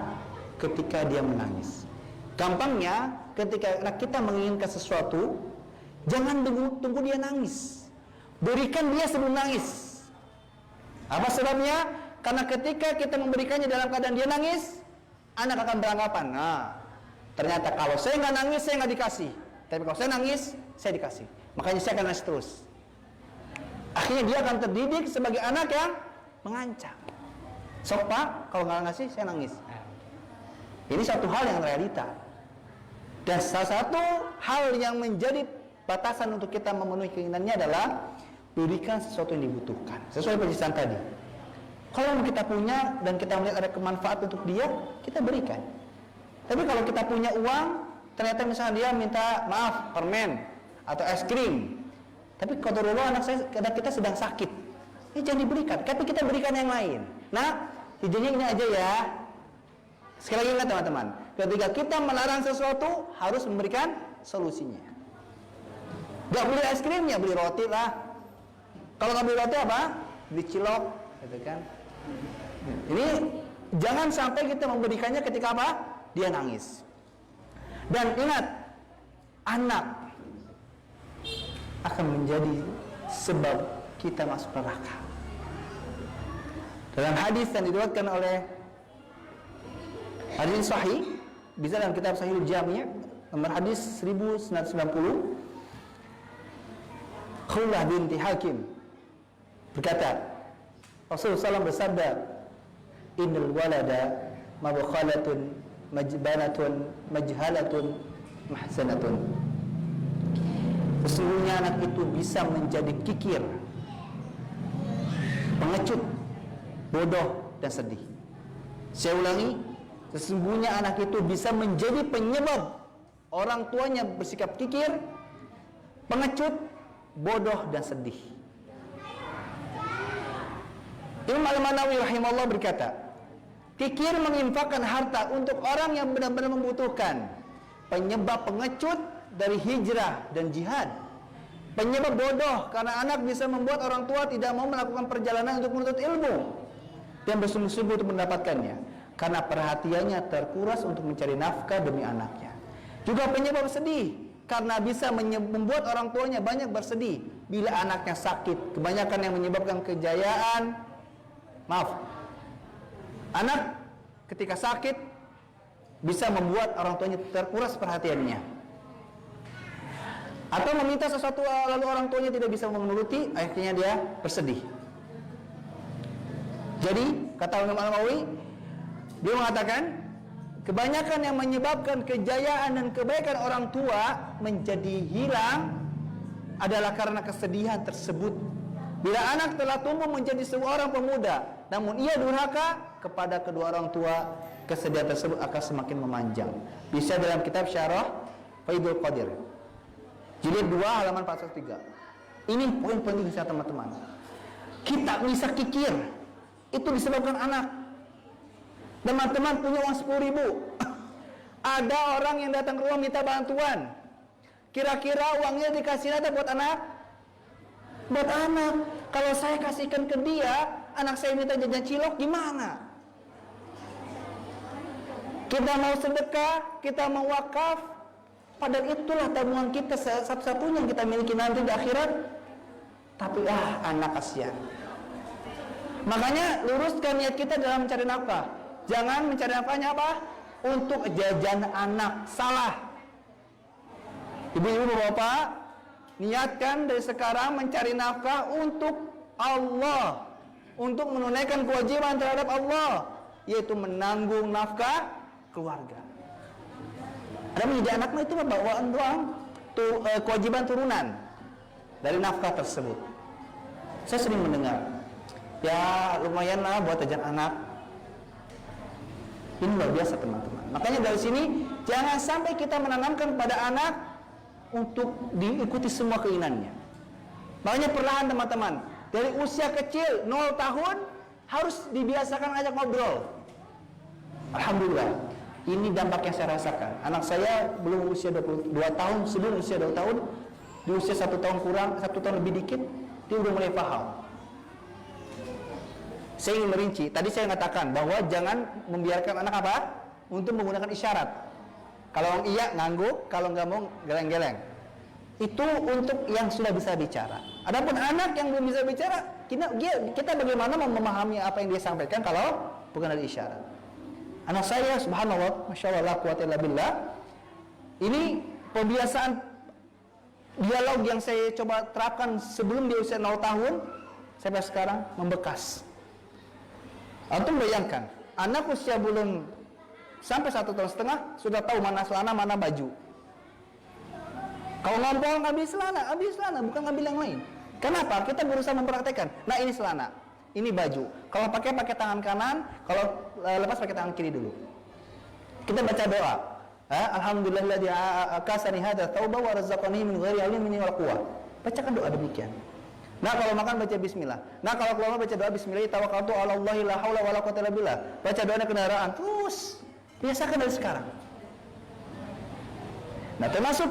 Speaker 1: ketika dia menangis. Gampangnya, ketika anak kita menginginkan sesuatu, jangan tunggu dia nangis. Berikan dia sebelum nangis. Apa sebabnya? Karena ketika kita memberikannya dalam keadaan dia nangis, anak akan beranggapan, nah, ternyata kalau saya nggak nangis, saya nggak dikasih. Tapi kalau saya nangis, saya dikasih. Makanya saya akan nangis terus. Akhirnya dia akan terdidik sebagai anak yang mengancam. Sok pak, kalau nggak ngasih, saya nangis. Ini satu hal yang realita. Dan salah satu hal yang menjadi batasan untuk kita memenuhi keinginannya adalah berikan sesuatu yang dibutuhkan. Sesuai penjelasan tadi. Kalau kita punya dan kita melihat ada kemanfaat untuk dia, kita berikan. Tapi kalau kita punya uang, ternyata misalnya dia minta maaf permen atau es krim, tapi qadarullah anak kita sedang sakit, ini jangan diberikan. Tapi kita berikan yang lain. Nah, hijaunya ini aja ya. Sekali lagi ingat teman-teman, ketika kita melarang sesuatu harus memberikan solusinya. Gak beli es krimnya, beli roti lah. Kalau nggak beli roti apa? Beli cilok, gitu kan? Ini jangan sampai kita memberikannya ketika apa? Dia nangis. Dan ingat, anak akan menjadi sebab kita masuk neraka. Dalam hadis yang diriwayatkan oleh hadis sahih, bisa dalam kitab Sahihul Jami' nomor hadis 1990, Khullah binti Hakim berkata, Rasulullah SAW bersabda, innal walada mabkhalatun majbanatun majhalatun mahzanatun. Sesungguhnya anak itu bisa menjadi kikir, pengecut, bodoh dan sedih. Saya ulangi, sesungguhnya anak itu bisa menjadi penyebab orang tuanya bersikap kikir, pengecut, bodoh dan sedih. Imam Al-Manawi rahimahullah berkata, kikir menginfakkan harta untuk orang yang benar-benar membutuhkan. Penyebab pengecut dari hijrah dan jihad. Penyebab bodoh karena anak bisa membuat orang tua tidak mau melakukan perjalanan untuk menuntut ilmu dan bersungguh-sungguh untuk mendapatkannya, karena perhatiannya terkuras untuk mencari nafkah demi anaknya. Juga penyebab sedih karena bisa membuat orang tuanya banyak bersedih bila anaknya sakit. Kebanyakan yang menyebabkan kejayaan, anak ketika sakit bisa membuat orang tuanya terkuras perhatiannya. Atau meminta sesuatu lalu orang tuanya tidak bisa menuruti, akhirnya dia bersedih. Jadi kata Imam Al-Nawawi, dia mengatakan kebanyakan yang menyebabkan kejayaan dan kebaikan orang tua menjadi hilang adalah karena kesedihan tersebut. Bila anak telah tumbuh menjadi seorang pemuda, namun ia durhaka kepada kedua orang tua, kesedihan tersebut akan semakin memanjang. Bisa dalam kitab Syarah Faidul Qadir, jilid 2 halaman 403. Ini poin penting saya teman-teman. Kita bisa kikir, itu disebabkan anak. Teman-teman punya uang 10.000, ada orang yang datang ke rumah minta bantuan. Kira-kira uangnya dikasih ada buat anak? Buat anak. Kalau saya kasihkan ke dia, anak saya minta jajan cilok, gimana? Kita mau sedekah, kita mau wakaf, padahal itulah tabungan kita satu-satunya yang kita miliki nanti di akhirat. Tapi anak kasihan. Makanya luruskan niat kita dalam mencari nafkah. Jangan mencari nafkahnya apa? Untuk jajan anak. Salah. Ibu-ibu, bapak, niatkan dari sekarang mencari nafkah untuk Allah, untuk menunaikan kewajiban terhadap Allah, yaitu menanggung nafkah keluarga. Ada menjadi anak itu bawaan doang, kewajiban turunan dari nafkah tersebut. Saya sering mendengar, ya lumayan lah buat jajan anak. Ini luar biasa teman-teman. Makanya dari sini jangan sampai kita menanamkan pada anak untuk diikuti semua keinginannya. Makanya perlahan teman-teman, dari usia kecil 0 tahun harus dibiasakan ajak ngobrol. Alhamdulillah, ini dampak yang saya rasakan. Anak saya belum usia 22 tahun, sebelum usia 2 tahun, di usia 1 tahun kurang, 1 tahun lebih dikit, dia udah mulai paham. Saya ingin merinci, tadi saya katakan bahwa jangan membiarkan anak apa? Untuk menggunakan isyarat. Kalau iya ngangguk, kalau nggak mau geleng-geleng. Itu untuk yang sudah bisa bicara. Adapun anak yang belum bisa bicara, kita bagaimana memahami apa yang dia sampaikan kalau bukan dari isyarat. Anak saya, subhanallah, masya Allah, la quwwata illa billah, ini pembiasaan dialog yang saya coba terapkan sebelum dia usia 0 tahun sampai sekarang membekas. Antum bayangkan, anak usia belum sampai 1,5 tahun sudah tahu mana celana, mana baju. Kalau ngompol ngambil celana, bukan ngambil yang lain. Kenapa? Kita berusaha mempraktekkan. Nah ini celana, ini baju. Kalau pakai tangan kanan, kalau lepas pakai tangan kiri dulu. Kita baca doa. Alhamdulillahilladzi akasani hadza tsauba wa razaqani min ghairi ilmin wala quwwah. Bacakan doa demikian. Nah kalau makan baca bismillah. Nah kalau keluar baca doa bismillah tawakkaltu 'ala Allahi la haula wala quwwata illa billah. Baca doa kendaraan terus. Biasakan dari sekarang. Nah termasuk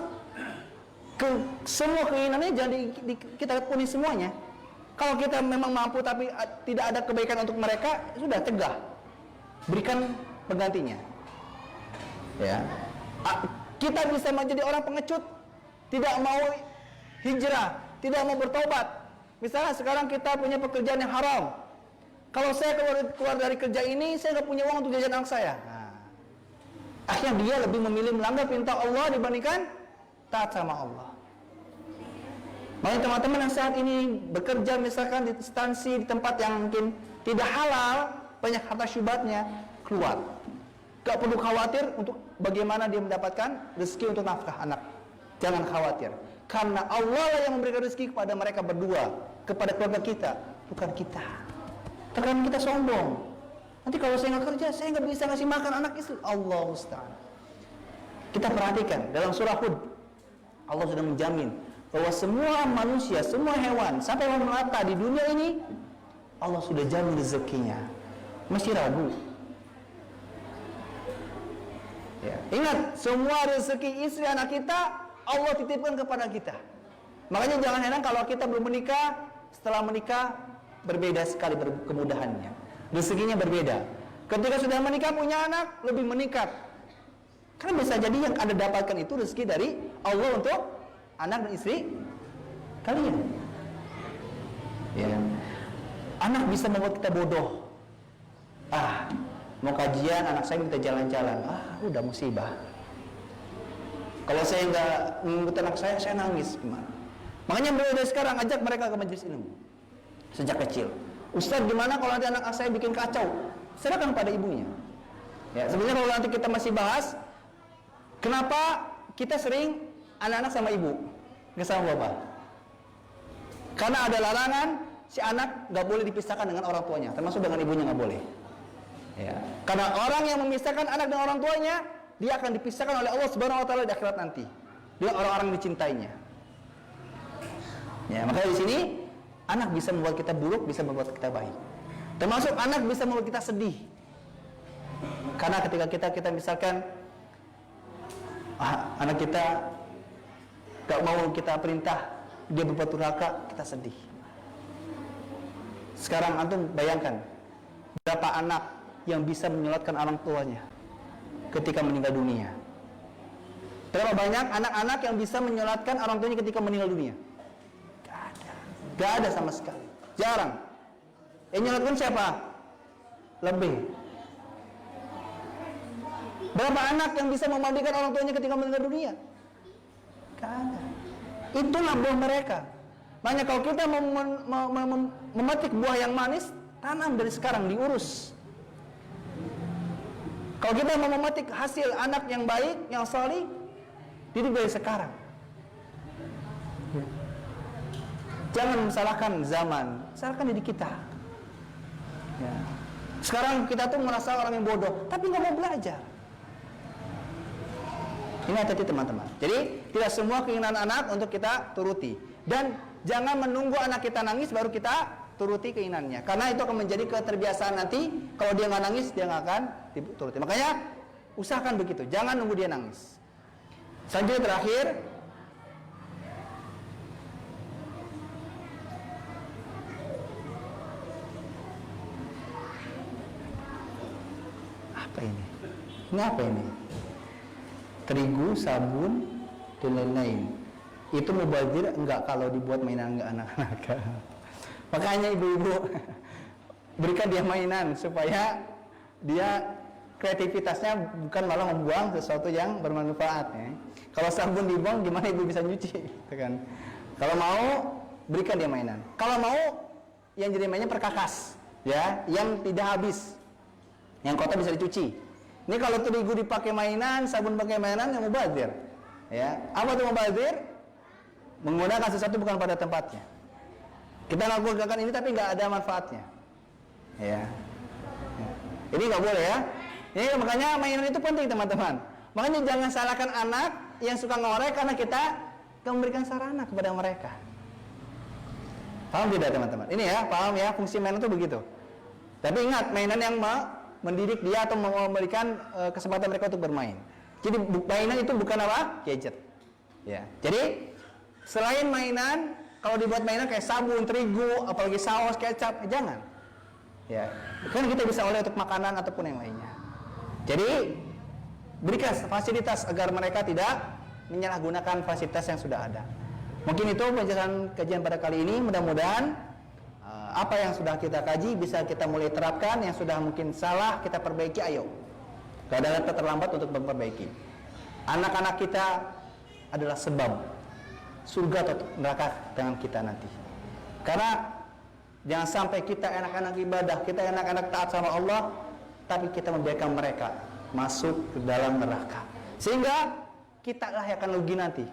Speaker 1: semua keinginannya jangan kita penuhi semuanya. Kalau kita memang mampu tapi tidak ada kebaikan untuk mereka, sudah cegah. Berikan penggantinya. Ya. Kita bisa menjadi orang pengecut, tidak mau hijrah, tidak mau bertobat. Misalnya sekarang kita punya pekerjaan yang haram. Kalau saya keluar dari kerja ini, saya nggak punya uang untuk jajan anak saya. Nah, akhirnya dia lebih memilih melanggar perintah Allah dibandingkan taat sama Allah. Makanya teman-teman yang saat ini bekerja misalkan di instansi, di tempat yang mungkin tidak halal, banyak harta syubhatnya, keluar. Gak perlu khawatir untuk bagaimana dia mendapatkan rezeki untuk nafkah anak. Jangan khawatir. Karena Allah lah yang memberikan rezeki kepada mereka berdua, kepada keluarga kita, bukan kita. Terkadang kita sombong. Nanti kalau saya nggak kerja, saya nggak bisa ngasih makan anak istri. Allah musta'an. Kita perhatikan dalam surah Hud, Allah sudah menjamin bahwa semua manusia, semua hewan, sampai hewan melata di dunia ini, Allah sudah jamin rezekinya. Masih ragu? Ya. Ingat, semua rezeki istri anak kita Allah titipkan kepada kita. Makanya jangan heran kalau kita belum menikah, setelah menikah berbeda sekali kemudahannya. Rezekinya berbeda. Ketika sudah menikah punya anak lebih meningkat. Karena bisa jadi yang Anda dapatkan itu rezeki dari Allah untuk anak dan istri kalian. Ya. Anak bisa membuat kita bodoh. Mau kajian anak saya minta jalan-jalan. Udah musibah. Kalau saya nggak mengikuti anak saya nangis gimana? Makanya mulai dari sekarang ajak mereka ke majelis ilmu sejak kecil. Ustaz, gimana kalau nanti anak saya bikin kacau? Serahkan pada ibunya. Ya, sebenarnya kalau nanti kita masih bahas, kenapa kita sering anak-anak sama ibu, nggak sama bapak? Karena ada larangan si anak nggak boleh dipisahkan dengan orang tuanya, termasuk dengan ibunya nggak boleh. Ya. Karena orang yang memisahkan anak dengan orang tuanya, dia akan dipisahkan oleh Allah Subhanahu wa taala di akhirat nanti. Dia orang-orang dicintainya. Ya, makanya di sini anak bisa membuat kita buruk, bisa membuat kita baik. Termasuk anak bisa membuat kita sedih. Karena ketika kita misalkan anak kita gak mau kita perintah, dia berbuat durhaka, kita sedih. Sekarang antum bayangkan berapa anak yang bisa menyolatkan orang tuanya ketika meninggal dunia. Berapa banyak anak-anak yang bisa menyolatkan orang tuanya ketika meninggal dunia? Gak ada sama sekali. Jarang. Yang nyolatkan siapa? Lebih. Berapa anak yang bisa memandikan orang tuanya ketika meninggal dunia? Gak ada. Itulah buah mereka. Makanya kalau kita memetik buah yang manis, tanam dari sekarang, diurus. Kalau kita mau memetik hasil anak yang baik, yang salih, didik dari sekarang. Jangan salahkan zaman, salahkan diri kita. Ya. Sekarang kita tuh merasa orang yang bodoh, tapi nggak mau belajar. Ini hati-hati teman-teman. Jadi tidak semua keinginan anak untuk kita turuti. Dan jangan menunggu anak kita nangis baru kita turuti keinginannya. Karena itu akan menjadi keterbiasaan nanti. Kalau dia nggak nangis, dia nggak akan turuti. Makanya usahakan begitu. Jangan nunggu dia nangis. Selanjutnya terakhir, apa ini? Ini apa ini? Terigu, sabun, dan lain-lain. Itu mubazir enggak kalau dibuat mainan enggak anak-anak. Makanya ibu-ibu berikan dia mainan supaya dia kreativitasnya bukan malah membuang sesuatu yang bermanfaat. Ya. Kalau sabun dibuang, gimana ibu bisa nyuci? Gitu kan? Kalau mau berikan dia mainan. Kalau mau yang jadi mainnya perkakas, ya, yang tidak habis, yang kotor bisa dicuci. Ini kalau terigu dipakai mainan, sabun pakai mainan, yang mubazir. Ya, apa itu mubazir? Menggunakan sesuatu bukan pada tempatnya. Kita lakukan ini tapi nggak ada manfaatnya. Ya. Ini nggak boleh ya. Ini makanya mainan itu penting teman-teman. Makanya jangan salahkan anak yang suka ngorek karena kita memberikan sarana kepada mereka. Paham tidak teman-teman? Ini ya, paham ya, fungsi mainan itu begitu. Tapi ingat, mainan yang mendidik dia atau memberikan kesempatan mereka untuk bermain. Jadi mainan itu bukan apa? Gadget. Ya. Jadi selain mainan, kalau dibuat mainan kayak sabun, terigu, apalagi saus, kecap, jangan. Ya. Kan kita bisa oleh untuk makanan ataupun yang lainnya. Jadi berikan fasilitas agar mereka tidak menyalahgunakan fasilitas yang sudah ada. Mungkin itu penjelasan kajian pada kali ini. Mudah-mudahan apa yang sudah kita kaji bisa kita mulai terapkan, yang sudah mungkin salah kita perbaiki, ayo. Gak ada kata terlambat untuk memperbaiki. Anak-anak kita adalah sebab surga atau neraka dengan kita nanti. Karena jangan sampai kita anak-anak ibadah, kita anak-anak taat sama Allah, tapi kita membiarkan mereka masuk ke dalam neraka. Sehingga kita lah yang akan rugi nanti.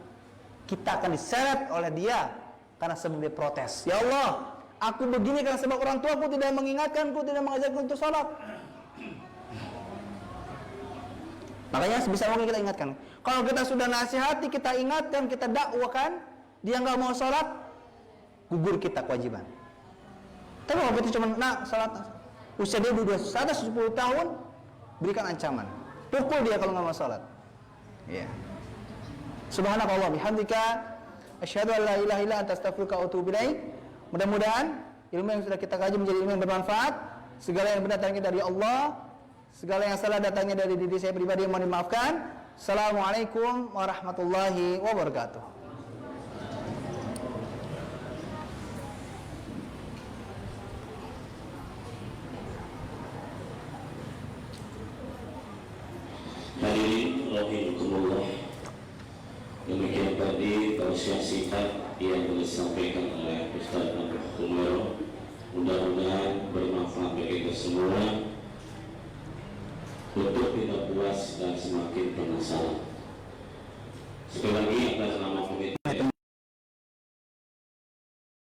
Speaker 1: Kita akan diseret oleh dia karena sebab dia protes. Ya Allah, aku begini karena sebab orang tua aku tidak mengingatkanku, tidak mengajarku untuk sholat. Makanya sebisa mungkin kita ingatkan. Kalau kita sudah nasihati, kita ingatkan, kita dakwakan, dia nggak mau sholat, gugur kita kewajiban. Tapi kalau kita cuma sholat, usia dia udah 10 tahun, berikan ancaman, pukul dia kalau nggak mau sholat. Ya. Subhanakallah bihamdika, asyhadu an la ilaha illa anta astaghfiruka wa atubu ilaik. Mudah-mudahan ilmu yang sudah kita kaji menjadi ilmu yang bermanfaat. Segala yang benar datangnya dari Allah, segala yang salah datangnya dari diri saya pribadi, yang mohon dimaafkan. Assalamualaikum warahmatullahi wabarakatuh.
Speaker 2: Hadirin rahimakumullah. Demikian tadi tausiah singkat yang disampaikan oleh Ustaz Abdul Umar. Mudah-mudahan bermanfaat bagi kita semua untuk tidak puas dan semakin penasaran. Sekali lagi atas nama komite